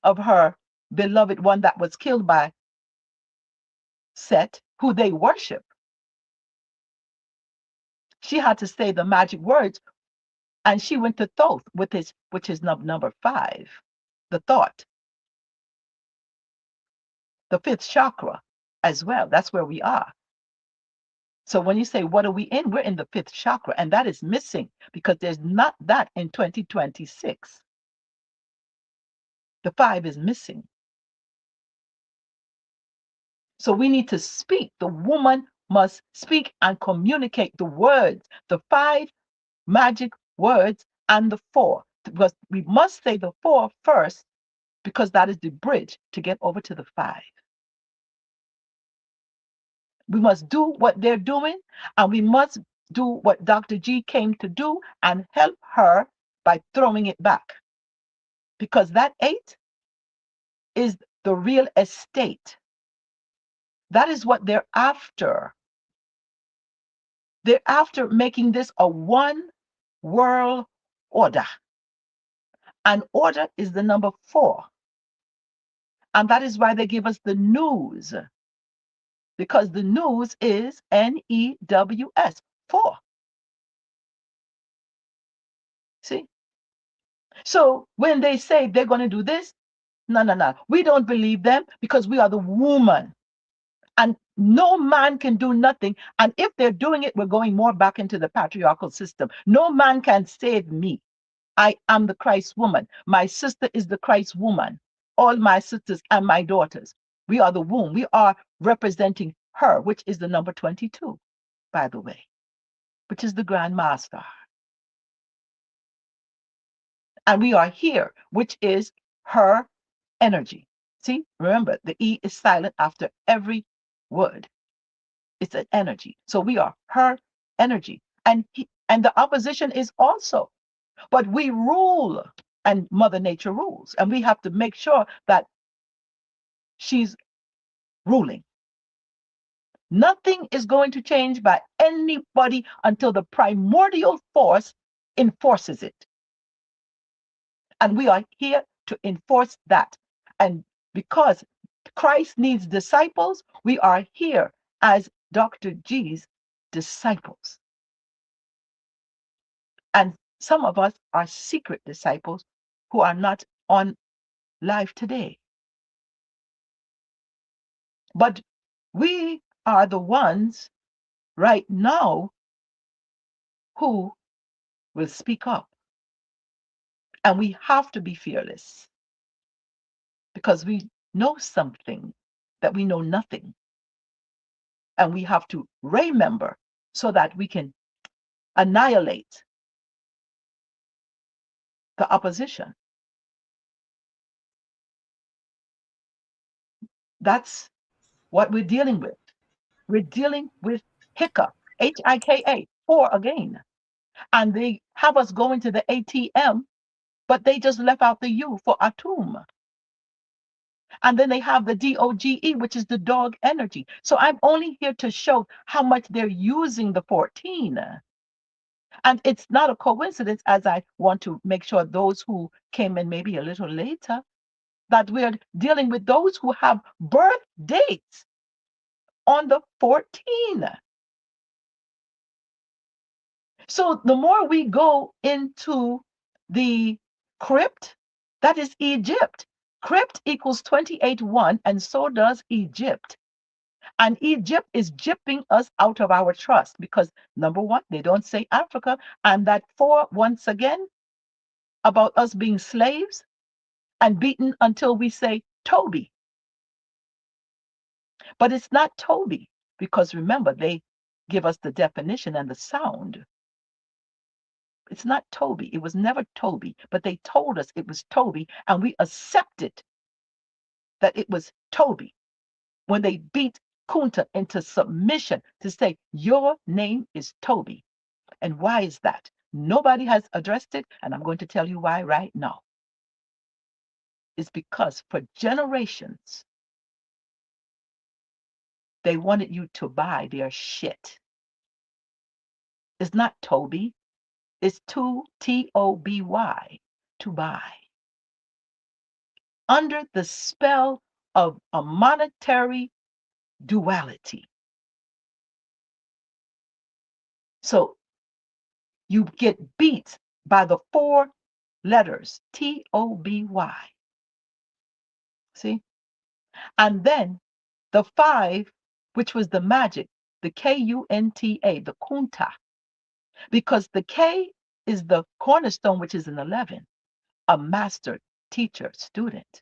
of her beloved one that was killed by Set, who they worship, she had to say the magic words, and she went to Thoth with his, which is number 5, the thought, the 5th chakra as well. That's where we are. So when you say, what are we in? We're in the 5th chakra, and that is missing because there's not that in 2026. The 5 is missing. So we need to speak. The woman must speak and communicate the words, the 5 magic words and the 4. Because we must say the 4 first, because that is the bridge to get over to the 5. We must do what they're doing, and we must do what Dr. G came to do and help her by throwing it back. Because that 8 is the real estate. That is what they're after. They're after making this a one world order. And order is the number 4. And that is why they give us the news. Because the news is NEWS, 4. See? So when they say they're going to do this, no. We don't believe them because we are the woman. And no man can do nothing. And if they're doing it, we're going more back into the patriarchal system. No man can save me. I am the Christ woman. My sister is the Christ woman. All my sisters and my daughters. We are the womb. We are representing her, which is the number 22, by the way, which is the Grand Master. And we are here, which is her energy. See, remember, the E is silent after every word. It's an energy. So we are her energy. And the opposition is also. But we rule, and Mother Nature rules. And we have to make sure that she's ruling. Nothing is going to change by anybody until the primordial force enforces it. And we are here to enforce that. And because Christ needs disciples, we are here as Dr. G's disciples. And some of us are secret disciples who are not on live today. But we are the ones right now who will speak up. And we have to be fearless because we know something that we know nothing. And we have to remember so that we can annihilate the opposition. That's what we're dealing with. We're dealing with Hika, Hika, 4 again. And they have us going to the ATM, but they just left out the U for Atum. And then they have the DOGE, which is the dog energy. So I'm only here to show how much they're using the 14. And it's not a coincidence, as I want to make sure those who came in maybe a little later, that we're dealing with those who have birth dates on the 14. So the more we go into the crypt, that is Egypt. Crypt equals 28-1, and so does Egypt. And Egypt is gypping us out of our trust because, number one, they don't say Africa. And that 4, once again, about us being slaves and beaten until we say Toby. But it's not Toby because, remember, they give us the definition and the sound. It's not Toby. It was never Toby, but they told us it was Toby, and we accepted that it was Toby when they beat Kunta into submission to say, your name is Toby. And why is that? Nobody has addressed it, and I'm going to tell you why right now. It's because for generations, they wanted you to buy their shit. It's not Toby. It's Toby, to buy. Under the spell of a monetary duality. So you get beat by the 4 letters, Toby. See? And then the 5, which was the magic, the Kunta, the Kunta, because the K is the cornerstone, which is an 11, a master, teacher, student.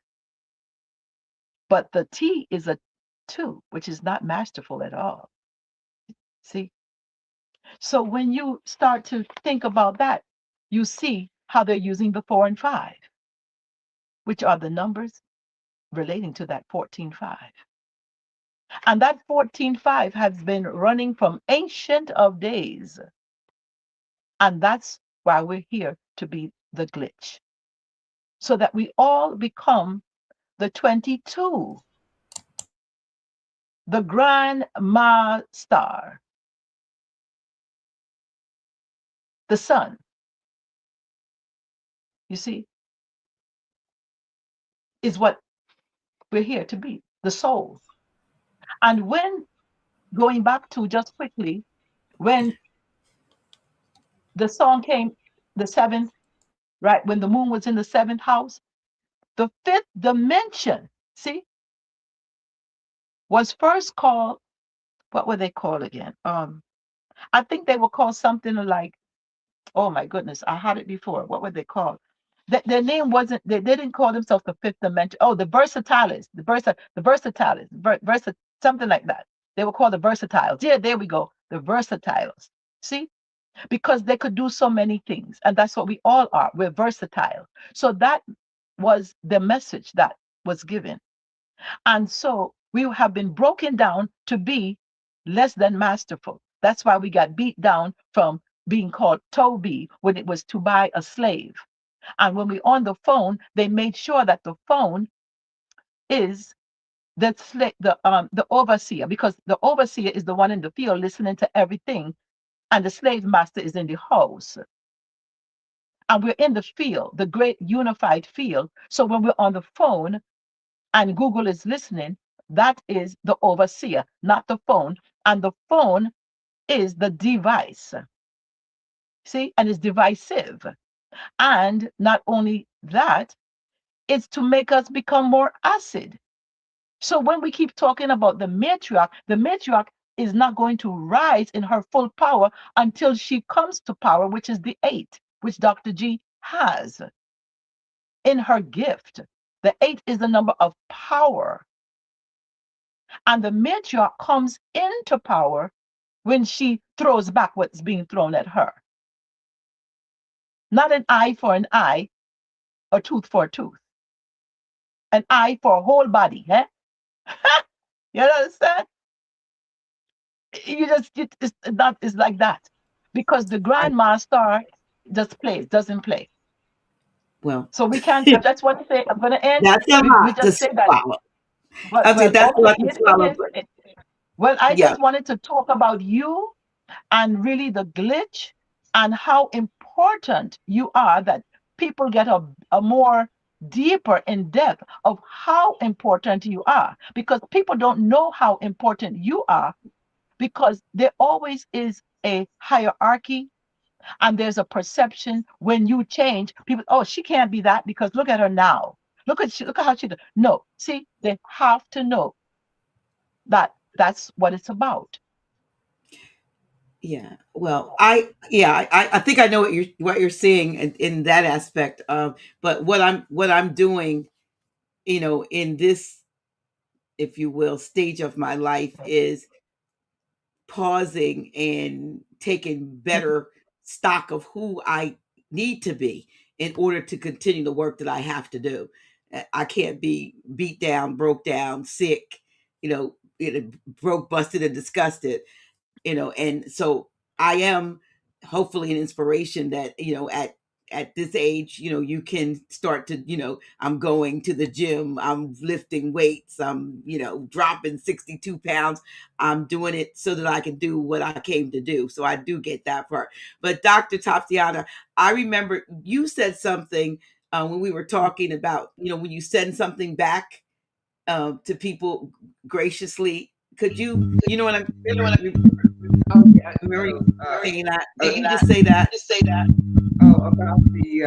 But the T is a 2, which is not masterful at all. See? So when you start to think about that, you see how they're using the 4 and 5, which are the numbers relating to that 14-5. And that 14-5 has been running from ancient of days. And that's why we're here to be the glitch. So that we all become the 22, the Grand Master, the sun. You see, is what we're here to be, the soul. And when, going back to just quickly, when the song came, the 7th, right, when the moon was in the 7th house, the 5th dimension, see, was first called, what were they called again? I think they were called something like Oh my goodness, I had it before. What were they called? Their name wasn't. They didn't call themselves the fifth dimension. Oh, the Versatiles, the Versatiles, something like that. They were called the Versatiles. Yeah, there we go, the Versatiles. See, because they could do so many things, and that's what we all are. We're versatile. So that was the message that was given, and so we have been broken down to be less than masterful. That's why we got beat down from being called Toby when it was to buy a slave. And when we on the phone, they made sure that the phone is the overseer, because the overseer is the one in the field listening to everything, and the slave master is in the house. And we're in the field, the great unified field. So when we're on the phone and Google is listening, that is the overseer, not the phone. And the phone is the device. See, and it's divisive. And not only that, it's to make us become more acid. So when we keep talking about the matriarch is not going to rise in her full power until she comes to power, which is the 8, which Dr. G has in her gift. The 8 is the number of power. And the matriarch comes into power when she throws back what's being thrown at her. Not an eye for an eye, a tooth for a tooth. An eye for a whole body. Eh? You understand? It's like that. Because the grandmaster just plays, doesn't play. Well, So we can't, I just want to say, I'm going to end. that's a We lot to just say that. swallow. But, I said that's a okay, lot to swallow. But well, I yeah, just wanted to talk about you and really the glitch and how important you are, that people get a more deeper in depth of how important you are, because people don't know how important you are, because there always is a hierarchy and there's a perception. When you change, people, oh, she can't be that because look at her now. Look at how she does. No, see, they have to know that that's what it's about. yeah. Well, I think I know what you're seeing in that aspect. But what I'm doing, in this, if you will, stage of my life is pausing and taking better stock of who I need to be in order to continue the work that I have to do. I can't be beat down, broke down, sick, broke, busted, and disgusted. And so I am hopefully an inspiration that, at this age, you can start to, I'm going to the gym, I'm lifting weights, I'm, dropping 62 pounds. I'm doing it so that I can do what I came to do. So I do get that part. But Dr. Topzyana, I remember you said something when we were talking about, when you send something back to people graciously. Could you, Oh yeah. remember you saying that? Did Uh, you just say that? about the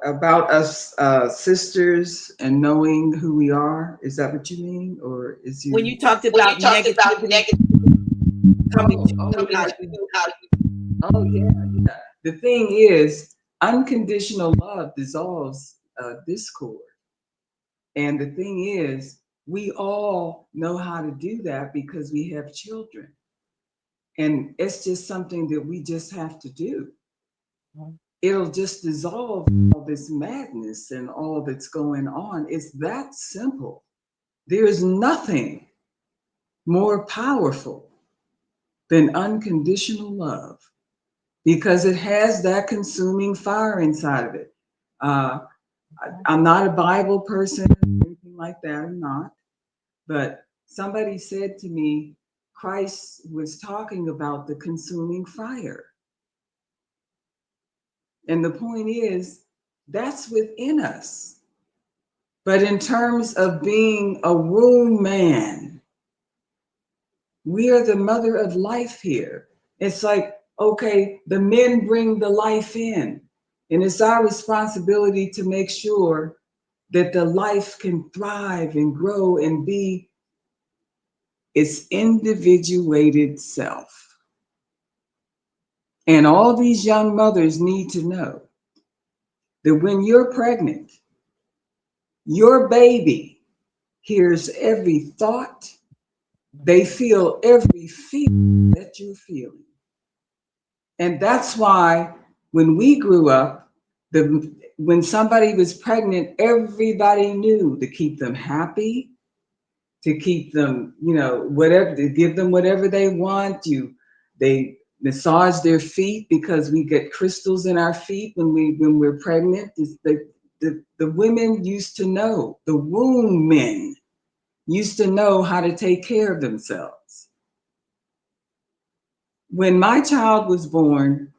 about us sisters and knowing who we are. Is that what you mean, or is When you? you talked about negativity coming to Oh, you, how yeah. you, Oh yeah, yeah. The thing is, unconditional love dissolves discord. And the thing is, we all know how to do that because we have children. And it's just something that we just have to do. It'll just dissolve all this madness and all that's going on. It's that simple. There is nothing more powerful than unconditional love because it has that consuming fire inside of it. I'm not a Bible person, anything like that. I'm not. But somebody said to me, Christ was talking about the consuming fire. And the point is, that's within us. But in terms of being a womb man, we are the mother of life here. It's like, okay, the men bring the life in. And it's our responsibility to make sure that the life can thrive and grow and be its individuated self. And all these young mothers need to know that when you're pregnant, your baby hears every thought, they feel every feeling that you're feeling. And that's why when we grew up, when somebody was pregnant, everybody knew to keep them happy, to keep them, whatever, to give them whatever they want. They massage their feet because we get crystals in our feet when we're pregnant. The women used to know, the womb men used to know how to take care of themselves. When my child was born,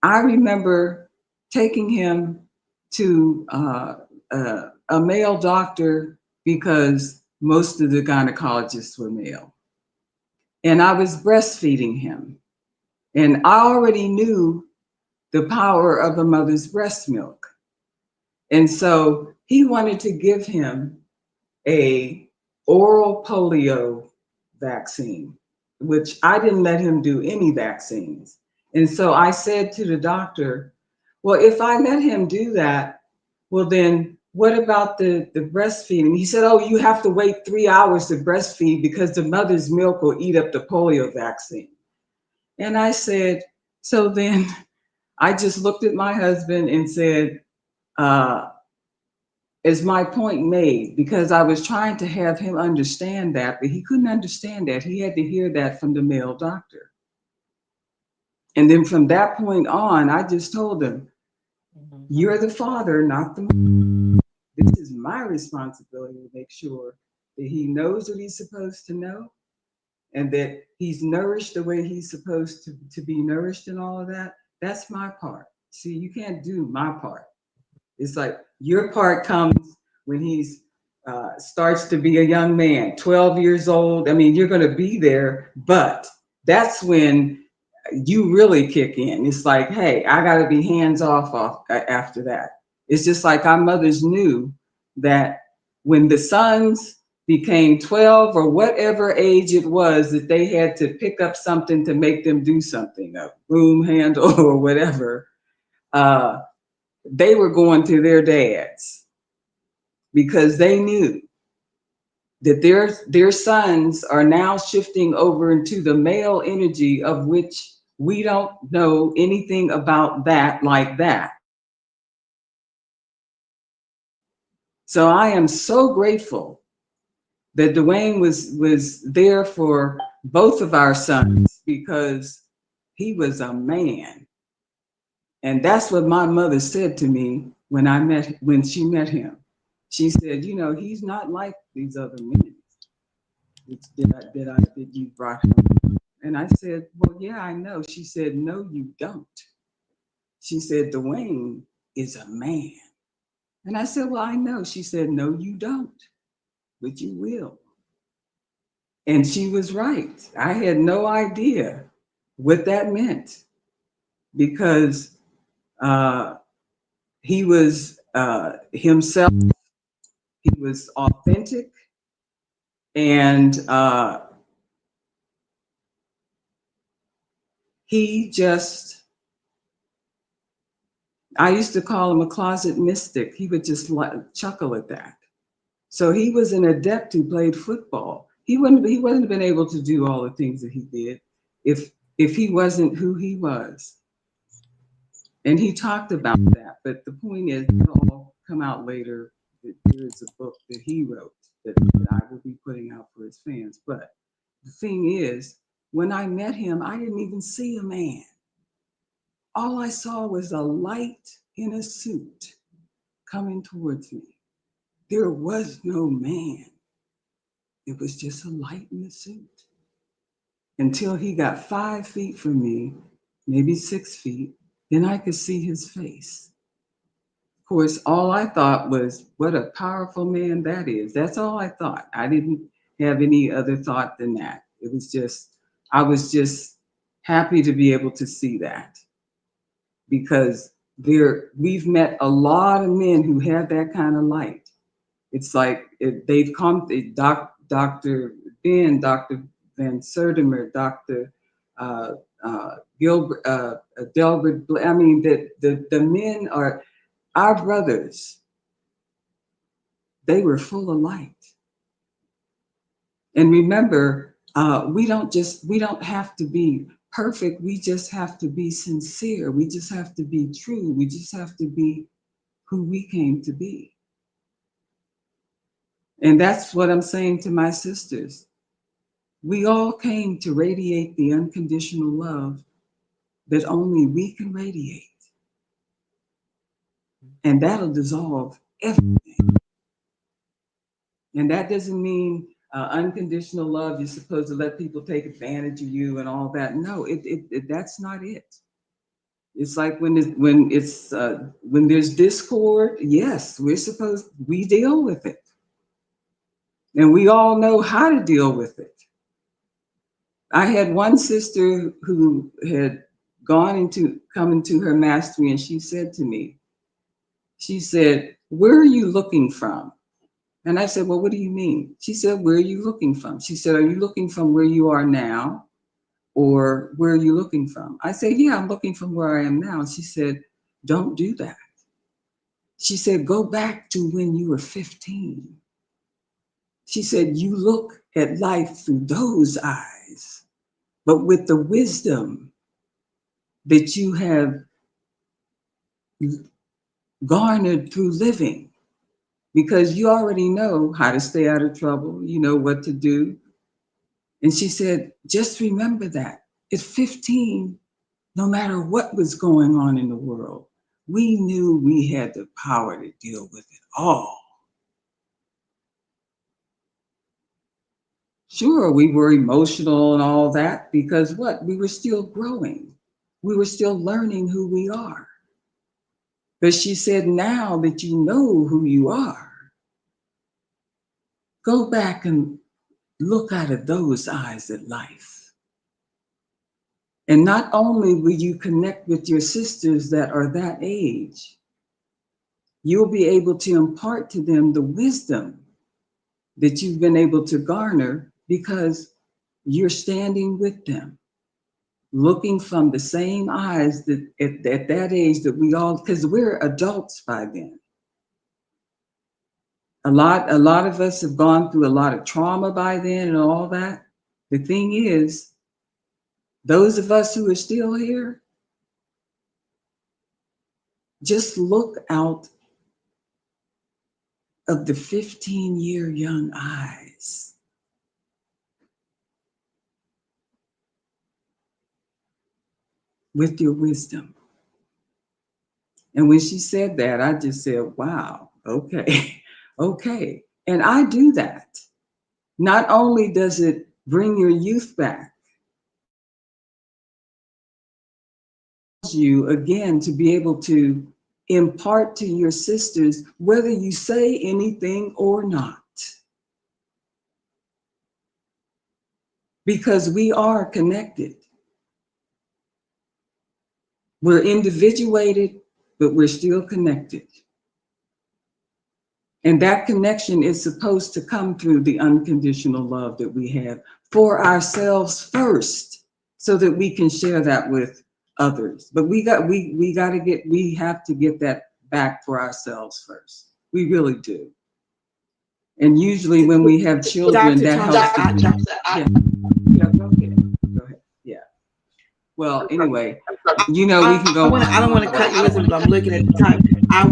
I remember taking him to a male doctor because most of the gynecologists were male. And I was breastfeeding him. And I already knew the power of a mother's breast milk. And so he wanted to give him a oral polio vaccine, which I didn't let him do any vaccines. And so I said to the doctor, well, if I let him do that, well, then what about the breastfeeding? He said, oh, you have to wait 3 hours to breastfeed because the mother's milk will eat up the polio vaccine. And I said, so then I just looked at my husband and said, is my point made? Because I was trying to have him understand that, but he couldn't understand that. He had to hear that from the male doctor. And then from that point on, I just told him, you're the father, not the mother. This is my responsibility to make sure that he knows what he's supposed to know and that he's nourished the way he's supposed to be nourished and all of that. That's my part. See, you can't do my part. It's like your part comes when he's starts to be a young man, 12 years old. I mean, you're going to be there, but that's when you really kick in. It's like, hey, I got to be hands off after that. It's just like our mothers knew that when the sons became 12 or whatever age it was, that they had to pick up something to make them do something, a broom handle or whatever. They were going to their dads because they knew that their sons are now shifting over into the male energy, of which we don't know anything about that like that. So I am so grateful that Dwayne was there for both of our sons because he was a man. And that's what my mother said to me when she met him. She said, he's not like these other men that you brought home. And I said, well, yeah, I know. She said, no, you don't. She said, Dwayne is a man. And I said, well, I know. She said, no, you don't, but you will. And she was right. I had no idea what that meant because he was himself. He was authentic. And he just, I used to call him a closet mystic. He would just chuckle at that. So he was an adept who played football. He wouldn't have been able to do all the things that he did if he wasn't who he was. And he talked about that. But the point is, it'll all come out later. There is a book that he wrote that I will be putting out for his fans. But the thing is, when I met him, I didn't even see a man. All I saw was a light in a suit coming towards me. There was no man. It was just a light in a suit. Until he got 5 feet from me, maybe 6 feet, then I could see his face. Of course, all I thought was, what a powerful man that is. That's all I thought. I didn't have any other thought than that. It was just, I was just happy to be able to see that. Because we've met a lot of men who have that kind of light. It's like they've come, Dr. Ben, Dr. Van Sertimer, Dr. Gilbert, Delbert. I mean, the men are our brothers. They were full of light. And remember, we don't have to be perfect. We just have to be sincere. We just have to be true. We just have to be who we came to be. And that's what I'm saying to my sisters. We all came to radiate the unconditional love that only we can radiate. And that'll dissolve everything. And that doesn't mean unconditional love, you're supposed to let people take advantage of you and all that. No, that's not it. It's like when there's discord, yes, we deal with it. And we all know how to deal with it. I had one sister who had come into her mastery, and she said to me, she said, "Where are you looking from?" And I said, "Well, what do you mean?" She said, "Where are you looking from?" She said, "Are you looking from where you are now? Or where are you looking from?" I said, "Yeah, I'm looking from where I am now." She said, "Don't do that." She said, "Go back to when you were 15. She said, "You look at life through those eyes, but with the wisdom that you have garnered through living, because you already know how to stay out of trouble, you know what to do." And she said, "Just remember that at 15, no matter what was going on in the world, we knew we had the power to deal with it all." Sure, we were emotional and all that because what? We were still growing. We were still learning who we are. But she said, now that you know who you are, go back and look out of those eyes at life. And not only will you connect with your sisters that are that age, you'll be able to impart to them the wisdom that you've been able to garner because you're standing with them, looking from the same eyes that at that age that we all, because we're adults by then. A lot of us have gone through a lot of trauma by then and all that. The thing is, those of us who are still here, just look out of the 15-year young eyes. With your wisdom. And when she said that, I just said, wow, okay, okay. And I do that. Not only does it bring your youth back, you again to be able to impart to your sisters, whether you say anything or not. Because we are connected. We're individuated, but we're still connected. And that connection is supposed to come through the unconditional love that we have for ourselves first, so that we can share that with others. But we have to get that back for ourselves first. We really do. And usually when we have children, that helps. Yeah, go ahead. Yeah. Well, anyway, we can go. I don't want to cut you, Elizabeth, but I'm looking at the time. I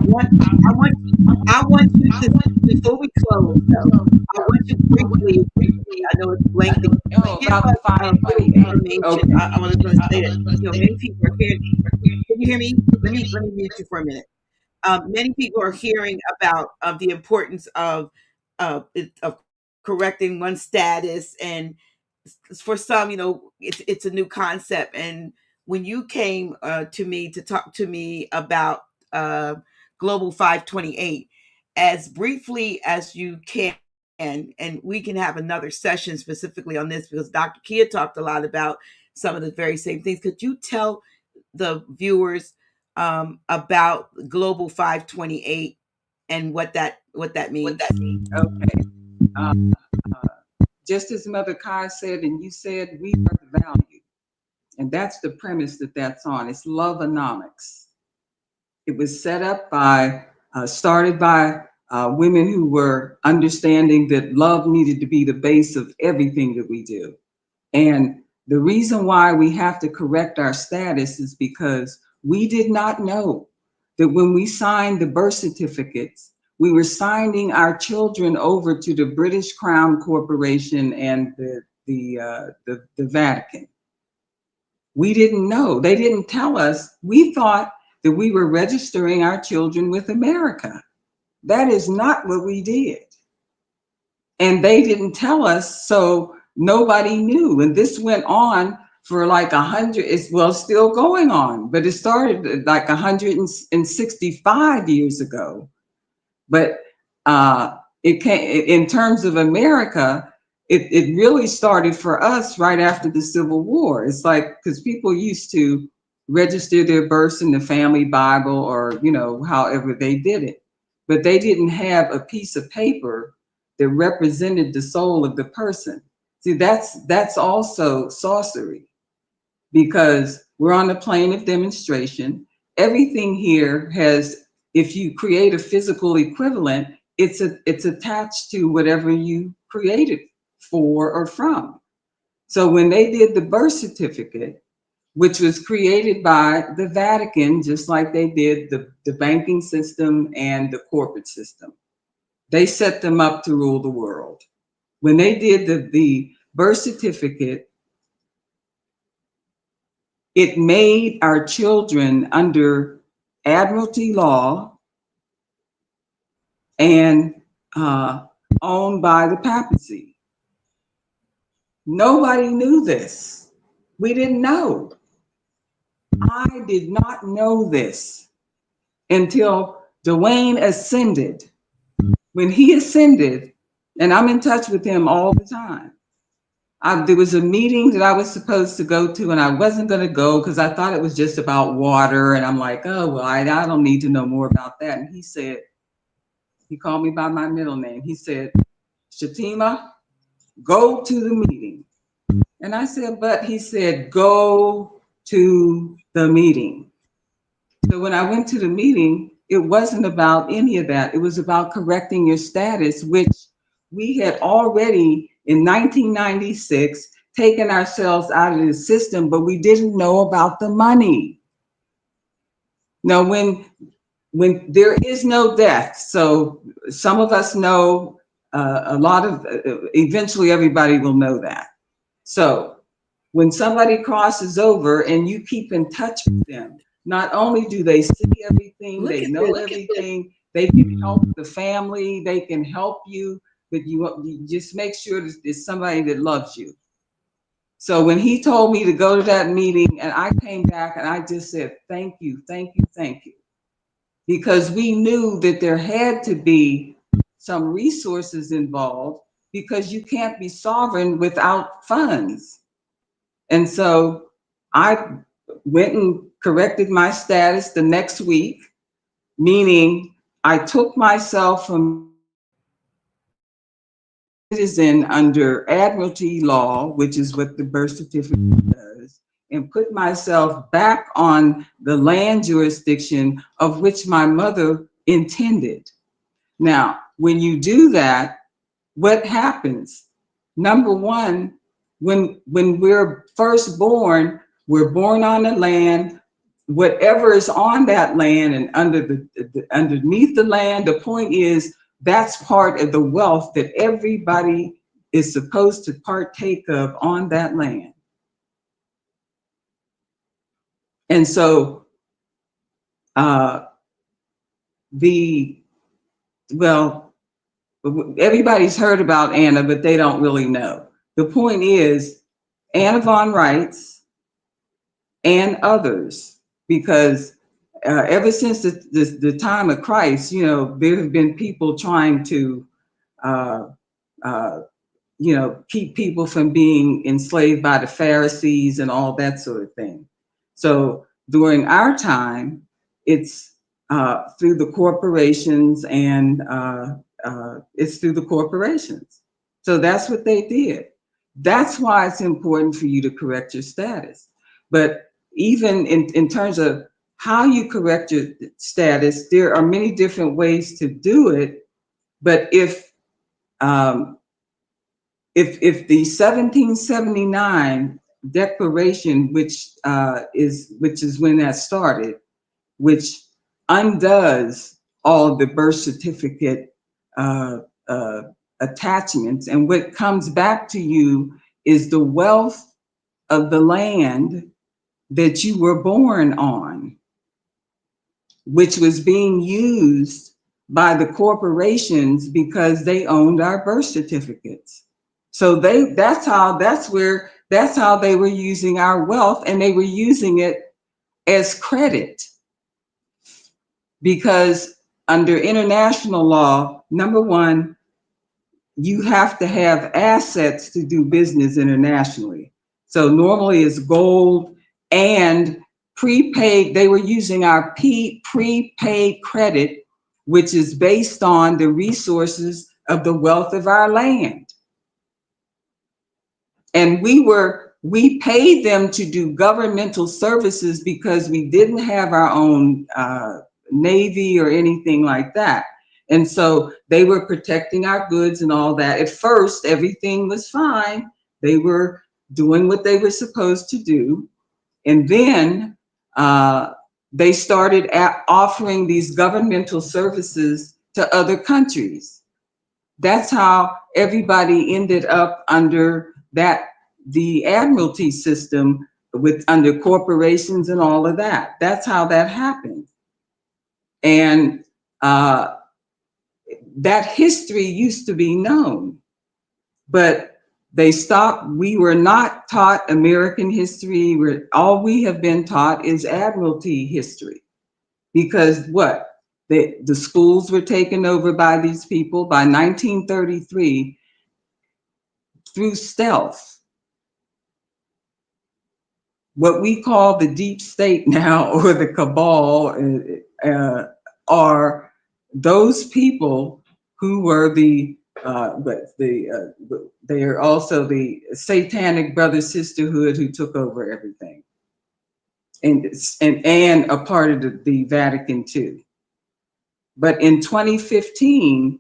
want you to, before we close, though, I want you briefly, I know it's lengthy, give us a little information. Okay. I want to say that, many people are hearing, can you hear me? Let me mute you for a minute. Many people are hearing about the importance of correcting one's status, and for some, it's a new concept. And when you came to me to talk to me about Global 528, as briefly as you can, and we can have another session specifically on this because Dr. Kia talked a lot about some of the very same things. Could you tell the viewers about Global 528 and what that means? Okay. Just as Mother Kahai said, and you said, we are the value. And that's the premise that's on. It's Loveonomics. It was set up by, started by women who were understanding that love needed to be the base of everything that we do. And the reason why we have to correct our status is because we did not know that when we signed the birth certificates, we were signing our children over to the British Crown Corporation and the Vatican. We didn't know. They didn't tell us. We thought that we were registering our children with America. That is not what we did. And they didn't tell us, so nobody knew. And this went on for like 100, it's still going on, but it started like 165 years ago. But it came, in terms of America, it really started for us right after the Civil War. It's like, because people used to register their births in the family Bible or, you know, however they did it, but they didn't have a piece of paper that represented the soul of the person. See, that's also sorcery, because we're on the plane of demonstration. Everything here has, if you create a physical equivalent, it's attached to whatever you created for or from. So when they did the birth certificate, which was created by the Vatican, just like they did the banking system and the corporate system, they set them up to rule the world. When they did the birth certificate, it made our children under admiralty law and owned by the papacy. Nobody knew this. We didn't know. I did not know this until Dwayne ascended. When he ascended, and I'm in touch with him all the time, there was a meeting that I was supposed to go to, and I wasn't going to go because I thought it was just about water. And I'm like, oh, well, I don't need to know more about that. And he said, he called me by my middle name. He said, Shatima, go to the meeting. And I said, but he said, go to the meeting. So when I went to the meeting, it wasn't about any of that. It was about correcting your status, which we had already in 1996 taken ourselves out of the system, but we didn't know about the money. Now, when there is no death, so some of us know, a lot of, eventually everybody will know that. So when somebody crosses over and you keep in touch with them, not only do they see everything, they know everything, they can help the family, they can help you, but you just make sure there's somebody that loves you. So when he told me to go to that meeting, and I came back and I just said, thank you, thank you, thank you. Because we knew that there had to be some resources involved, because you can't be sovereign without funds. And so I went and corrected my status the next week, meaning I took myself from citizen under admiralty law, which is what the birth certificate does, and put myself back on the land jurisdiction of which my mother intended. Now, when you do that, what happens? Number one, when we're first born, we're born on the land. Whatever is on that land and underneath the land, the point is that's part of the wealth that everybody is supposed to partake of on that land. And so everybody's heard about Anna, but they don't really know. The point is, Anna von Reitz and others, because ever since the time of Christ, you know, there have been people trying to, you know, keep people from being enslaved by the Pharisees and all that sort of thing. So during our time, it's through the corporations, and it's through the corporations. So that's what they did. That's why it's important for you to correct your status. But even in terms of how you correct your status, there are many different ways to do it. But if the 1779 Declaration, which is when that started, which undoes all the birth certificate attachments, and what comes back to you is the wealth of the land that you were born on, which was being used by the corporations because they owned our birth certificates. So that's how they were using our wealth, and they were using it as credit. Because under international law, number one, you have to have assets to do business internationally. So normally it's gold and prepaid. They were using our prepaid credit, which is based on the resources of the wealth of our land. And we paid them to do governmental services because we didn't have our own Navy or anything like that. And so they were protecting our goods and all that. At first, everything was fine. They were doing what they were supposed to do. And then they started offering these governmental services to other countries. That's how everybody ended up under the admiralty system under corporations and all of that. That's how that happened. And that history used to be known, but they stopped. We were not taught American history. All we have been taught is admiralty history, because the schools were taken over by these people by 1933 through stealth. What we call the deep state now, or the cabal, are those people who were they are also the satanic brother sisterhood who took over everything, and a part of the Vatican too. But in 2015,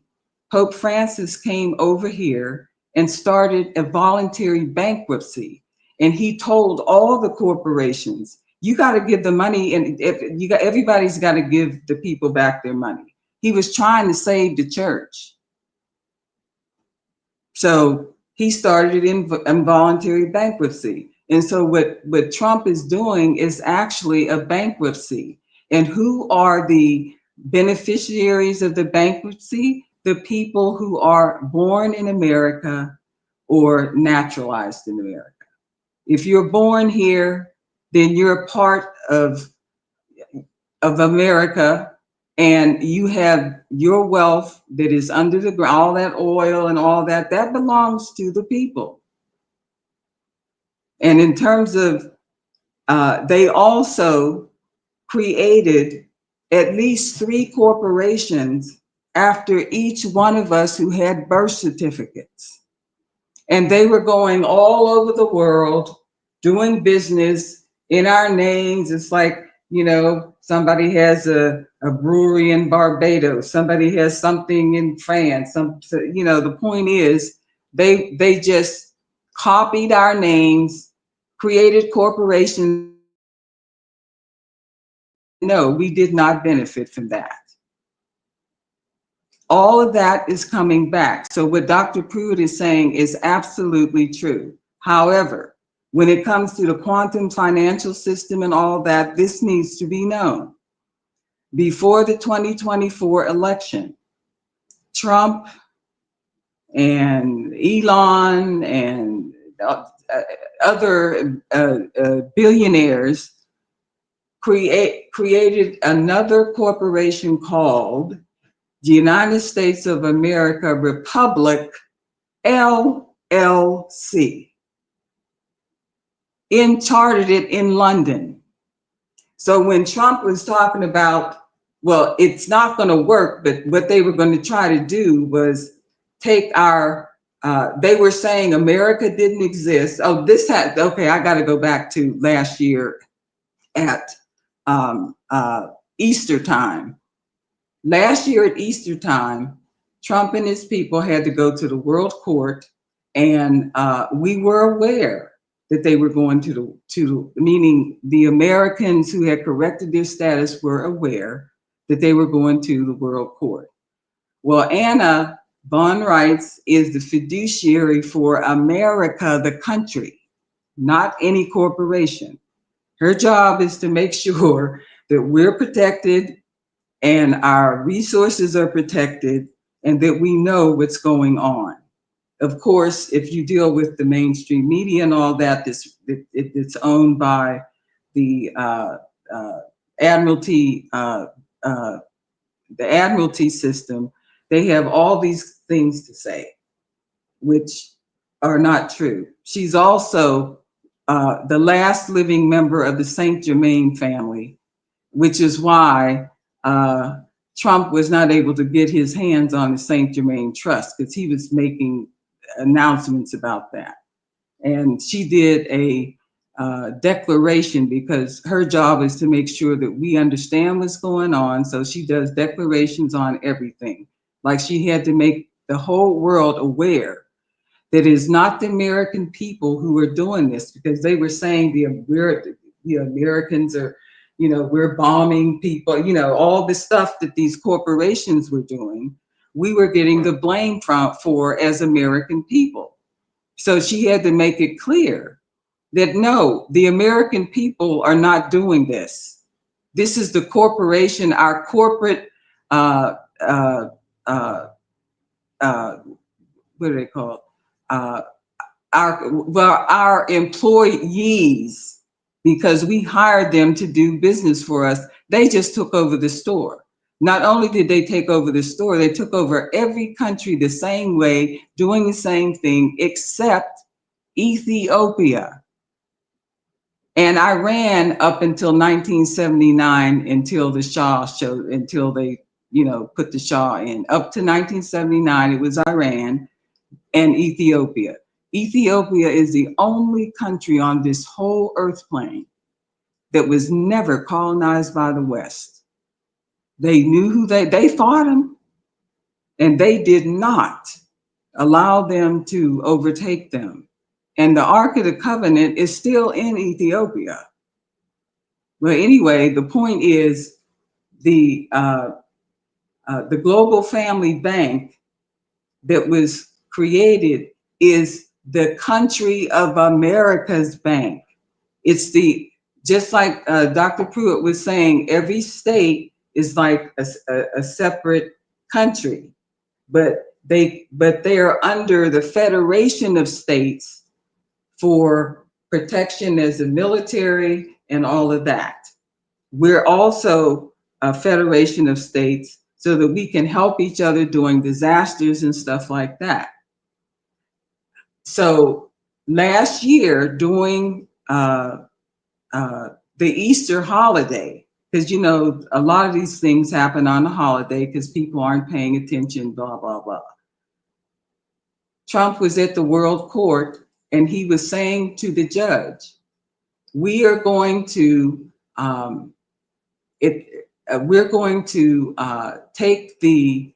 Pope Francis came over here and started a voluntary bankruptcy. And he told all the corporations, you got to give the money, and everybody's got to give the people back their money. He was trying to save the church. So he started involuntary bankruptcy. And so what Trump is doing is actually a bankruptcy. And who are the beneficiaries of the bankruptcy? The people who are born in America or naturalized in America. If you're born here, then you're a part of America, and you have your wealth that is under the ground, all that oil and all that belongs to the people. And in terms of, they also created at least 3 corporations after each one of us who had birth certificates. And they were going all over the world doing business in our names. It's like, somebody has a brewery in Barbados, somebody has something in France. The point is, they just copied our names, created corporations. No, we did not benefit from that. All of that is coming back. So what Dr. Pruitt is saying is absolutely true. However, when it comes to the quantum financial system and all that, this needs to be known. Before the 2024 election, Trump and Elon and other billionaires created another corporation called the United States of America Republic, LLC, chartered it in London. So when Trump was talking about, well, it's not going to work, but what they were going to try to do was take our they were saying America didn't exist. Oh, okay, I got to go back to last year at Easter time. Last year at Easter time, Trump and his people had to go to the World Court, and we were aware that they were going meaning the Americans who had corrected their status were aware that they were going to the World Court. Well, Anna Birthrights is the fiduciary for America, the country, not any corporation. Her job is to make sure that we're protected and our resources are protected and that we know what's going on. Of course, if you deal with the mainstream media and all that, it's owned by the Admiralty system. They have all these things to say, which are not true. She's also the last living member of the Saint Germain family, which is why Trump was not able to get his hands on the Saint Germain Trust, because he was making announcements about that. And she did a declaration, because her job is to make sure that we understand what's going on. So she does declarations on everything. Like, she had to make the whole world aware that it is not the American people who are doing this, because they were saying the Americans are, we're bombing people, all the stuff that these corporations were doing, we were getting the blame for as American people. So she had to make it clear that no, the American people are not doing this. This is the corporation, our corporate, what do they call it? Our employees, because we hired them to do business for us. They just took over the store. Not only did they take over the store, they took over every country the same way, doing the same thing, except Ethiopia and Iran up until 1979, until the Shah until they, put the Shah in. Up to 1979, it was Iran and Ethiopia. Ethiopia is the only country on this whole earth plane that was never colonized by the West. They knew who they fought them, and they did not allow them to overtake them. And the Ark of the Covenant is still in Ethiopia. Well, anyway, the point is the Global Family Bank that was created is the country of America's bank. It's just like Dr. Pruitt was saying, every state is like a separate country, but they are under the Federation of States for protection as a military and all of that. We're also a Federation of States so that we can help each other during disasters and stuff like that. So last year, during the Easter holiday, because a lot of these things happen on the holiday because people aren't paying attention, blah, blah, blah. Trump was at the World Court and he was saying to the judge, we are going to take the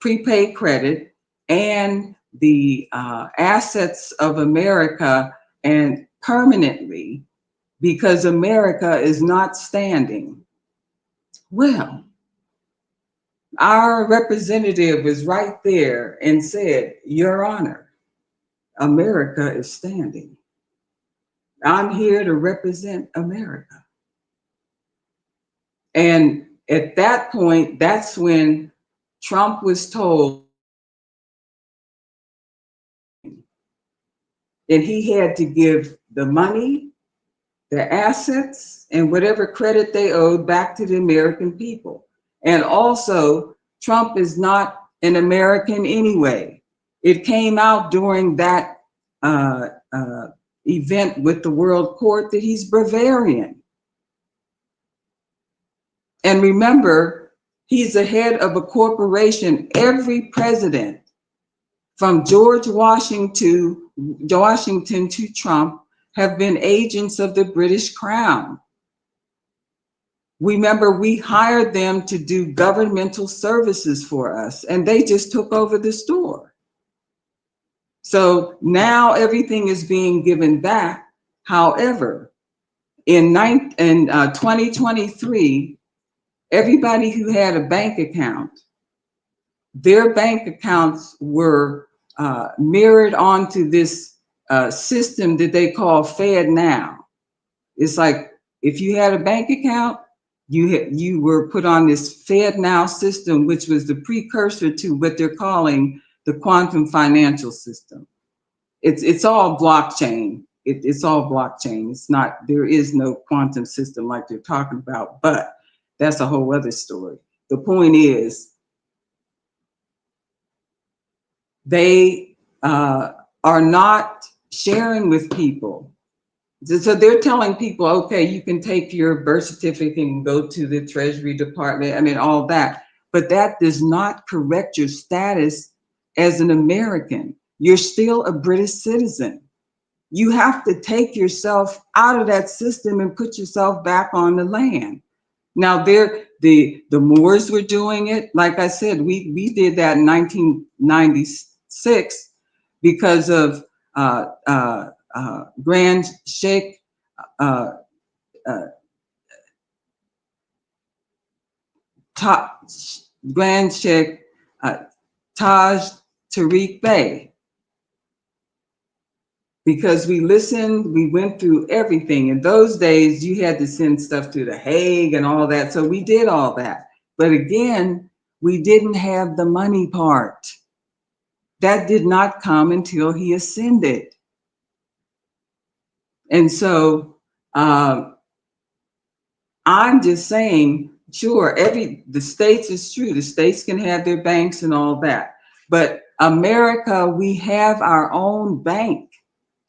prepaid credit and the assets of America and permanently, because America is not standing. Well, our representative was right there and said, Your Honor, America is standing. I'm here to represent America. And at that point, that's when Trump was told that he had to give the money, the assets, and whatever credit they owed back to the American people. And also, Trump is not an American anyway. It came out during that event with the World Court that he's Bavarian. And remember, he's the head of a corporation. Every president from George Washington to Trump, have been agents of the British Crown. Remember, we hired them to do governmental services for us, and they just took over the store. So now everything is being given back. However, in 2023, everybody who had a bank account, their bank accounts were mirrored onto this system that they call Fed Now. It's like if you had a bank account, you were put on this Fed Now system, which was the precursor to what they're calling the quantum financial system. It's all blockchain. It's all blockchain. It's not, there is no quantum system like they're talking about, but that's a whole other story. The point is, they are not sharing with people. So they're telling people, okay, you can take your birth certificate and go to the Treasury Department, I mean, all that, but that does not correct your status as an American. You're still a British citizen. You have to take yourself out of that system and put yourself back on the land. Now, the Moors were doing it. Like I said, we did that in 1996 because of Grand Sheikh Grand Sheikh Taj Tariq Bey. Because we listened, we went through everything. In those days, you had to send stuff to The Hague and all that. So we did all that. But again, we didn't have the money part. That did not come until he ascended. And so I'm just saying, sure, the states is true. The states can have their banks and all that. But America, we have our own bank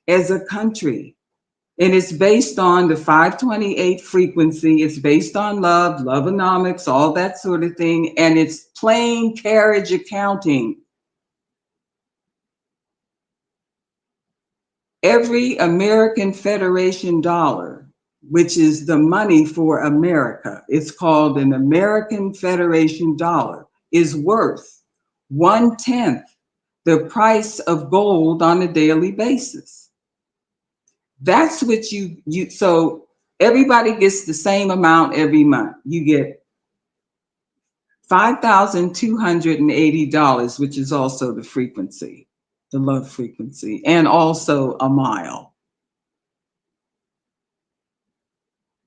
as a country. And it's based on the 528 frequency. It's based on love, loveonomics, all that sort of thing. And it's plain carriage accounting. Every American Federation dollar, which is the money for America, it's called an American Federation dollar, is worth 1/10 the price of gold on a daily basis. That's what so everybody gets the same amount every month. You get $5,280, which is also the frequency, the love frequency, and also a mile.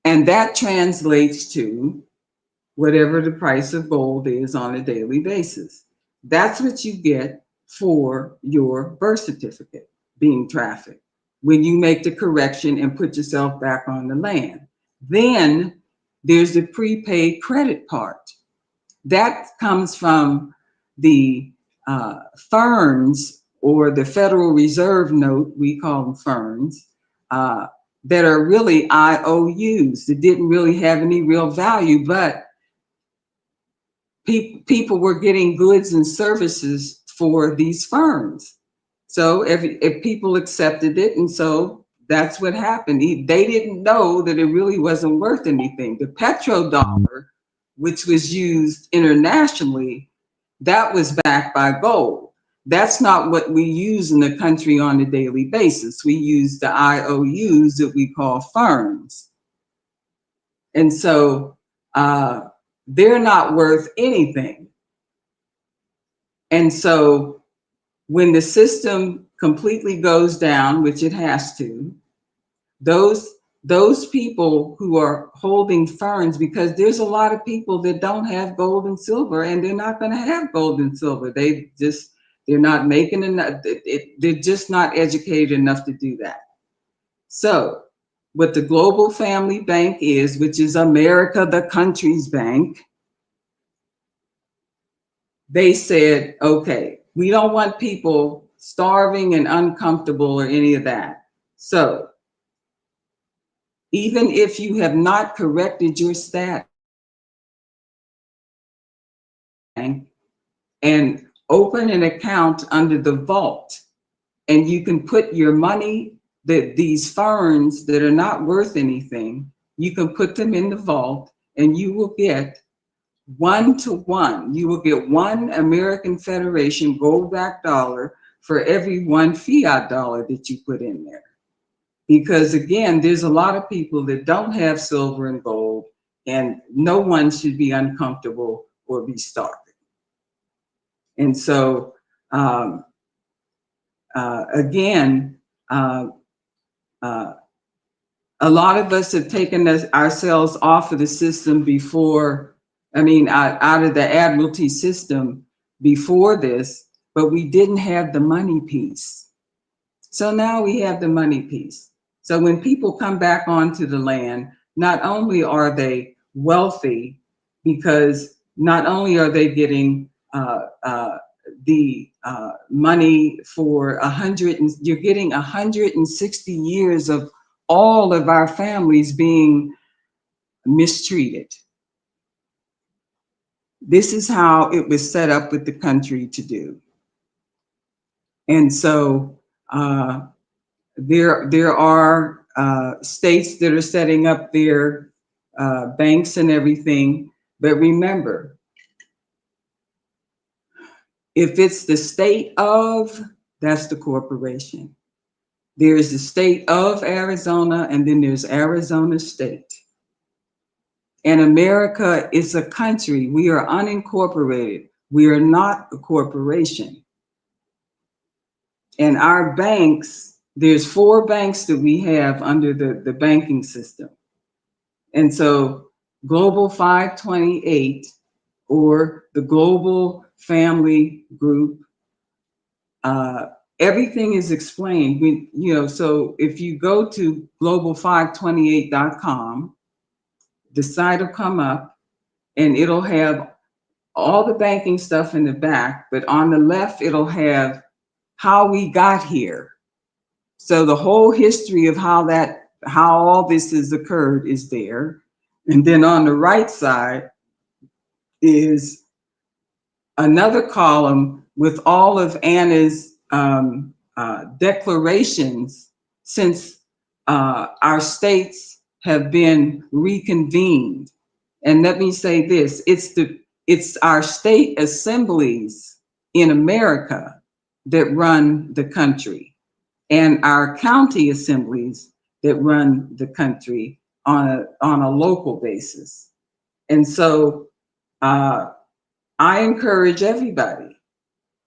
And that translates to whatever the price of gold is on a daily basis. That's what you get for your birth certificate being trafficked, when you make the correction and put yourself back on the land. Then there's the prepaid credit part. That comes from the ferns, or the Federal Reserve note, we call them ferns, that are really IOUs that didn't really have any real value, but people were getting goods and services for these firms. So if people accepted it, and so that's what happened. They didn't know that it really wasn't worth anything. The petrodollar, which was used internationally, that was backed by gold. That's not what we use in the country on a daily basis. We use the IOUs that we call firms. And so they're not worth anything. And so when the system completely goes down, which it has to, those people who are holding ferns, because there's a lot of people that don't have gold and silver, and they're not going to have gold and silver. They're not making enough. They're just not educated enough to do that. So what the Global Family Bank is, which is America, the country's bank, they said, okay, we don't want people starving and uncomfortable or any of that. So even if you have not corrected your status, and open an account under the vault, and you can put your money, that these ferns that are not worth anything, you can put them in the vault, and you will get 1-to-1. You will get 1 American Federation gold-backed dollar for every 1 fiat dollar that you put in there. Because again, there's a lot of people that don't have silver and gold, and no one should be uncomfortable or be starving. And so, again, a lot of us have taken ourselves off of the system before, out of the Admiralty system before this, but we didn't have the money piece. So now we have the money piece. So when people come back onto the land, not only are they wealthy, because not only are they getting the money for you're getting 160 years of all of our families being mistreated. This is how it was set up with the country to do. And so there are states that are setting up their banks and everything. But remember, if it's the state of, that's the corporation. There's the state of Arizona, and then there's Arizona State. And America is a country. We are unincorporated. We are not a corporation. And our banks, there's 4 banks that we have under the banking system. And so Global 528, or the Global Family Group, everything is explained. So if you go to global528.com, the site will come up and it'll have all the banking stuff in the back, but on the left, it'll have how we got here. So the whole history of how all this has occurred is there. And then on the right side is another column with all of Anna's declarations since our states have been reconvened. And let me say this, it's our state assemblies in America that run the country, and our county assemblies that run the country on a local basis. And so I encourage everybody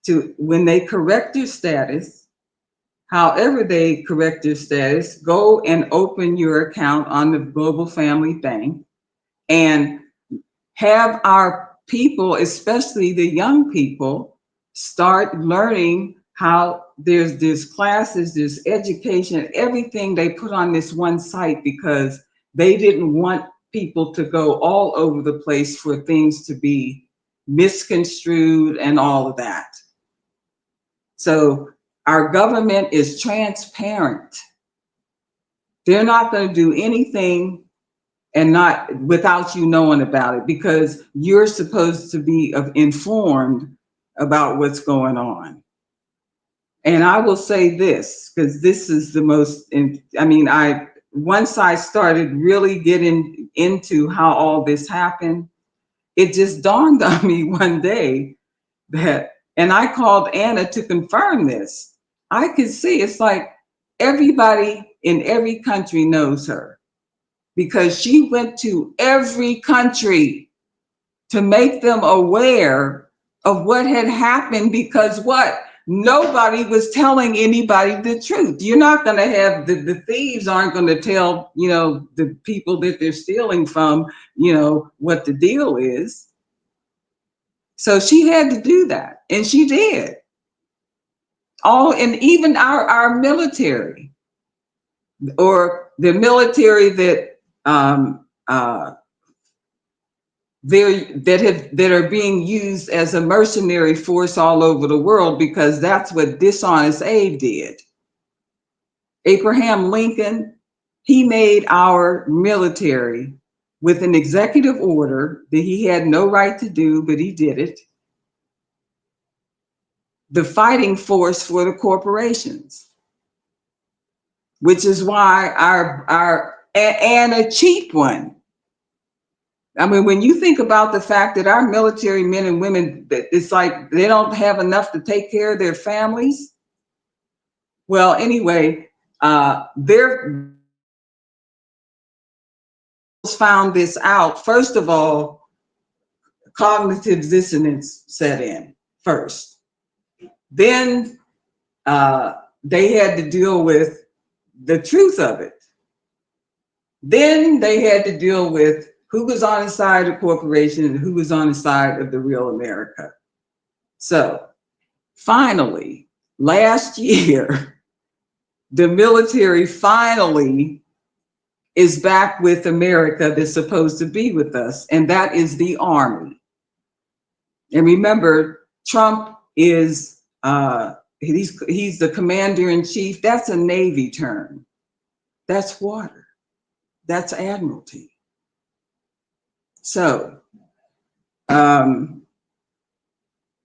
to, when they correct their status, however they correct their status, go and open your account on the Global Family Bank and have our people, especially the young people, start learning how there's classes, there's education, everything they put on this one site, because they didn't want people to go all over the place for things to be misconstrued and all of that. So our government is transparent. They're not going to do anything and not without you knowing about it, because you're supposed to be informed about what's going on. And I will say this, because this is the most, once I started really getting into how all this happened, it just dawned on me one day that, and I called Anna to confirm this. I could see, it's like everybody in every country knows her, because she went to every country to make them aware of what had happened, because nobody was telling anybody the truth. You're not going to have, the thieves aren't going to tell, the people that they're stealing from, what the deal is. So she had to do that, and she did. And even our military, or the military that that are being used as a mercenary force all over the world, because that's what dishonest Abe did. Abraham Lincoln, he made our military with an executive order that he had no right to do, but he did it. the fighting force for the corporations, which is why and a cheap one. I mean, when you think about the fact that our military men and women, it's like they don't have enough to take care of their families. Well, anyway, they're found this out. First of all, cognitive dissonance set in first. Then they had to deal with the truth of it. Then they had to deal with who was on the side of the corporation and who was on the side of the real America. So finally, last year, the military finally is back with America that's supposed to be with us, and that is the Army. And remember, Trump is he's the commander-in-chief. That's a Navy term. That's water. That's Admiralty. So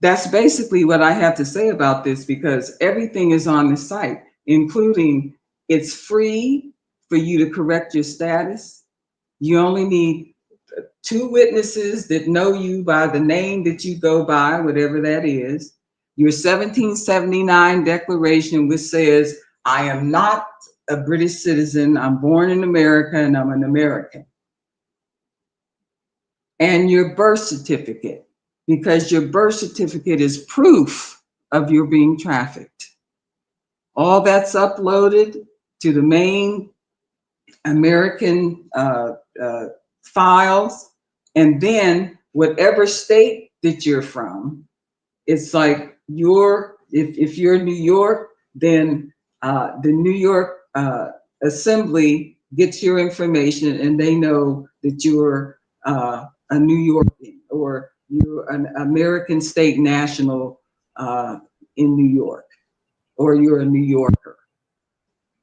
that's basically what I have to say about this, because everything is on the site, including it's free for you to correct your status. You only need 2 witnesses that know you by the name that you go by, whatever that is. Your 1779 declaration, which says, I am not a British citizen, I'm born in America and I'm an American. And your birth certificate, because your birth certificate is proof of your being trafficked. All that's uploaded to the main American files, and then whatever state that you're from, it's like if you're in New York, then the New York Assembly gets your information, and they know that you're a New Yorker or you're an American state national in New York, or you're a New Yorker,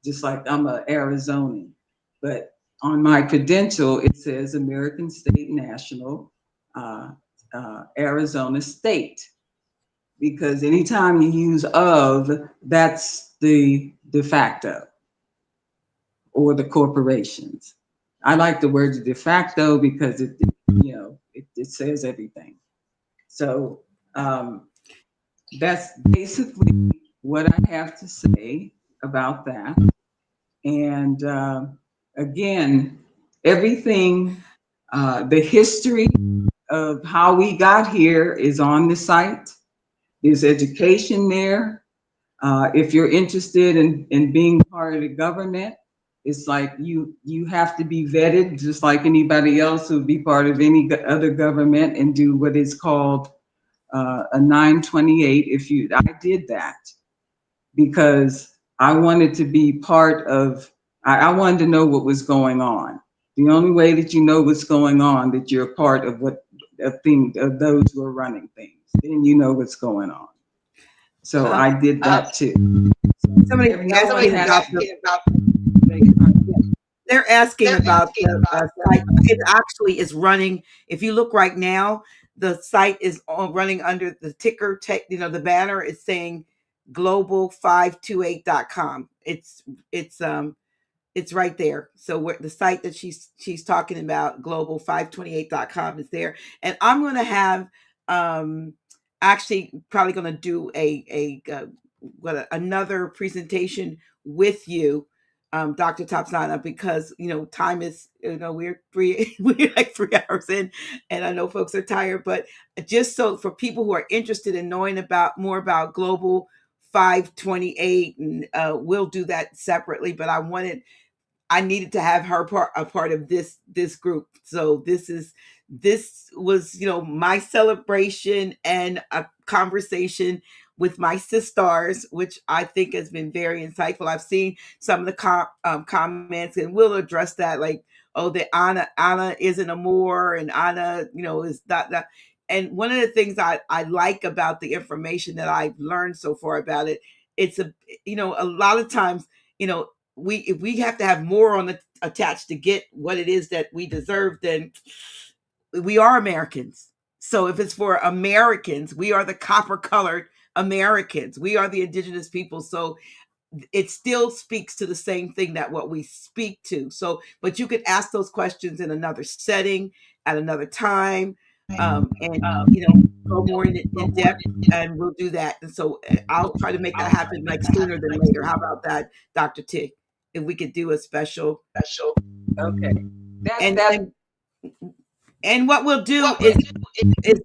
just like I'm an Arizonan. But on my credential, it says American State National, Arizona State, because anytime you use of, that's the de facto or the corporations. I like the word de facto because it says everything. So that's basically what I have to say about that. And again, everything, the history of how we got here is on the site. There's education there. If you're interested in being part of the government, it's like you have to be vetted just like anybody else who would be part of any other government and do what is called a 928. I did that because I wanted to be part of, I wanted to know what was going on. The only way that you know what's going on, that you're a part of of those who are running things, then you know what's going on. So I did that too. Somebody asking about they're asking about the site. It actually is running. If you look right now, the site is running under the ticker, the banner is saying global528.com. It's right there. So where the site that she's talking about, global528.com, is there. And I'm going to have actually probably going to do another presentation with you, Dr. Topzyana, because time is, we're like 3 hours in, and I know folks are tired, but just so for people who are interested in knowing more about Global 528, and we'll do that separately, but I needed to have her a part of this group. So this was my celebration and a conversation with my SiStars, which I think has been very insightful. I've seen some of the comments, and we'll address that, like, oh, that Anna isn't a Moor, and Anna is that. And one of the things I like about the information that I've learned so far about it, it's a lot of times if we have to have more attached to get what it is that we deserve, then we are Americans. So if it's for Americans, we are the copper colored Americans. We are the indigenous people. So it still speaks to the same thing that what we speak to. So, but you could ask those questions in another setting at another time, and go more in depth, and we'll do that. And so I'll try to make that happen like sooner than later. How about that, Dr. T? If we could do a special. Okay. And what we'll do is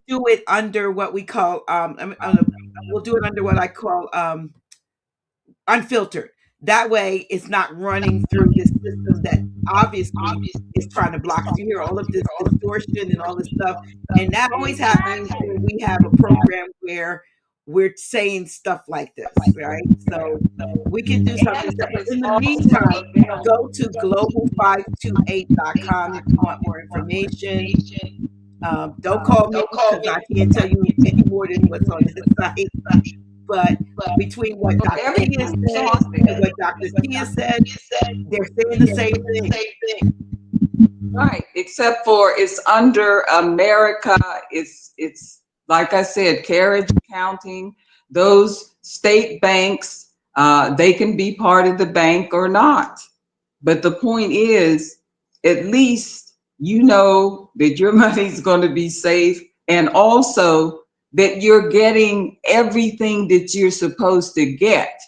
do it under what we call we'll do it under what I call unfiltered. That way it's not running through this system that obviously is trying to block. You hear all of this distortion and all this stuff. And that always happens when we have a program where we're saying stuff like this, right? So we can do something. In the meantime, go to global528.com if you want more information. Don't call me because I can't tell you any more than what's on this site. But between what Dr. Kia said and what Dr. Kia said, they're saying the same thing. Right, except for it's under America. It's like I said, carriage accounting. Those state banks, they can be part of the bank or not. But the point is, at least you know that your money's going to be safe, and also that you're getting everything that you're supposed to get.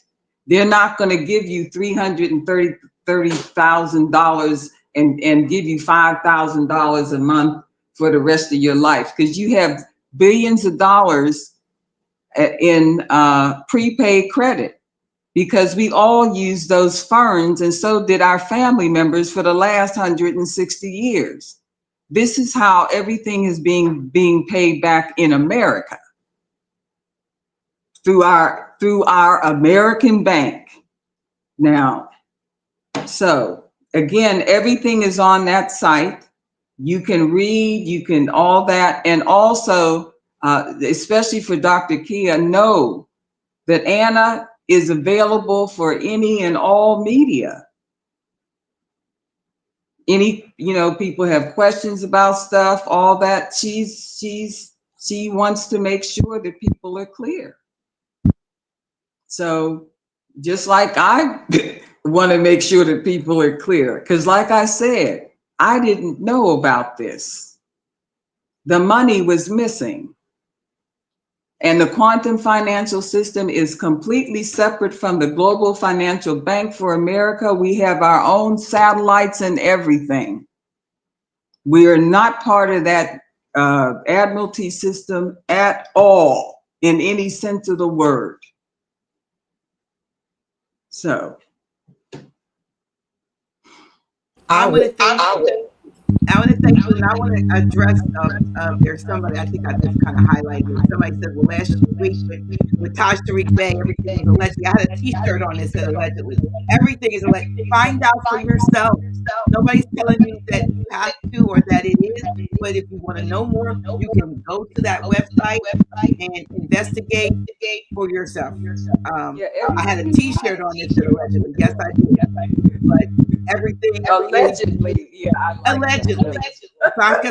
They're not going to give you $330,000 and give you $5,000 a month for the rest of your life, because you have billions of dollars in prepaid credit, because we all use those funds, and so did our family members for the last 160 years. This is how everything is being paid back in America through our American bank. Now, so again, everything is on that site. You can read, you can all that, and also, especially for Dr. Kia, know that Anna is available for any and all media. Any, people have questions about stuff, all that. She wants to make sure that people are clear. So just like I want to make sure that people are clear, because like I said, I didn't know about this. The money was missing. And the quantum financial system is completely separate from the global financial bank for America. We have our own satellites and everything. We are not part of that admiralty system at all, in any sense of the word. So I want to thank you. I want to thank you, and I want to address. There's somebody I think I just kind of highlighted. Somebody said, "Well, last week with Taj Tariq Bey, everything was allegedly." I had a T-shirt on that said allegedly. Everything is alleged. Find out for yourself. Nobody's telling you that you have to or that it is. But if you want to know more, you can go to that website and investigate for yourself. I had a T-shirt on that said allegedly. Yes, I did. But everything allegedly, allegedly. Because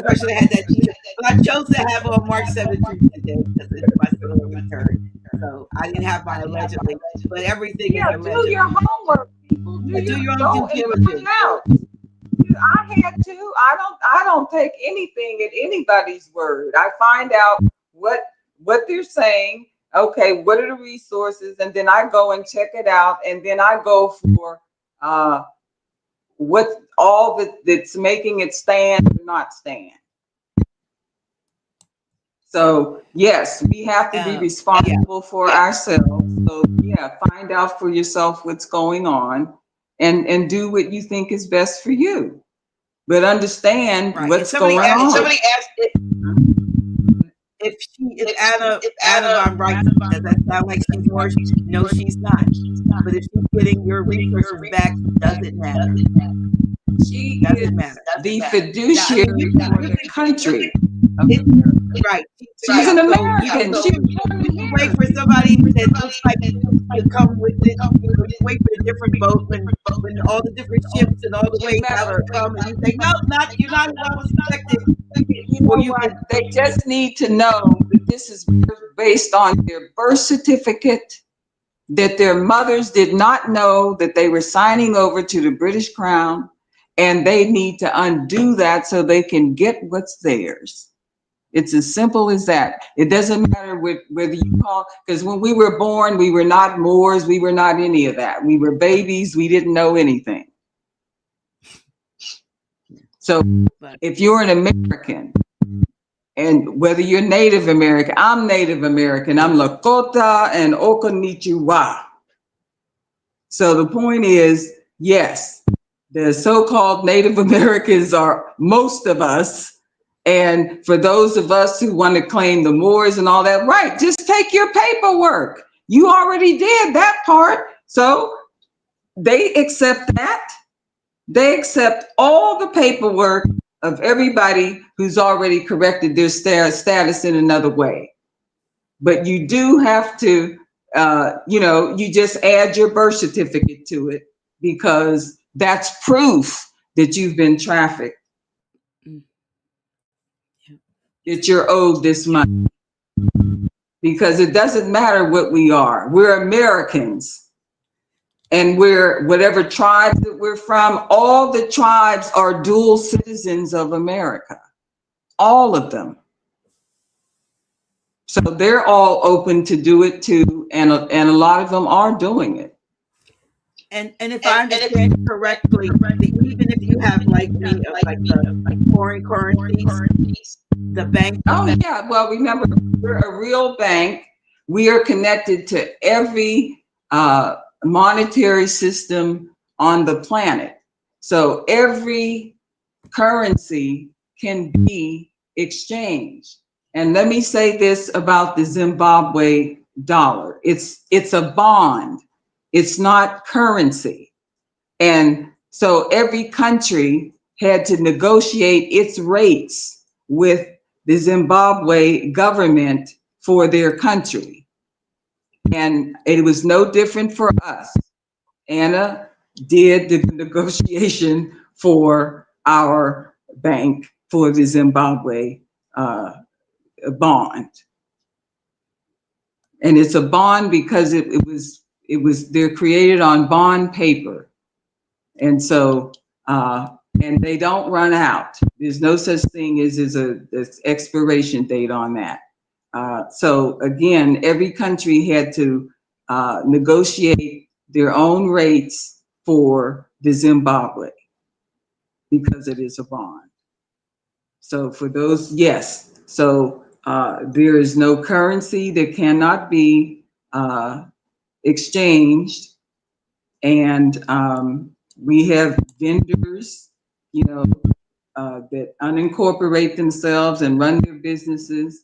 I should have had that T-shirt. But I chose to have on March 17th today because it's my silver return. So I didn't have my allegedly, but everything is allegedly. Do your homework, people. Do your own due diligence. I had to. I don't take anything at anybody's word. I find out what they're saying. Okay, what are the resources, and then I go and check it out, and then I go for what all that's making it stand or not stand. So yes, we have to be responsible for ourselves. So find out for yourself what's going on, and do what you think is best for you. But understand what's going on. Somebody asked if Anna, I'm right. Does that sound like she's more? No, she's not. But if she's getting your resources back, doesn't matter. She doesn't matter. The fiduciary for the country. Right. She's an American. You wait for somebody that looks like you to come with it. You wait for a different boat when all the different ships and all the ways out come, and you say, no, you're not who I was expecting. You know what? They just need to know that this is based on their birth certificate, that their mothers did not know that they were signing over to the British Crown, and they need to undo that so they can get what's theirs. It's as simple as that. It doesn't matter whether you call, because when we were born, we were not Moors, we were not any of that. We were babies, we didn't know anything. So if you're an American, and whether you're Native American, I'm Native American, I'm Lakota and Okonichiwa. So the point is, yes, the so-called Native Americans are most of us. And for those of us who want to claim the Moors and all that, right, just take your paperwork. You already did that part. So they accept that. They accept all the paperwork of everybody who's already corrected their status in another way. But you do have to, you just add your birth certificate to it, because that's proof that you've been trafficked, that you're owed this money. Because it doesn't matter what we are. We're Americans. And we're whatever tribes that we're from, all the tribes are dual citizens of America. All of them. So they're all open to do it too, and a lot of them are doing it. And if I understand correctly, even if you have like foreign currencies, the bank. Oh yeah, well remember, we're a real bank. We are connected to every monetary system on the planet. So every currency can be exchanged. And let me say this about the Zimbabwe dollar. It's a bond. It's not currency. And so every country had to negotiate its rates with the Zimbabwe government for their country. And it was no different for us. Anna did the negotiation for our bank for the Zimbabwe bond. And it's a bond because it was they're created on bond paper. And so, and they don't run out. There's no such thing as an expiration date on that. So again, every country had to negotiate their own rates for the Zimbabwe because it is a bond. So for those, yes. So there is no currency that cannot be exchanged. And we have vendors, that unincorporate themselves and run their businesses.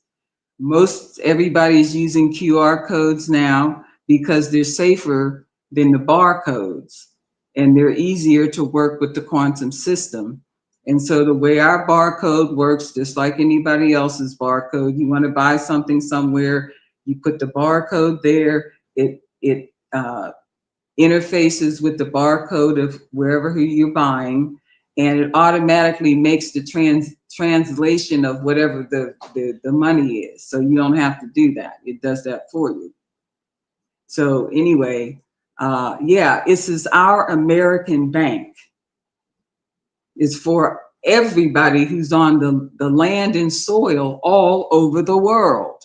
Everybody's using QR codes now because they're safer than the barcodes, and they're easier to work with the quantum system. And so the way our barcode works, just like anybody else's barcode, you want to buy something somewhere, you put the barcode there, it interfaces with the barcode of who you're buying, and it automatically makes the translation of whatever the money is. So you don't have to do that. It does that for you. So anyway, this is our American bank. It's for everybody who's on the land and soil all over the world.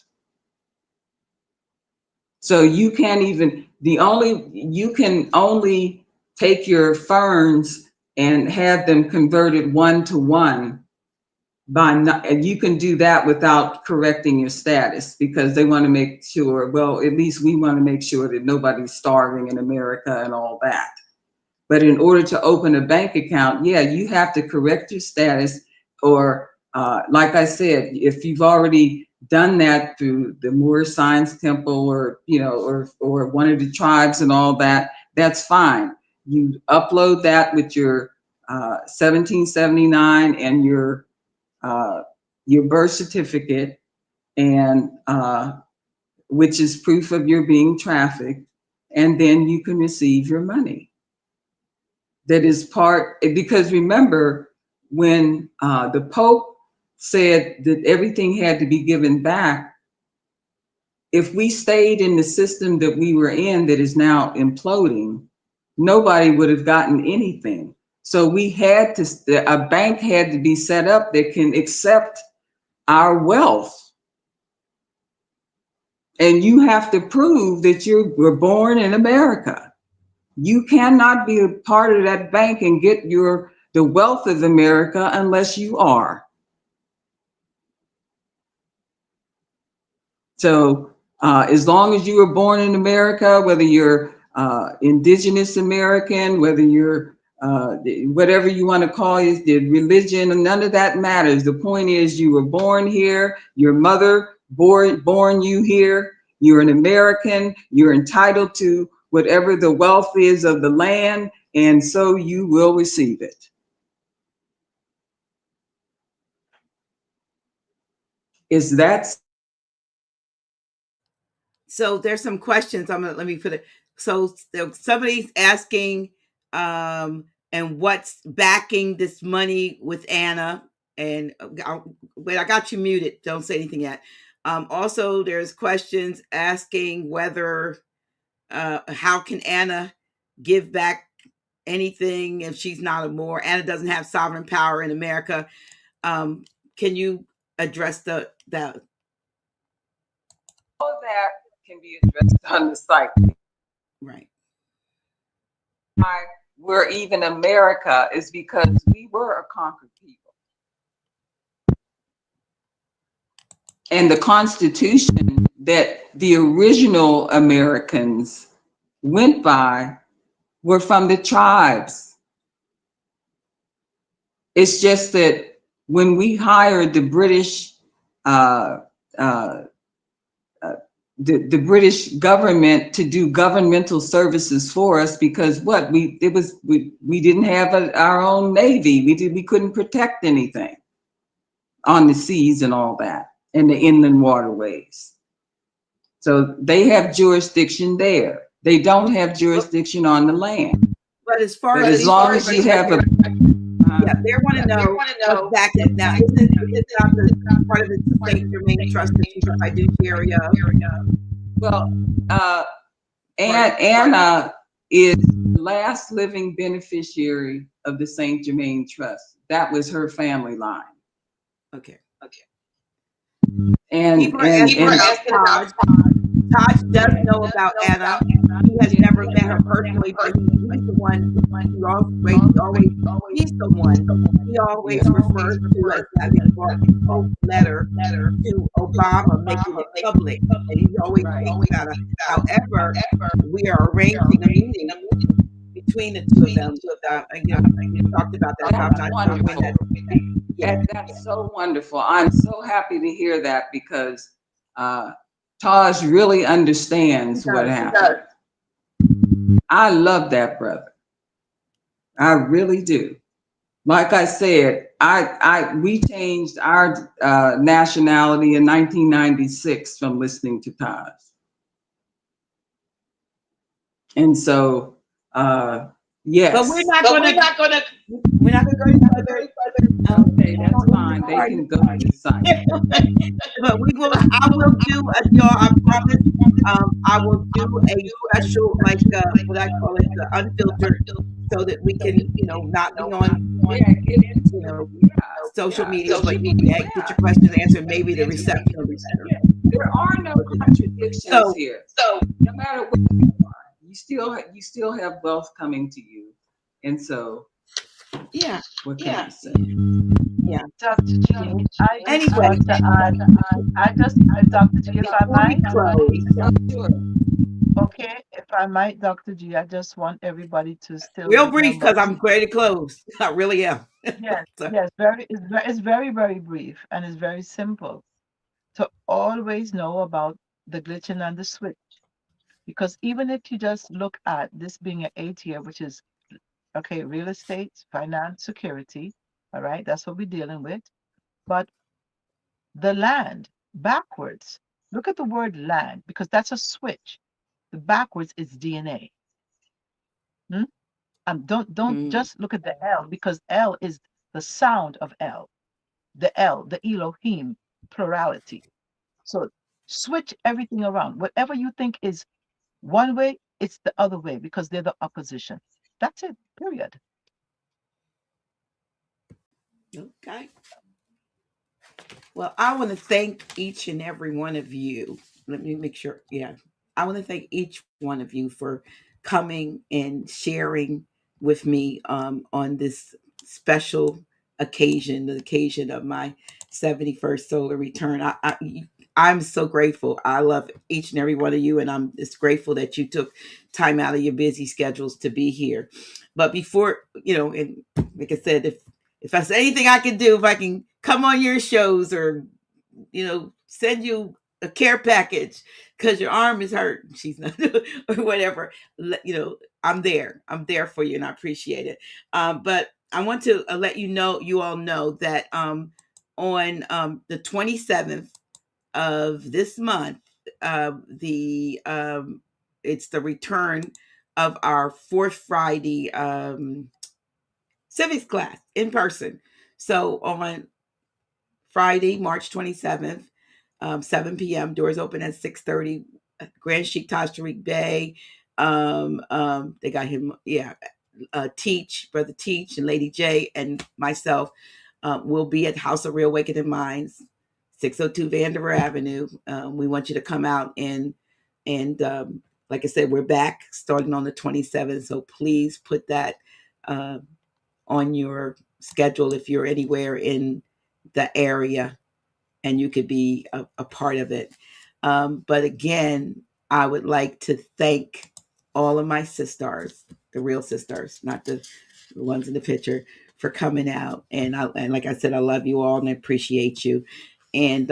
So you can't even, you can only take your ferns and have them converted 1-to-1 and you can do that without correcting your status, because they want to make sure, well, at least we want to make sure that nobody's starving in America and all that. But in order to open a bank account, you have to correct your status, or like I said, if you've already done that through the Moor Science Temple or one of the tribes and all that, that's fine. You upload that with your 1779 and your birth certificate, and which is proof of your being trafficked, and then you can receive your money. That is because remember when the Pope said that everything had to be given back, if we stayed in the system that we were in that is now imploding, nobody would have gotten anything. So we had to, a bank had to be set up that can accept our wealth. And you have to prove that you were born in America. You cannot be a part of that bank and get the wealth of America unless you are. So as long as you were born in America, whether you're indigenous American, whether you're whatever you want to call it, the religion, and none of that matters. The point is you were born here, your mother born you here, you're an American, you're entitled to whatever the wealth is of the land, and so you will receive it. Is that So there's some questions. Let me put it. So somebody's asking, and what's backing this money with Anna? And wait, I got you muted. Don't say anything yet. Also, there's questions asking whether, how can Anna give back anything if she's not a Moor? Anna doesn't have sovereign power in America. Can you address that? all that can be addressed on the site. Right. Why we're even America is because we were a conquered people. And the Constitution that the original Americans went by were from the tribes. It's just that when we hired the British, the British government to do governmental services for us, because we didn't have our own navy. We couldn't protect anything on the seas and all that, and the inland waterways. So they have jurisdiction there. They don't have jurisdiction on the land. But as long as you have a yeah, they want to know what's back it now. Isn't not the part of the St. Germain Trust that she's a fiduciary of? Well, Anna is the last living beneficiary of the St. Germain Trust. That was her family line. Okay. And Taj does know about Anna. He has never met her personally, but he's the one who he's the one he always refers to as having brought the Pope letter to Obama, making it public. And he always thinks about it. However, we are arranging a meeting between the two of them. We talked about that. That's I'm not wonderful. sure when that. That's so wonderful. I'm so happy to hear that, because Taj really understands what happened. I love that brother. I really do. Like I said, we changed our nationality in 1996 from listening to Taj. And so, yes. But we're not going to go any further. Okay, that's fine. They can go to the site. But I will do, I promise, I will do a special, like, what I call it, the unfiltered, so that we can, not be on, social media, but you can get your questions answered, maybe the reception will be better. There are no contradictions here. So no matter what you are, you still have wealth coming to you. And so, yeah, what can I say? Yeah, Dr. G, I just want to add, Dr. G, if I might. Sure. Okay, if I might, Dr. G, I just want everybody to still real brief, because I'm ready to close. I really am. Yes, yes, it's very, very brief, and it's very simple to always know about the glitching and the switch. Because even if you just look at this being an 8 year, which is, okay, real estate, finance, security, all right, that's what we're dealing with. But the land, backwards, look at the word land, because that's a switch. The backwards is DNA. Don't just look at the L, because L is the sound of L. The L, the Elohim, plurality. So Switch everything around. Whatever you think is one way, it's the other way because they're the opposition. That's it, period. Okay. Well, I want to thank each and every one of you. Let me make sure. Yeah. I want to thank each one of you for coming and sharing with me on this special occasion, the occasion of my 71st solar return. I'm so grateful. I love each and every one of you, and I'm just grateful that you took time out of your busy schedules to be here. But before, and like I said, if there's anything I can do, if I can come on your shows or, send you a care package because your arm is hurt, she's not, or whatever, I'm there. I'm there for you and I appreciate it. But I want to let you all know that on the 27th of this month, the it's the return of our fourth Friday civics class in person. So on Friday, March 27th, 7 p.m. Doors open at 6:30. Grand Sheik Tashriq Bay. They got him, Brother Teach, and Lady J, and myself will be at House of Real Awakening Minds, 602 Vanderbilt Avenue. We want you to come out and like I said, we're back starting on the 27th. So please put that on your schedule if you're anywhere in the area and you could be a part of it. But again, I would like to thank all of my SiStars, the real SiStars, not the ones in the picture, for coming out. And like I said, I love you all and I appreciate you. And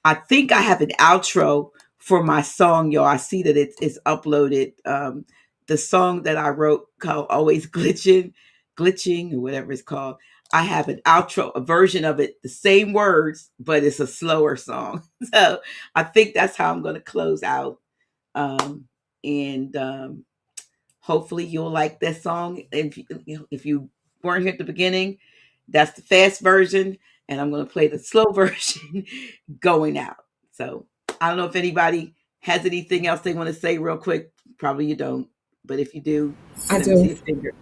I think I have an outro for my song, y'all. I see that it's uploaded. The song that I wrote called Always Glitching, or whatever it's called. I have an outro, a version of it, the same words, but it's a slower song. So I think that's how I'm going to close out. And hopefully you'll like that song. If you weren't here at the beginning, that's the fast version. And I'm going to play the slow version going out. So I don't know if anybody has anything else they want to say real quick. Probably you don't. But if you do, I let me see do. your finger.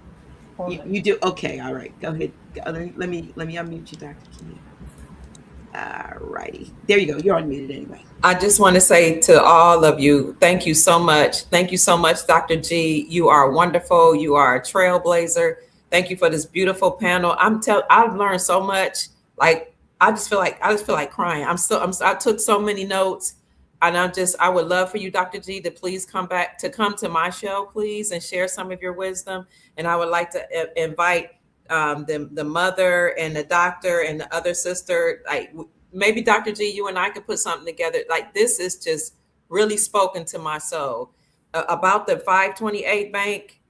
You do? Okay, all right. Go ahead. Let me unmute you, Dr. Key. All righty. There you go. You're unmuted anyway. I just want to say to all of you, thank you so much. Thank you so much, Dr. G. You are wonderful. You are a trailblazer. Thank you for this beautiful panel. I've learned so much. Like I just feel like crying. I took so many notes. And I would love for you, Dr. G, to please come to my show, please, and share some of your wisdom. And I would like to invite the mother and the doctor and the other sister, like maybe Dr. G, you and I could put something together. Like this is just really spoken to my soul. About the 528 bank,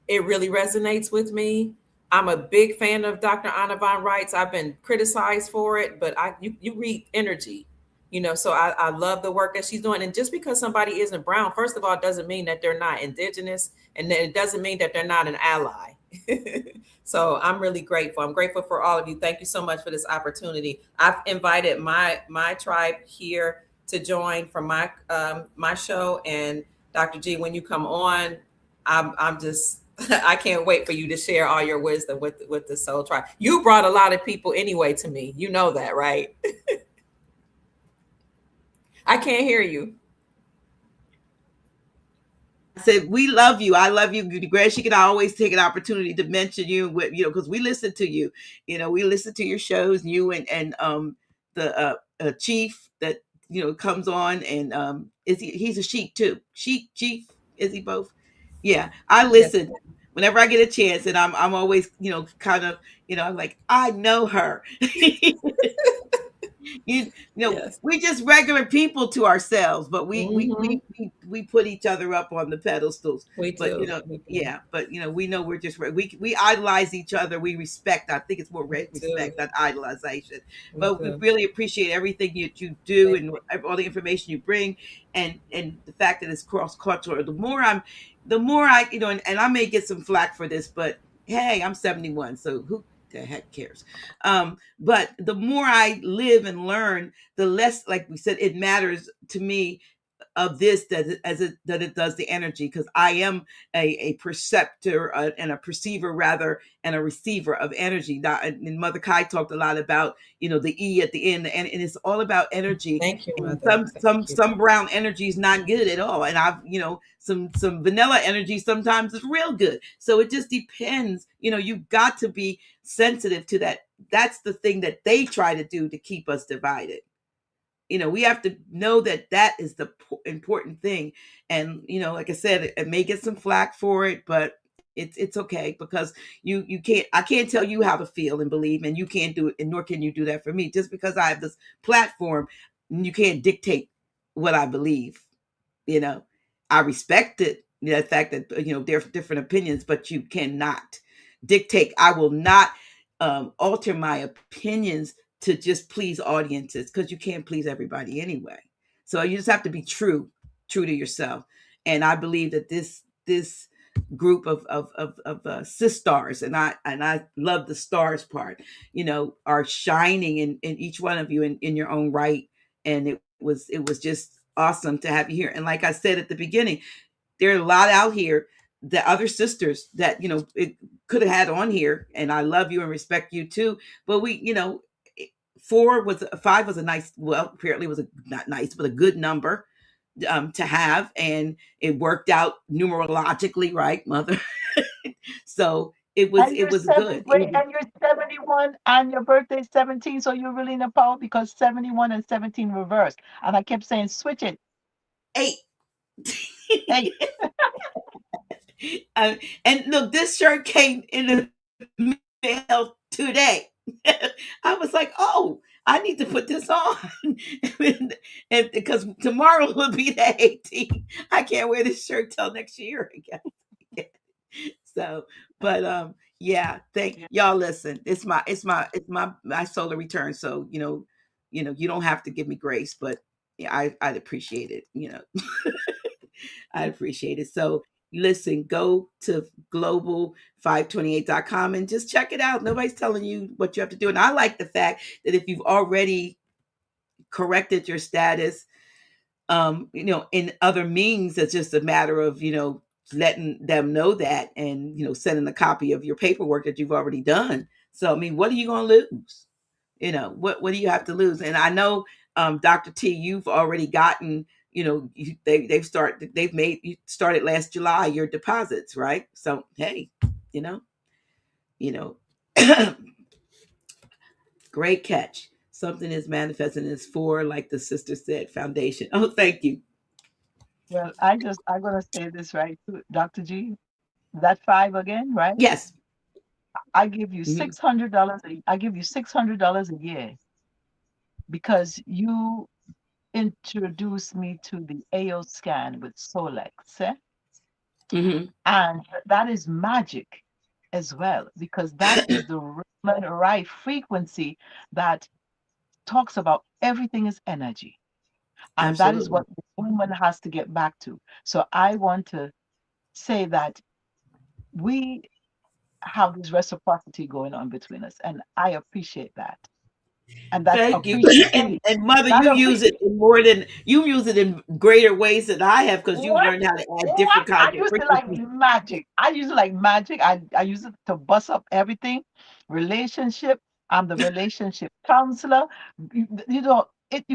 it really resonates with me. I'm a big fan of Dr. Anna von Reitz. I've been criticized for it, but you read energy. So I love the work that she's doing. And just because somebody isn't brown, first of all, doesn't mean that they're not indigenous. And then it doesn't mean that they're not an ally. So I'm really grateful. I'm grateful for all of you. Thank you so much for this opportunity. I've invited my tribe here to join from my show. And Dr. G, when you come on, I'm just, I can't wait for you to share all your wisdom with the soul tribe. You brought a lot of people anyway to me. You know that, right? I can't hear you. I said, we love you. I love you. Grand Sheik and I always take an opportunity to mention you with, because we listen to you. We listen to your shows, you and the chief that, comes on, and he's a sheik too. Sheik, chief, is he both? Yeah. I listen. Yes. Whenever I get a chance, and I'm always, kind of, I'm like, I know her. Yes. We're just regular people to ourselves, but we put each other up on the pedestals. We do. Yeah, but we know we're just we idolize each other. We respect. I think it's more respect than idolization. But we really appreciate everything you do and all the information you bring, and the fact that it's cross cultural. The more I and I may get some flack for this, but hey, I'm 71, so the heck cares? But the more I live and learn, the less, like we said, it matters to me of this that it does the energy, because I am a perceptor and a perceiver rather, and a receiver of energy. And Mother Kai talked a lot about the E at the end, and it's all about energy. Thank you, And Mother. Thank you. some brown energy is not good at all, and I've some vanilla energy sometimes is real good. So it just depends. You've got to be sensitive to that. That's the thing that they try to do to keep us divided. We have to know that is the important thing. And like I said, it may get some flack for it, but it's okay, because I can't tell you how to feel and believe, and you can't do it, and nor can you do that for me. Just because I have this platform, you can't dictate what I believe. I respect it, the fact that there's different opinions, but you cannot dictate. I will not alter my opinions to just please audiences, because you can't please everybody anyway. So you just have to be true to yourself. And I believe that this group of SiStars, and I love the stars part, are shining in each one of you in your own right. And it was just awesome to have you here. And like I said at the beginning, there are a lot out here, the other sisters that it could have had on here, and I love you and respect you too. But we, 5 was a nice, well, apparently was not nice, but a good number to have, and it worked out numerologically, right, Mother? So it was good. Wait, and you're 71 and your birthday's 17, so you're really in the power, because 71 and 17 reversed. And I kept saying, switch it. 8. 8. And look, this shirt came in the mail today. I was like, oh, I need to put this on. And because tomorrow will be the 18th. I can't wear this shirt till next year again. So, but yeah, thank y'all. Listen, it's my solar return. So, you don't have to give me grace, but yeah, I'd appreciate it, I appreciate it. So listen, go to global528.com and just check it out. Nobody's telling you what you have to do. And I like the fact that if you've already corrected your status, in other means, it's just a matter of, letting them know that, and, sending a copy of your paperwork that you've already done. So, I mean, what are you going to lose? What do you have to lose? And I know, Dr. T, you've already gotten, they've started last July, your deposits, right? So, hey, great catch. Something is manifesting. Is for, like the sister said, foundation. Oh, thank you. Well, I'm going to say this right, Dr. G. That 5 again, right? Yes. I give you $600. I give you $600 a year, because you introduced me to the AO scan with Solex. And that is magic as well, because that is the right frequency that talks about everything is energy. And Absolutely. that is what the woman has to get back to. So I want to say that we have this reciprocity going on between us, and I appreciate that. And that's Thank you. appreciated. And Mother, you use it in greater ways than I have, because you've learned how to add different kinds I of use it like magic. I use it to bust up everything. Relationship. I'm the relationship counselor. You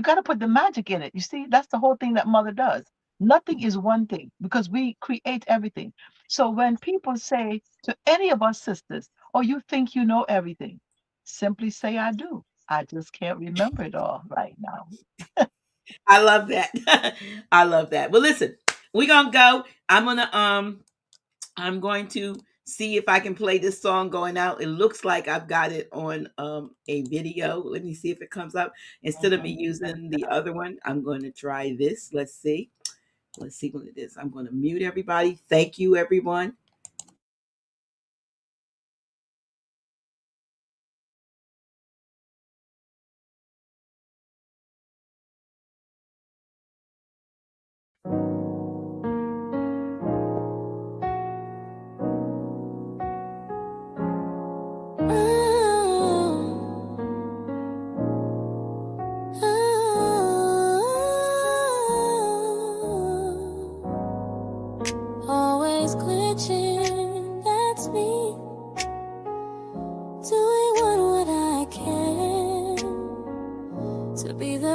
got to put the magic in it. You see, that's the whole thing that Mother does. Nothing is one thing, because we create everything. So when people say to any of us sisters, oh, you think you know everything, simply say, I do. I just can't remember it all right now. I love that. I love that. Well, listen, we're gonna go. I'm going to see if I can play this song going out. It looks like I've got it on a video. Let me see if it comes up. Instead of me using the other one, I'm going to try this. Let's see what it is. I'm going to mute everybody. Thank you, everyone.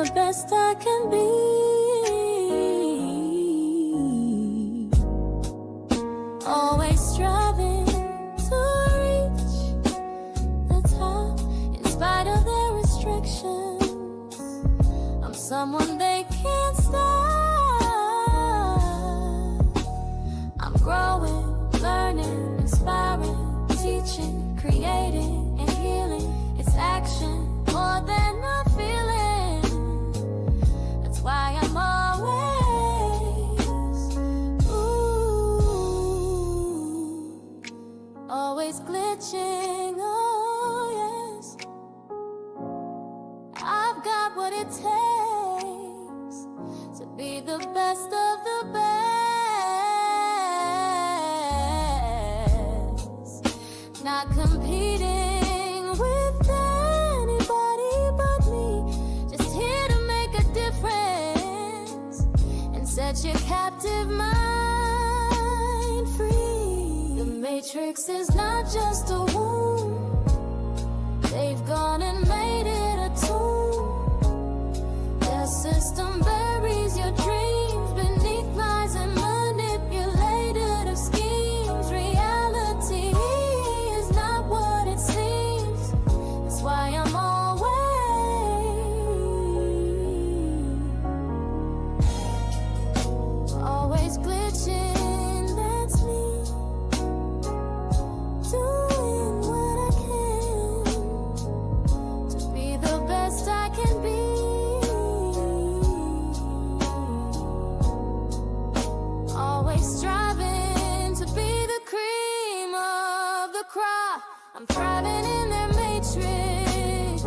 the best I can be. Always striving to reach the top in spite of their restrictions. I'm someone they can't stop. I'm growing, learning, inspiring, teaching, creating, and healing. It's action more than a feeling. That's why I'm always glitching. Oh yes, I've got what it takes to be the best of the best. Not competing with anybody but me. Just here to make a difference and set your captive mind free. The matrix is not just a womb. They've gone and made it a tomb. Their system buries your dreams beneath lies and manipulated schemes. Reality is not what it seems. That's why I'm always glitching. That's me, doing what I can to be the best I can be. Always striving to be the cream of the crop. I'm thriving in their matrix,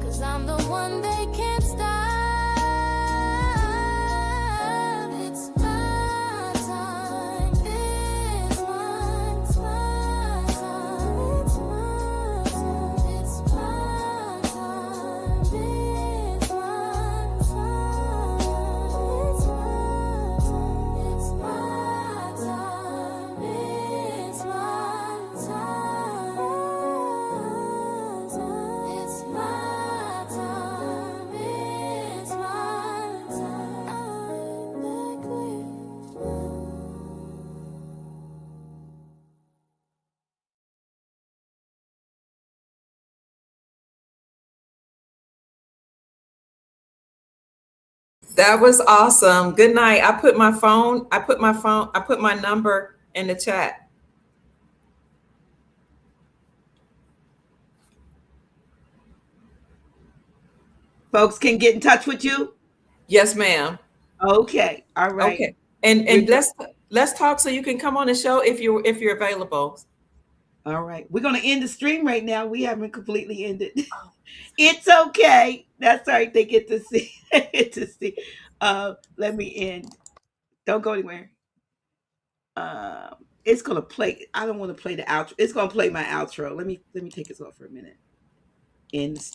'cause I'm the one they can't stop. It's my time, it's my time, it's my time, it's my time, it's my time, it's my time, it's my time, it's my time, it's That was awesome. Good night. I put my number in the chat. Folks can get in touch with you. Yes, ma'am. Okay. All right. Okay. And let's talk so you can come on the show if you're available. All right. We're going to end the stream right now. We haven't completely ended. It's okay. That's all right. They get to see. Let me end. Don't go anywhere. It's gonna play. I don't want to play the outro. It's gonna play my outro. Let me take this off for a minute. End the stream.